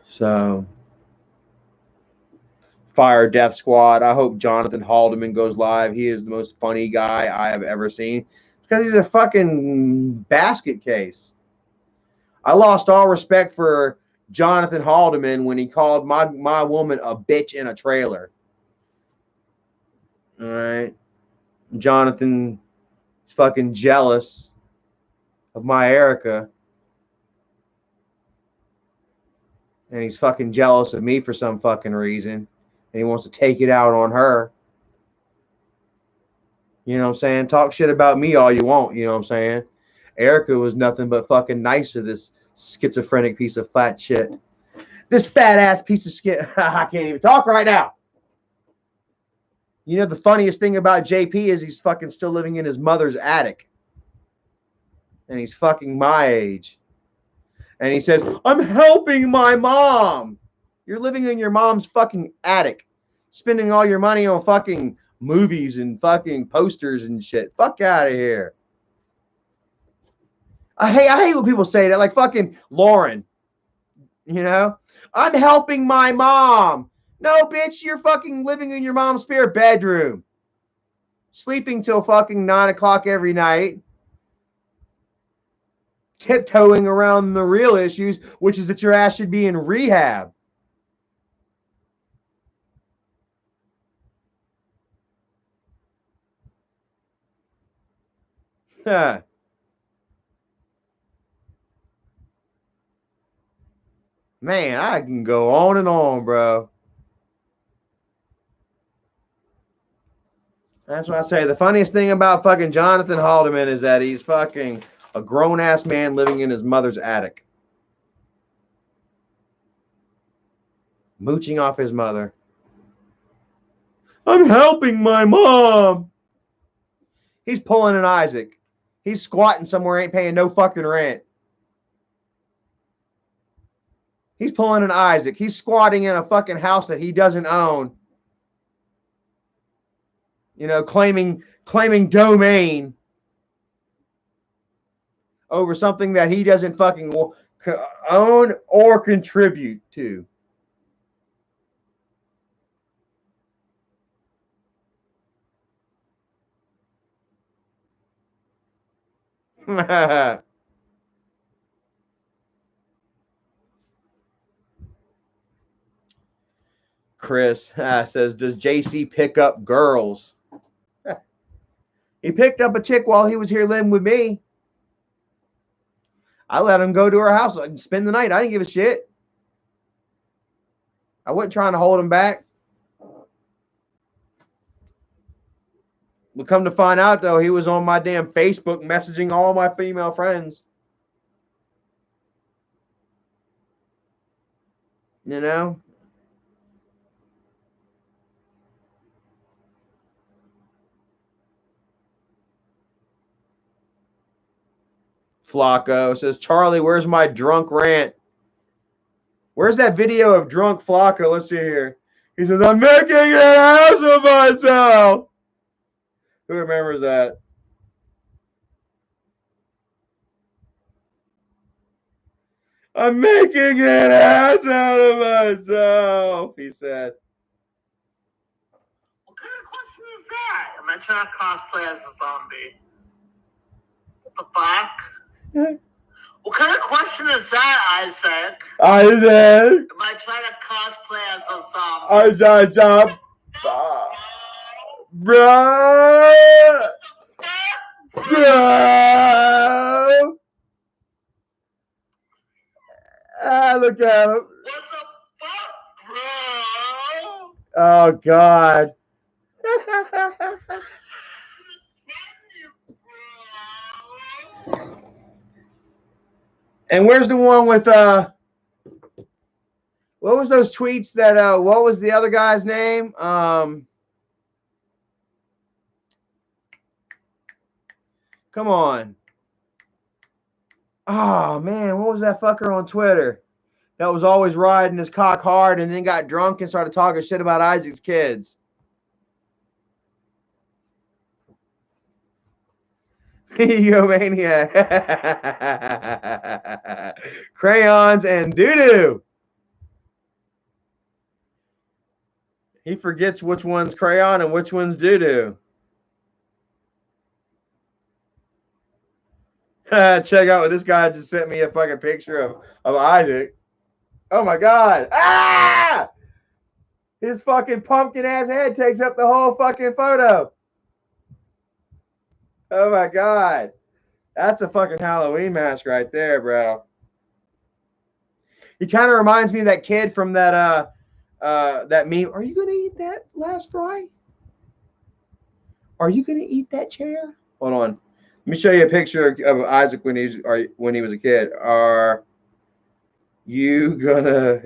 So, Fire Death Squad. I hope Jonathan Haldeman goes live. He is the most funny guy I have ever seen. It's because he's a fucking basket case. I lost all respect for Jonathan Haldeman when he called my woman a bitch in a trailer. All right. Jonathan is fucking jealous of my Erica. And he's fucking jealous of me for some fucking reason. And he wants to take it out on her. You know what I'm saying? Talk shit about me all you want. You know what I'm saying? Erica was nothing but fucking nice to this schizophrenic piece of fat shit. This fat ass piece of shit. I can't even talk right now. The funniest thing about JP is he's fucking still living in his mother's attic. And he's fucking my age. And he says, I'm helping my mom. You're living in your mom's fucking attic. Spending all your money on fucking movies and fucking posters and shit. Fuck out of here. I hate when people say that. Like fucking Lauren. I'm helping my mom. No, bitch, you're fucking living in your mom's spare bedroom. Sleeping till fucking 9 o'clock every night. Tiptoeing around the real issues, which is that your ass should be in rehab. Huh. Man, I can go on and on, bro. That's what I say. The funniest thing about fucking Jonathan Haldeman is that he's fucking a grown-ass man living in his mother's attic. Mooching off his mother. I'm helping my mom. He's pulling an Isaac. He's squatting somewhere, ain't paying no fucking rent. He's pulling an Isaac. He's squatting in a fucking house that he doesn't own. Claiming domain over something that he doesn't fucking own or contribute to. Chris says, does JC pick up girls? He picked up a chick while he was here living with me. I let him go to her house and spend the night. I didn't give a shit. I wasn't trying to hold him back. But come to find out, though, he was on my damn Facebook messaging all my female friends. Flacco says, Charlie, where's my drunk rant? Where's that video of drunk Flacco? Let's see here. He says, I'm making an ass of myself. Who remembers that? I'm making an ass out of myself, he said. What kind of question is that? I mentioned I cosplay as a zombie. What the fuck? What kind of question is that, Isaac? Isaac. Am I trying to cosplay as a zombie? Isaac. Bro. Bro. Ah, look out. What the fuck, bro? Oh, God. And where's the one with what was those tweets that what was the other guy's name? Come on. Oh man, what was that fucker on Twitter that was always riding his cock hard and then got drunk and started talking shit about Isaac's kids? Egomaniac. Crayons and doo-doo. He forgets which one's crayon and which one's doo-doo. Check out what this guy just sent me a fucking picture of Isaac. Oh my God. Ah! His fucking pumpkin ass head takes up the whole fucking photo. Oh my God. That's a fucking Halloween mask right there, bro. He kind of reminds me of that kid from that that meme. Are you gonna eat that last fry? Are you gonna eat that chair? Hold on. Let me show you a picture of Isaac when he was a kid. Are you gonna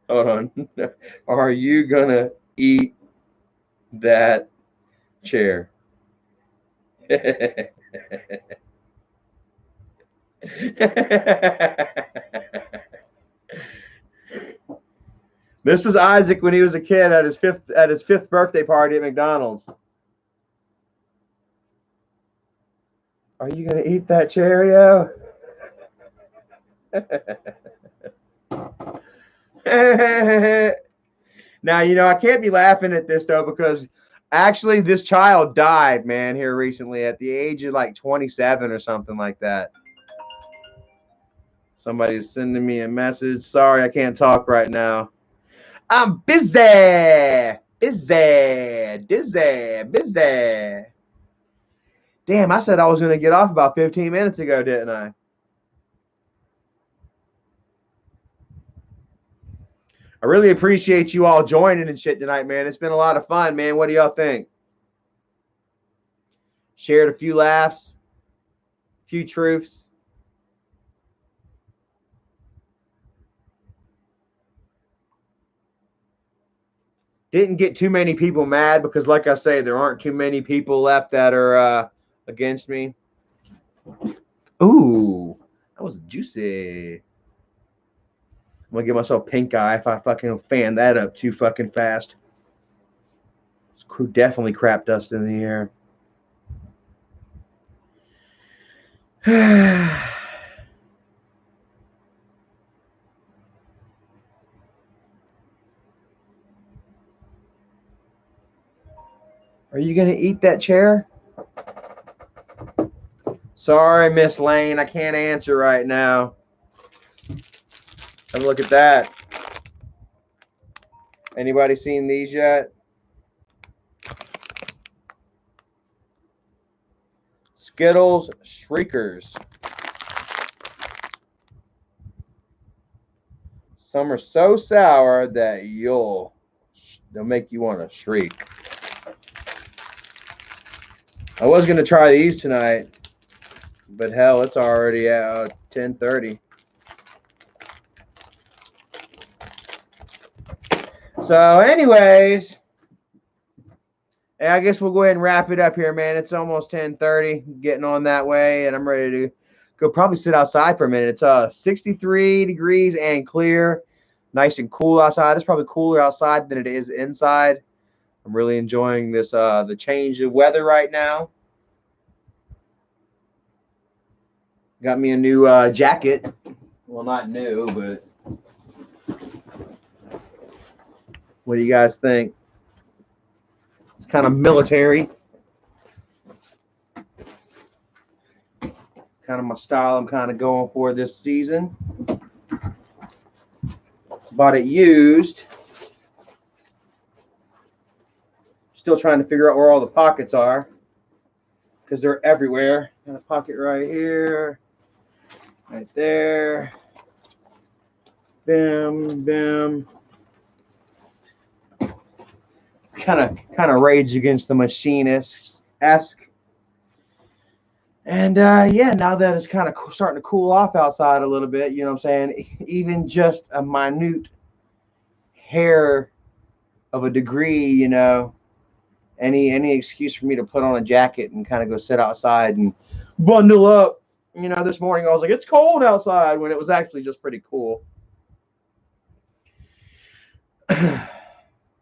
hold on? Are you gonna eat that chair? This was Isaac when he was a kid at his fifth birthday party at McDonald's. Are you gonna eat that Cheerio? Now, you know, I can't be laughing at this though, because actually this child died, man, here recently at the age of like 27 or something like that. Somebody's sending me a message. Sorry, I can't talk right now. I'm busy. Damn, I said I was going to get off about 15 minutes ago, didn't I? I really appreciate you all joining and shit tonight, man. It's been a lot of fun, man. What do y'all think? Shared a few laughs, a few truths. Didn't get too many people mad because, like I say, there aren't too many people left that are against me. Ooh, that was juicy. I'm gonna give myself pink eye if I fucking fan that up too fucking fast. This crew definitely crap dust in the air. Are you gonna eat that chair? Sorry, Miss Lane, I can't answer right now. Have a look at that. Anybody seen these yet? Skittles Shriekers. Some are so sour that they'll make you want to shriek. I was gonna try these tonight, but hell, it's already at 10:30. So, anyways, I guess we'll go ahead and wrap it up here, man. It's almost 10:30, getting on that way, and I'm ready to go probably sit outside for a minute. It's 63 degrees and clear, nice and cool outside. It's probably cooler outside than it is inside. I'm really enjoying this the change of weather right now. Got me a new jacket. Well, not new, but what do you guys think? It's kind of military. Kind of my style I'm kind of going for this season. Bought it used. Still trying to figure out where all the pockets are because they're everywhere. Got a pocket right here, right there. Bim, bim. It's kind of Rage Against the Machinist-esque. And yeah, now that it's kind of starting to cool off outside a little bit, you know what I'm saying? Even just a minute hair of a degree, you know, any excuse for me to put on a jacket and kind of go sit outside and bundle up. You know, this morning I was like, it's cold outside, when it was actually just pretty cool.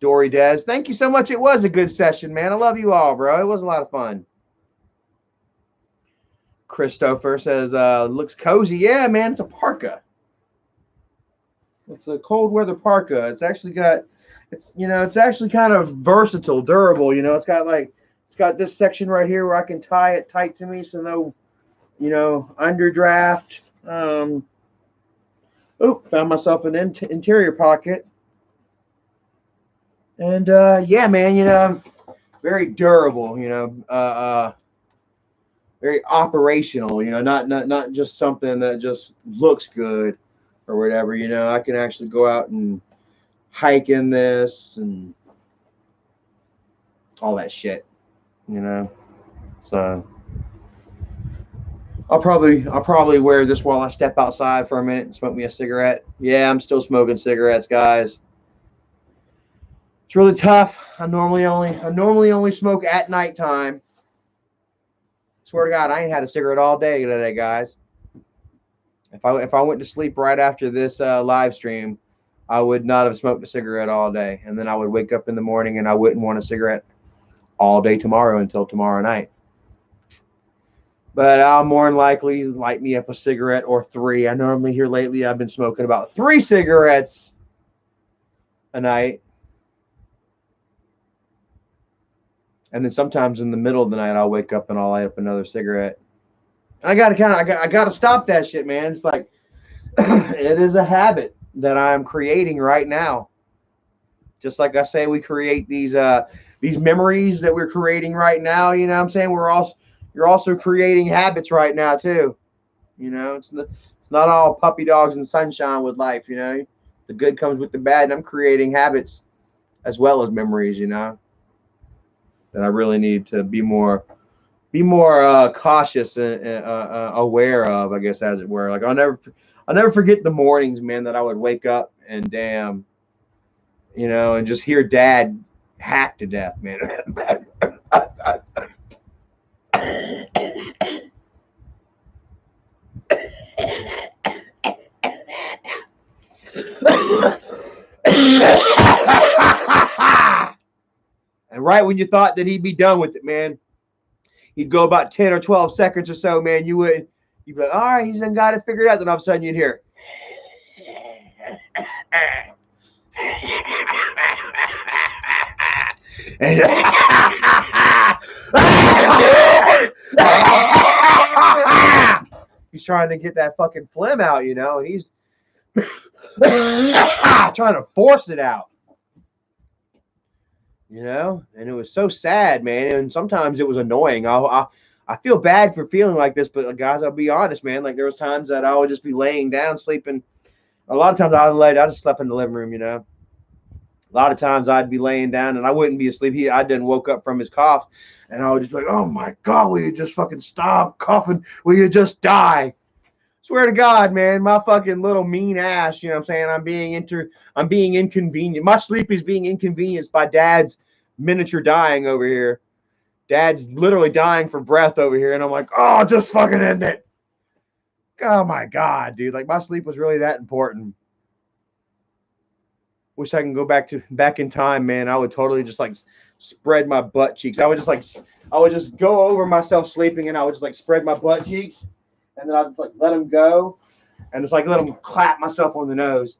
Dory Des, thank you so much. It was a good session, man. I love you all, bro. It was a lot of fun. Christopher says, looks cozy. Yeah, man, it's a parka. It's a cold weather parka. It's actually got, it's actually kind of versatile, durable. You know, it's got this section right here where I can tie it tight to me, so no, underdraft. Found myself an interior pocket. And yeah, man, very durable. Very operational, not just something that just looks good or whatever. I can actually go out and hike in this and all that shit, so I'll probably wear this while I step outside for a minute and smoke me a cigarette. Yeah, I'm still smoking cigarettes, guys. It's really tough. I normally only smoke at nighttime. Swear to God, I ain't had a cigarette all day today, guys. If I went to sleep right after this live stream, I would not have smoked a cigarette all day, and then I would wake up in the morning and I wouldn't want a cigarette all day tomorrow until tomorrow night. But I'll more than likely light me up a cigarette or three. I normally here lately I've been smoking about 3 cigarettes a night. And then sometimes in the middle of the night, I'll wake up and I'll light up another cigarette. I gotta stop that shit, man. It's like, it is a habit that I'm creating right now. Just like I say, we create these memories that we're creating right now. You know what I'm saying? You're also creating habits right now too. It's not all puppy dogs and sunshine with life. The good comes with the bad, and I'm creating habits as well as memories. That I really need to be more cautious and aware of, I guess, as it were. Like I'll never forget the mornings, man, that I would wake up and damn, and just hear Dad hack to death, man. And right when you thought that he'd be done with it, man, he'd go about 10 or 12 seconds or so, man. You'd be like, all right, he's done got it figured out. Then all of a sudden you'd hear. And he's trying to get that fucking phlegm out, and he's trying to force it out. And it was so sad, man. And sometimes it was annoying. I feel bad for feeling like this, but guys, I'll be honest, man. Like there was times that I would just be laying down, sleeping. A lot of times I just slept in the living room, A lot of times I'd be laying down and I wouldn't be asleep. I didn't woke up from his cough, and I would just be like, oh my God, will you just fucking stop coughing? Will you just die? Swear to God, man, my fucking little mean ass, you know what I'm saying? I'm being inconvenienced. My sleep is being inconvenienced by Dad's miniature dying over here. Dad's literally dying for breath over here. And I'm like, oh, just fucking end it. Oh my God, dude. Like my sleep was really that important. Wish I can go back in time, man. I would totally just like spread my butt cheeks. I would just go over myself sleeping, and I would just like spread my butt cheeks. And then I just like let him go, and just like let him clap myself on the nose.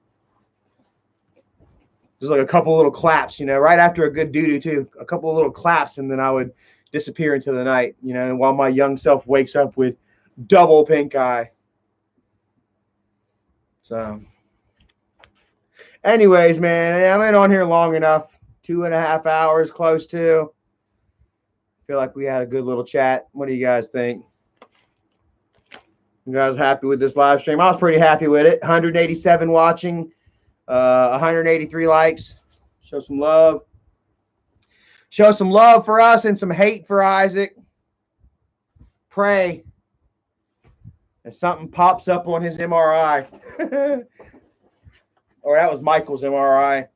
Just like a couple little claps, right after a good doo-doo too. A couple of little claps, and then I would disappear into the night, while my young self wakes up with double pink eye. So, anyways, man, I've been on here long enough. 2.5 hours, close to. Feel like we had a good little chat. What do you guys think? You guys happy with this live stream? I was pretty happy with it. 187 watching, 183 likes. Show some love. Show some love for us and some hate for Isaac. Pray that something pops up on his MRI. Or that was Michael's MRI.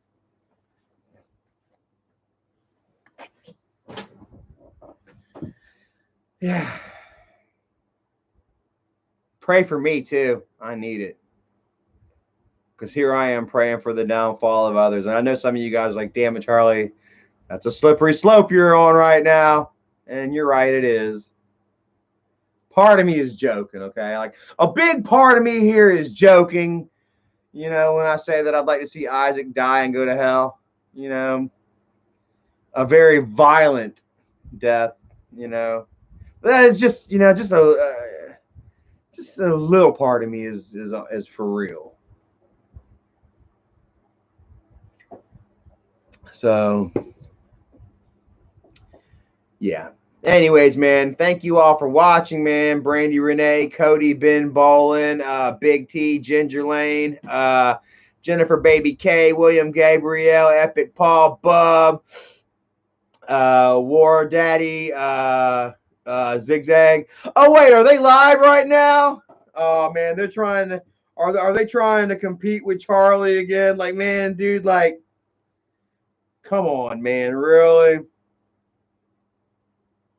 Yeah. Pray for me too. I need it. Because here I am praying for the downfall of others. And I know some of you guys are like, damn it, Charlie, that's a slippery slope you're on right now. And you're right, it is. Part of me is joking, okay? Like, a big part of me here is joking. You know, when I say that I'd like to see Isaac die and go to hell. You know, a very violent death, you know. But it's just, you know, just a little part of me is for real. So, yeah. Anyways, man, thank you all for watching, man. Brandy Renee, Cody, Ben Bolin, Big T, Ginger Lane, Jennifer Baby K, William Gabriel, Epic Paul, Bub, War Daddy, Zigzag. Oh wait, are they live right now? Oh man, they're trying to. Are they trying to compete with Charlie again? Like, man, dude, like, come on, man, really?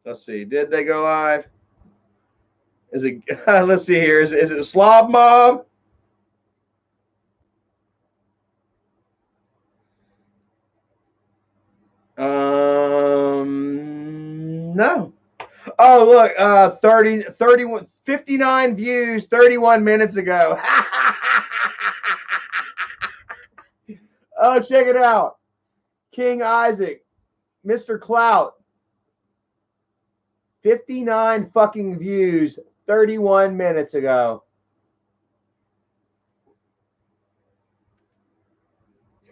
Let's see. Did they go live? Is it? Let's see here. Is it Slob Mob? No. Oh, look. 31, 59 views 31 minutes ago. Oh, check it out. King Isaac, Mr. Clout. 59 fucking views 31 minutes ago.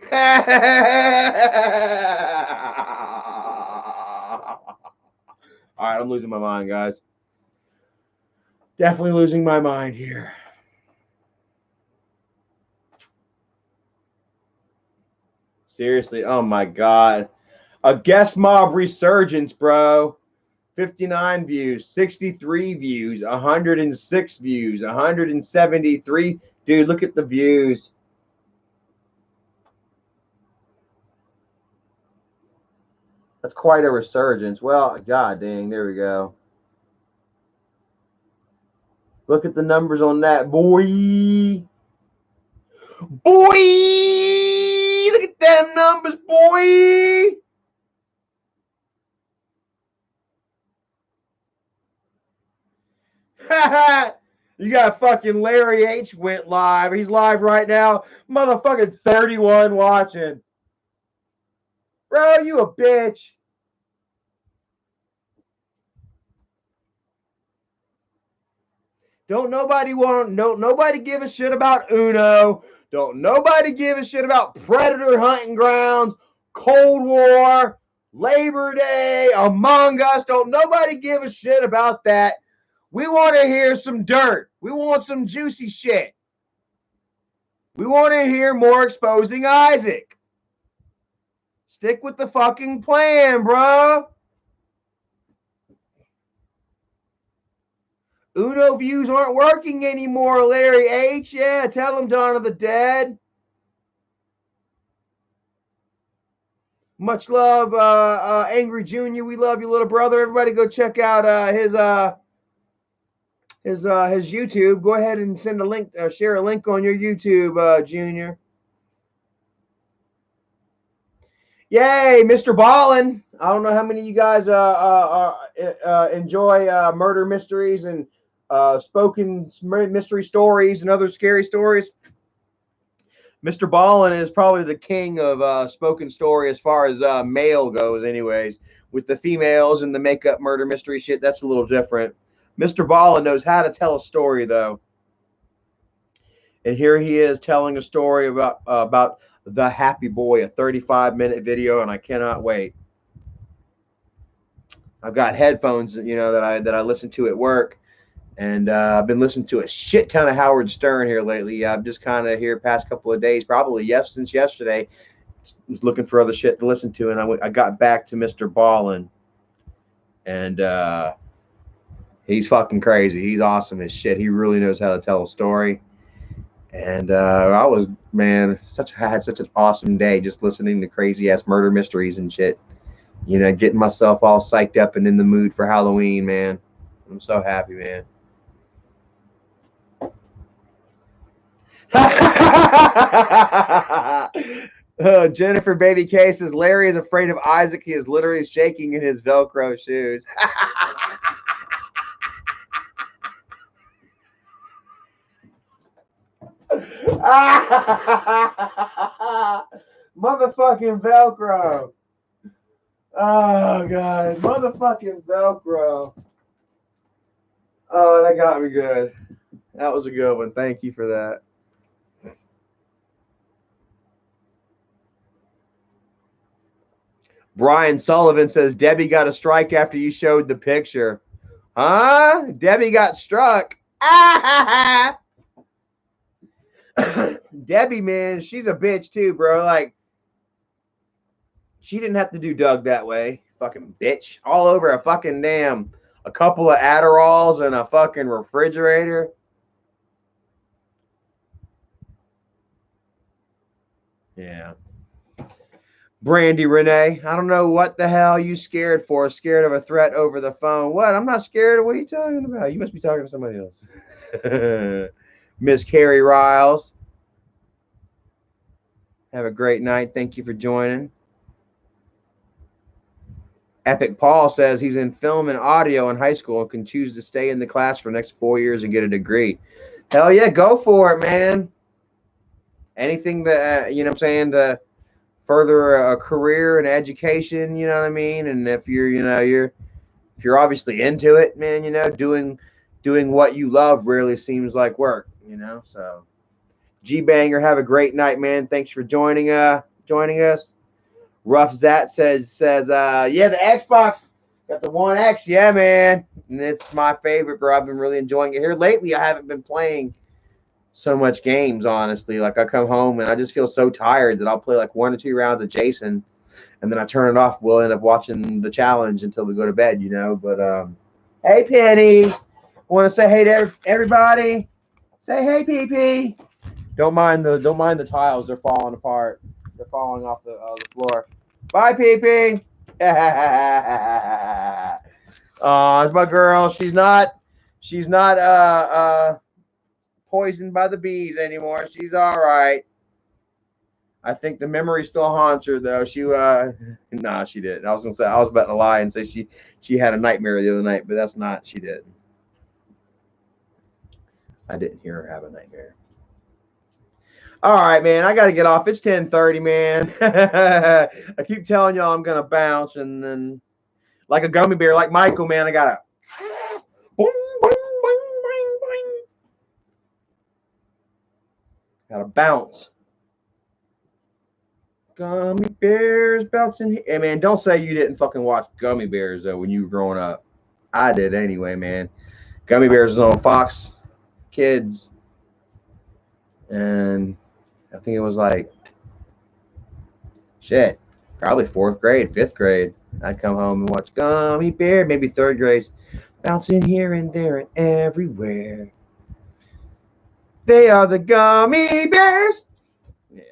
All right, I'm losing my mind, guys. Definitely losing my mind here. Seriously, oh my God. A guest mob resurgence, bro. 59 views, 63 views, 106 views, 173. Dude, look at the views. That's quite a resurgence. Well, God dang, there we go. Look at the numbers on that, boy. Boy! Look at them numbers, boy! You got fucking Larry H went live. He's live right now. Motherfucking 31 watching. Bro, you a bitch. Don't nobody give a shit about Uno. Don't nobody give a shit about Predator Hunting Grounds, Cold War, Labor Day, Among Us. Don't nobody give a shit about that. We want to hear some dirt. We want some juicy shit. We want to hear more exposing Isaac. Stick with the fucking plan, bro. Uno views aren't working anymore, Larry H. Yeah, tell him Dawn of the Dead. Much love, Angry Junior. We love you, little brother. Everybody go check out his YouTube. Go ahead and send a link, share a link on your YouTube, Junior. Yay, Mr. Ballin. I don't know how many of you guys enjoy murder mysteries and spoken mystery stories and other scary stories. Mr. Ballin is probably the king of spoken story as far as male goes anyways. With the females and the makeup murder mystery shit, that's a little different. Mr. Ballin knows how to tell a story, though. And here he is telling a story about the Happy Boy, a 35-minute video, and I cannot wait. I've got headphones, that I listen to at work, and I've been listening to a shit ton of Howard Stern here lately. I've just kind of here past couple of days, probably since yesterday, was looking for other shit to listen to, and I got back to Mr. Ballin, and he's fucking crazy. He's awesome as shit. He really knows how to tell a story. And I had such an awesome day just listening to crazy ass murder mysteries and shit. Getting myself all psyched up and in the mood for Halloween, man. I'm so happy, man. Jennifer Baby K says Larry is afraid of Isaac. He is literally shaking in his Velcro shoes. Motherfucking Velcro. Oh, God. Motherfucking Velcro. Oh, that got me good. That was a good one. Thank you for that. Brian Sullivan says, Debbie got a strike after you showed the picture. Huh? Debbie got struck. Debbie, man, she's a bitch too, bro. Like, she didn't have to do Doug that way. Fucking bitch. All over a fucking a couple of Adderalls and a fucking refrigerator. Yeah. Brandy Renee, I don't know what the hell you scared for. Scared of a threat over the phone. What? I'm not scared of what are you talking about? You must be talking to somebody else. Miss Carrie Riles. Have a great night. Thank you for joining. Epic Paul says he's in film and audio in high school and can choose to stay in the class for the next 4 years and get a degree. Hell yeah, go for it, man. Anything that, you know what I'm saying, to further a career and education, you know what I mean? And if you're, if you're obviously into it, man, doing what you love rarely seems like work, so. G-Banger, have a great night, man. Thanks for joining us. Rough Zat says, yeah, the Xbox got the One X, yeah, man. And it's my favorite, bro. I've been really enjoying it here. Lately, I haven't been playing so much games, honestly. Like, I come home and I just feel so tired that I'll play like 1 or 2 rounds of Jason, and then I turn it off. We'll end up watching the challenge until we go to bed, But, hey, Penny. I want to say hey to everybody. Say hey, Pee-Pee. Don't mind the tiles. They're falling apart. They're falling off the floor. Bye, Pee-Pee. Oh, it's my girl. She's not poisoned by the bees anymore. She's all right. I think the memory still haunts her, though. She nah, she didn't. I was about to lie and say she had a nightmare the other night, but that's not. She didn't. I didn't hear her have a nightmare. All right, man. I got to get off. It's 10:30, man. I keep telling y'all I'm going to bounce, and then like a gummy bear, like Michael, man, I got to boing, boing, boing, boing, boing. Got to bounce. Gummy bears bouncing. Hey, man, don't say you didn't fucking watch Gummy Bears, though, when you were growing up. I did anyway, man. Gummy Bears was on Fox Kids, and I think it was like, shit, probably 4th grade, 5th grade. I'd come home and watch Gummy Bear, maybe 3rd grade, bouncing here and there and everywhere. They are the Gummy Bears. Yeah.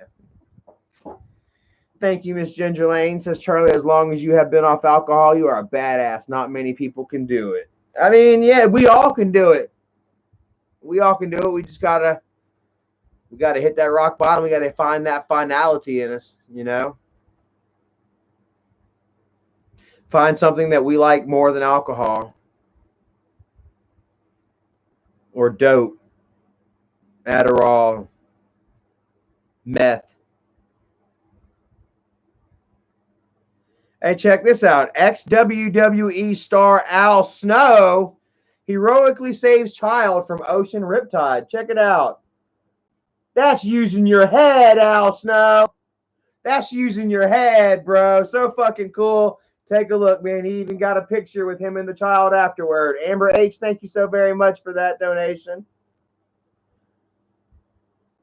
Thank you, Miss Ginger Lane. Says Charlie, as long as you have been off alcohol, you are a badass. Not many people can do it. I mean, yeah, we all can do it. We all can do it. We just gotta hit that rock bottom. We gotta find that finality in us, Find something that we like more than alcohol or dope, Adderall, meth. Hey, check this out. Ex-WWE star Al Snow Heroically saves child from ocean riptide. Check it out. That's using your head, Al Snow. That's using your head, bro. So fucking cool. Take a look, man. He even got a picture with him and the child afterward. Amber H, thank you so very much for that donation.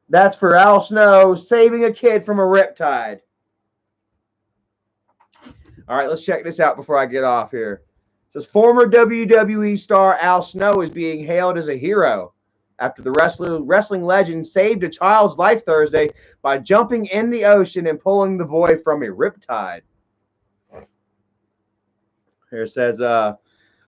That's for Al Snow saving a kid from a riptide. All right, let's check this out before I get off here. It says former WWE star Al Snow is being hailed as a hero after the wrestling legend saved a child's life Thursday by jumping in the ocean and pulling the boy from a riptide. Here it says, the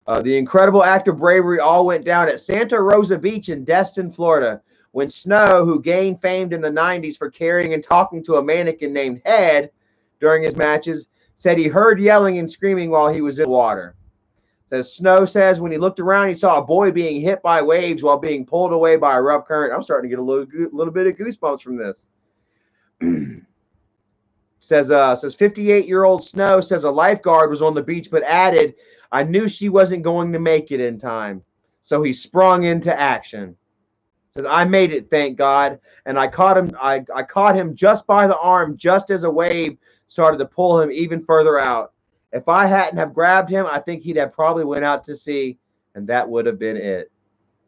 incredible act of bravery all went down at Santa Rosa Beach in Destin, Florida, when Snow, who gained fame in the 90s for carrying and talking to a mannequin named Head during his matches, said he heard yelling and screaming while he was in the water. Says Snow says when he looked around, he saw a boy being hit by waves while being pulled away by a rough current. I'm starting to get a little bit of goosebumps from this. says 58-year-old Snow says a lifeguard was on the beach, but added, I knew she wasn't going to make it in time. So he sprung into action. Says, I made it, thank God. And I caught him. I caught him just by the arm, just as a wave started to pull him even further out. If I hadn't have grabbed him, I think he'd have probably went out to sea, and that would have been it.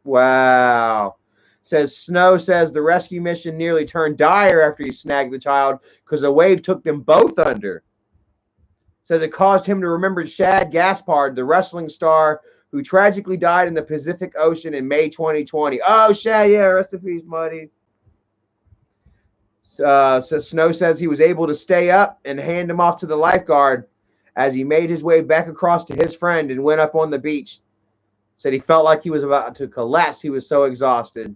Wow. Says Snow says the rescue mission nearly turned dire after he snagged the child because a wave took them both under. Says it caused him to remember Shad Gaspard, the wrestling star who tragically died in the Pacific Ocean in May 2020. Oh, Shad, yeah, rest in peace, buddy. So Snow says he was able to stay up and hand him off to the lifeguard as he made his way back across to his friend and went up on the beach. Said he felt like he was about to collapse. He was so exhausted.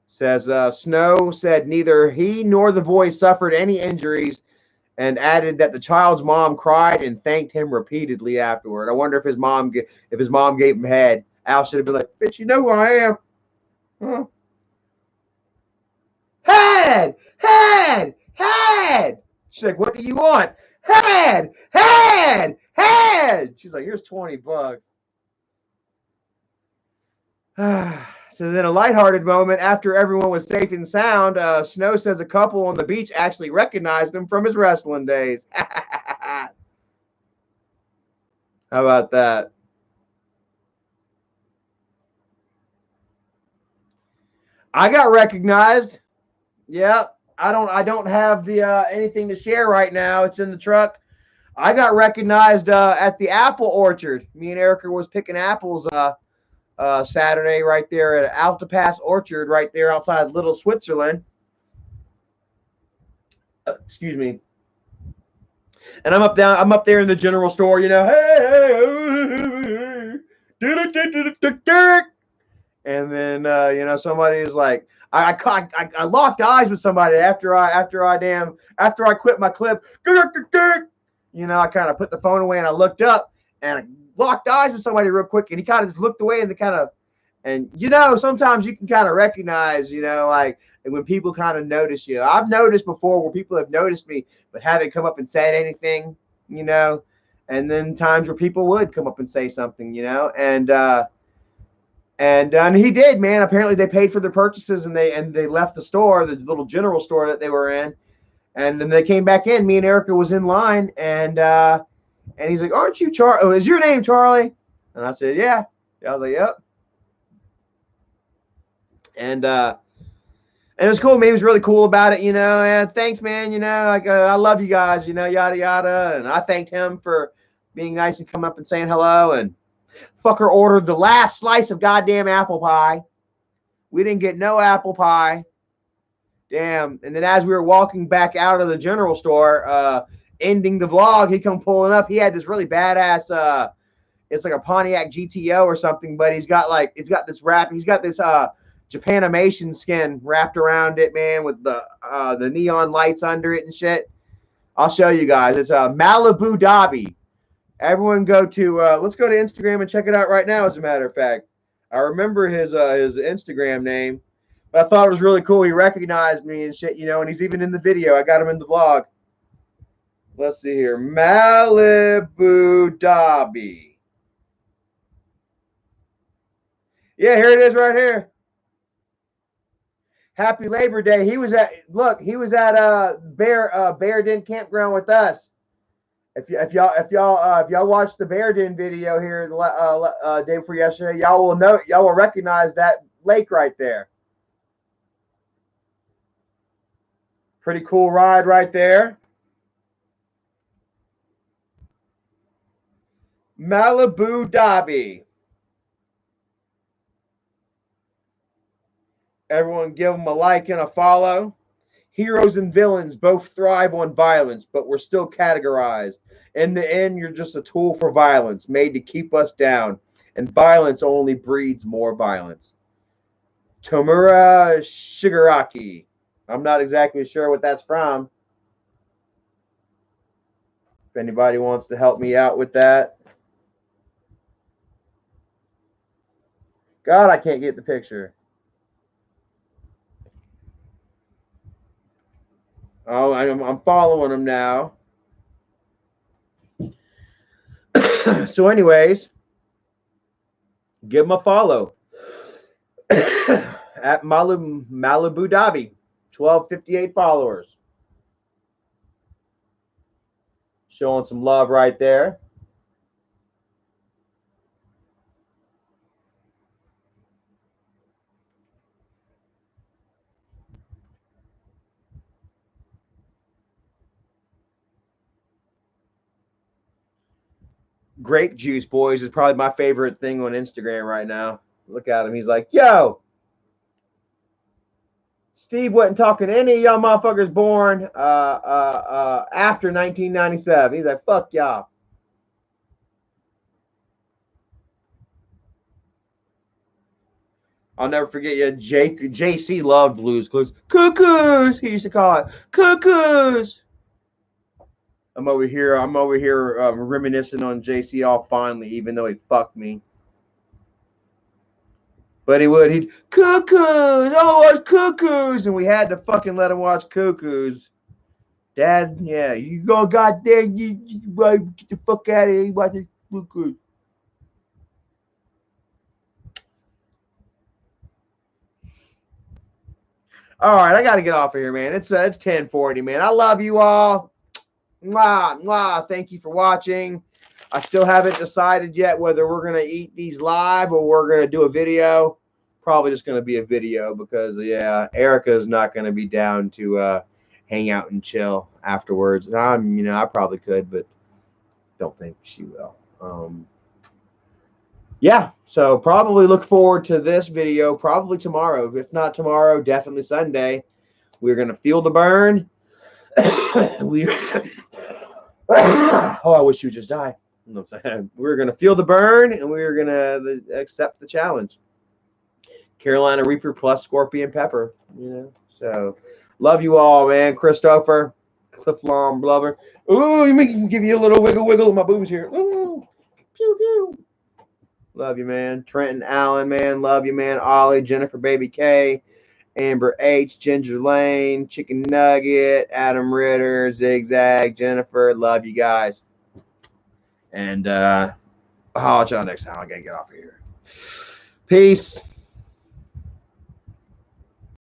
Says Snow said neither he nor the boy suffered any injuries and added that the child's mom cried and thanked him repeatedly afterward. I wonder if his mom gave him head. Al should have been like, bitch, you know who I am. Huh? Head! Head! Head! She's like, what do you want? Head! Head! Head! She's like, here's $20. So then a lighthearted moment after everyone was safe and sound, Snow says a couple on the beach actually recognized him from his wrestling days. How about that? I got recognized. Yep. I don't have the anything to share right now. It's in the truck. I got recognized at the apple orchard. Me and Erica was picking apples Saturday right there at Alta Pass Orchard right there outside Little Switzerland. Excuse me. And I'm up there in the general store, you know, hey, and then you know, somebody is like, I locked eyes with somebody after I quit my clip. You know, I kind of put the phone away and I looked up and I locked eyes with somebody real quick, and he kind of just looked away and you know, sometimes you can kind of recognize, you know, like when people kind of notice you. I've noticed before where people have noticed me but haven't come up and said anything, you know, and then times where people would come up and say something, you know, and he did, man. Apparently they paid for their purchases and they left the store, the little general store that they were in, and then they came back in. Me and Erica was in line, and he's like, aren't you Charlie? Oh, is your name Charlie? And I said, yeah. I was like, yep. And it was cool, man. He was really cool about it, you know. And thanks, man. You know, like I love you guys, you know, yada yada. And I thanked him for being nice and coming up and saying hello. And fucker ordered the last slice of goddamn apple pie. We didn't get no apple pie. Damn. And then as we were walking back out of the general store, ending the vlog, he come pulling up. He had this really badass it's like a Pontiac GTO or something, but he's got this wrap. He's got this Japanimation skin wrapped around it, man, with the neon lights under it and shit. I'll show you guys. It's a Malibu Dobby. Everyone go to let's go to Instagram and check it out right now. As a matter of fact, I remember his Instagram name, but I thought it was really cool. He recognized me and shit, you know, and he's even in the video. I got him in the vlog. Let's see here, Malibu Dobby. Yeah, here it is right here. Happy Labor Day. He was at Bear Den Campground with us. If y'all watched the Bear Den video here day before yesterday, y'all will recognize that lake right there. Pretty cool ride right there. Malibu Dobby. Everyone give them a like and a follow. Heroes and villains both thrive on violence, but we're still categorized. In the end, you're just a tool for violence, made to keep us down. And violence only breeds more violence. Tomura Shigaraki. I'm not exactly sure what that's from. If anybody wants to help me out with that. God, I can't get the picture. Oh, I'm following him now. So anyways, give him a follow. At Malibu Dobby, 1258 followers. Showing some love right there. Grape juice, boys, is probably my favorite thing on Instagram right now. Look at him. He's like, yo, Steve wasn't talking to any of y'all motherfuckers born after 1997. He's like, fuck y'all. I'll never forget you. JC loved Blue's Clues. Cuckoos, he used to call it. Cuckoos. I'm over here reminiscing on JC all fondly, even though he fucked me. But he'd Cuckoos, watch Cuckoos, and we had to fucking let him watch Cuckoos. Dad, yeah, you go goddamn, you get the fuck out of here, you watch this Cuckoos. All right, I got to get off of here, man. It's 10:40, man. I love you all. Mwah, mwah. Thank you for watching. I still haven't decided yet whether we're going to eat these live or we're going to do a video. Probably just going to be a video because, yeah, Erica's not going to be down to hang out and chill afterwards. I probably could, but don't think she will. Yeah, so probably look forward to this video probably tomorrow. If not tomorrow, definitely Sunday. We're going to feel the burn. I wish you would just die. No, we're going to feel the burn, and we're going to accept the challenge. Carolina Reaper plus Scorpion Pepper. So love you all, man. Christopher, Cliff Long, Blubber. Ooh, you can give you a little wiggle of my boobs here. Ooh, pew pew. Love you, man. Trenton Allen, man. Love you, man. Ollie, Jennifer Baby K, Amber H, Ginger Lane, Chicken Nugget, Adam Ritter, Zigzag, Jennifer. Love you guys. And I'll watch y'all next time. I gotta get off of here. Peace.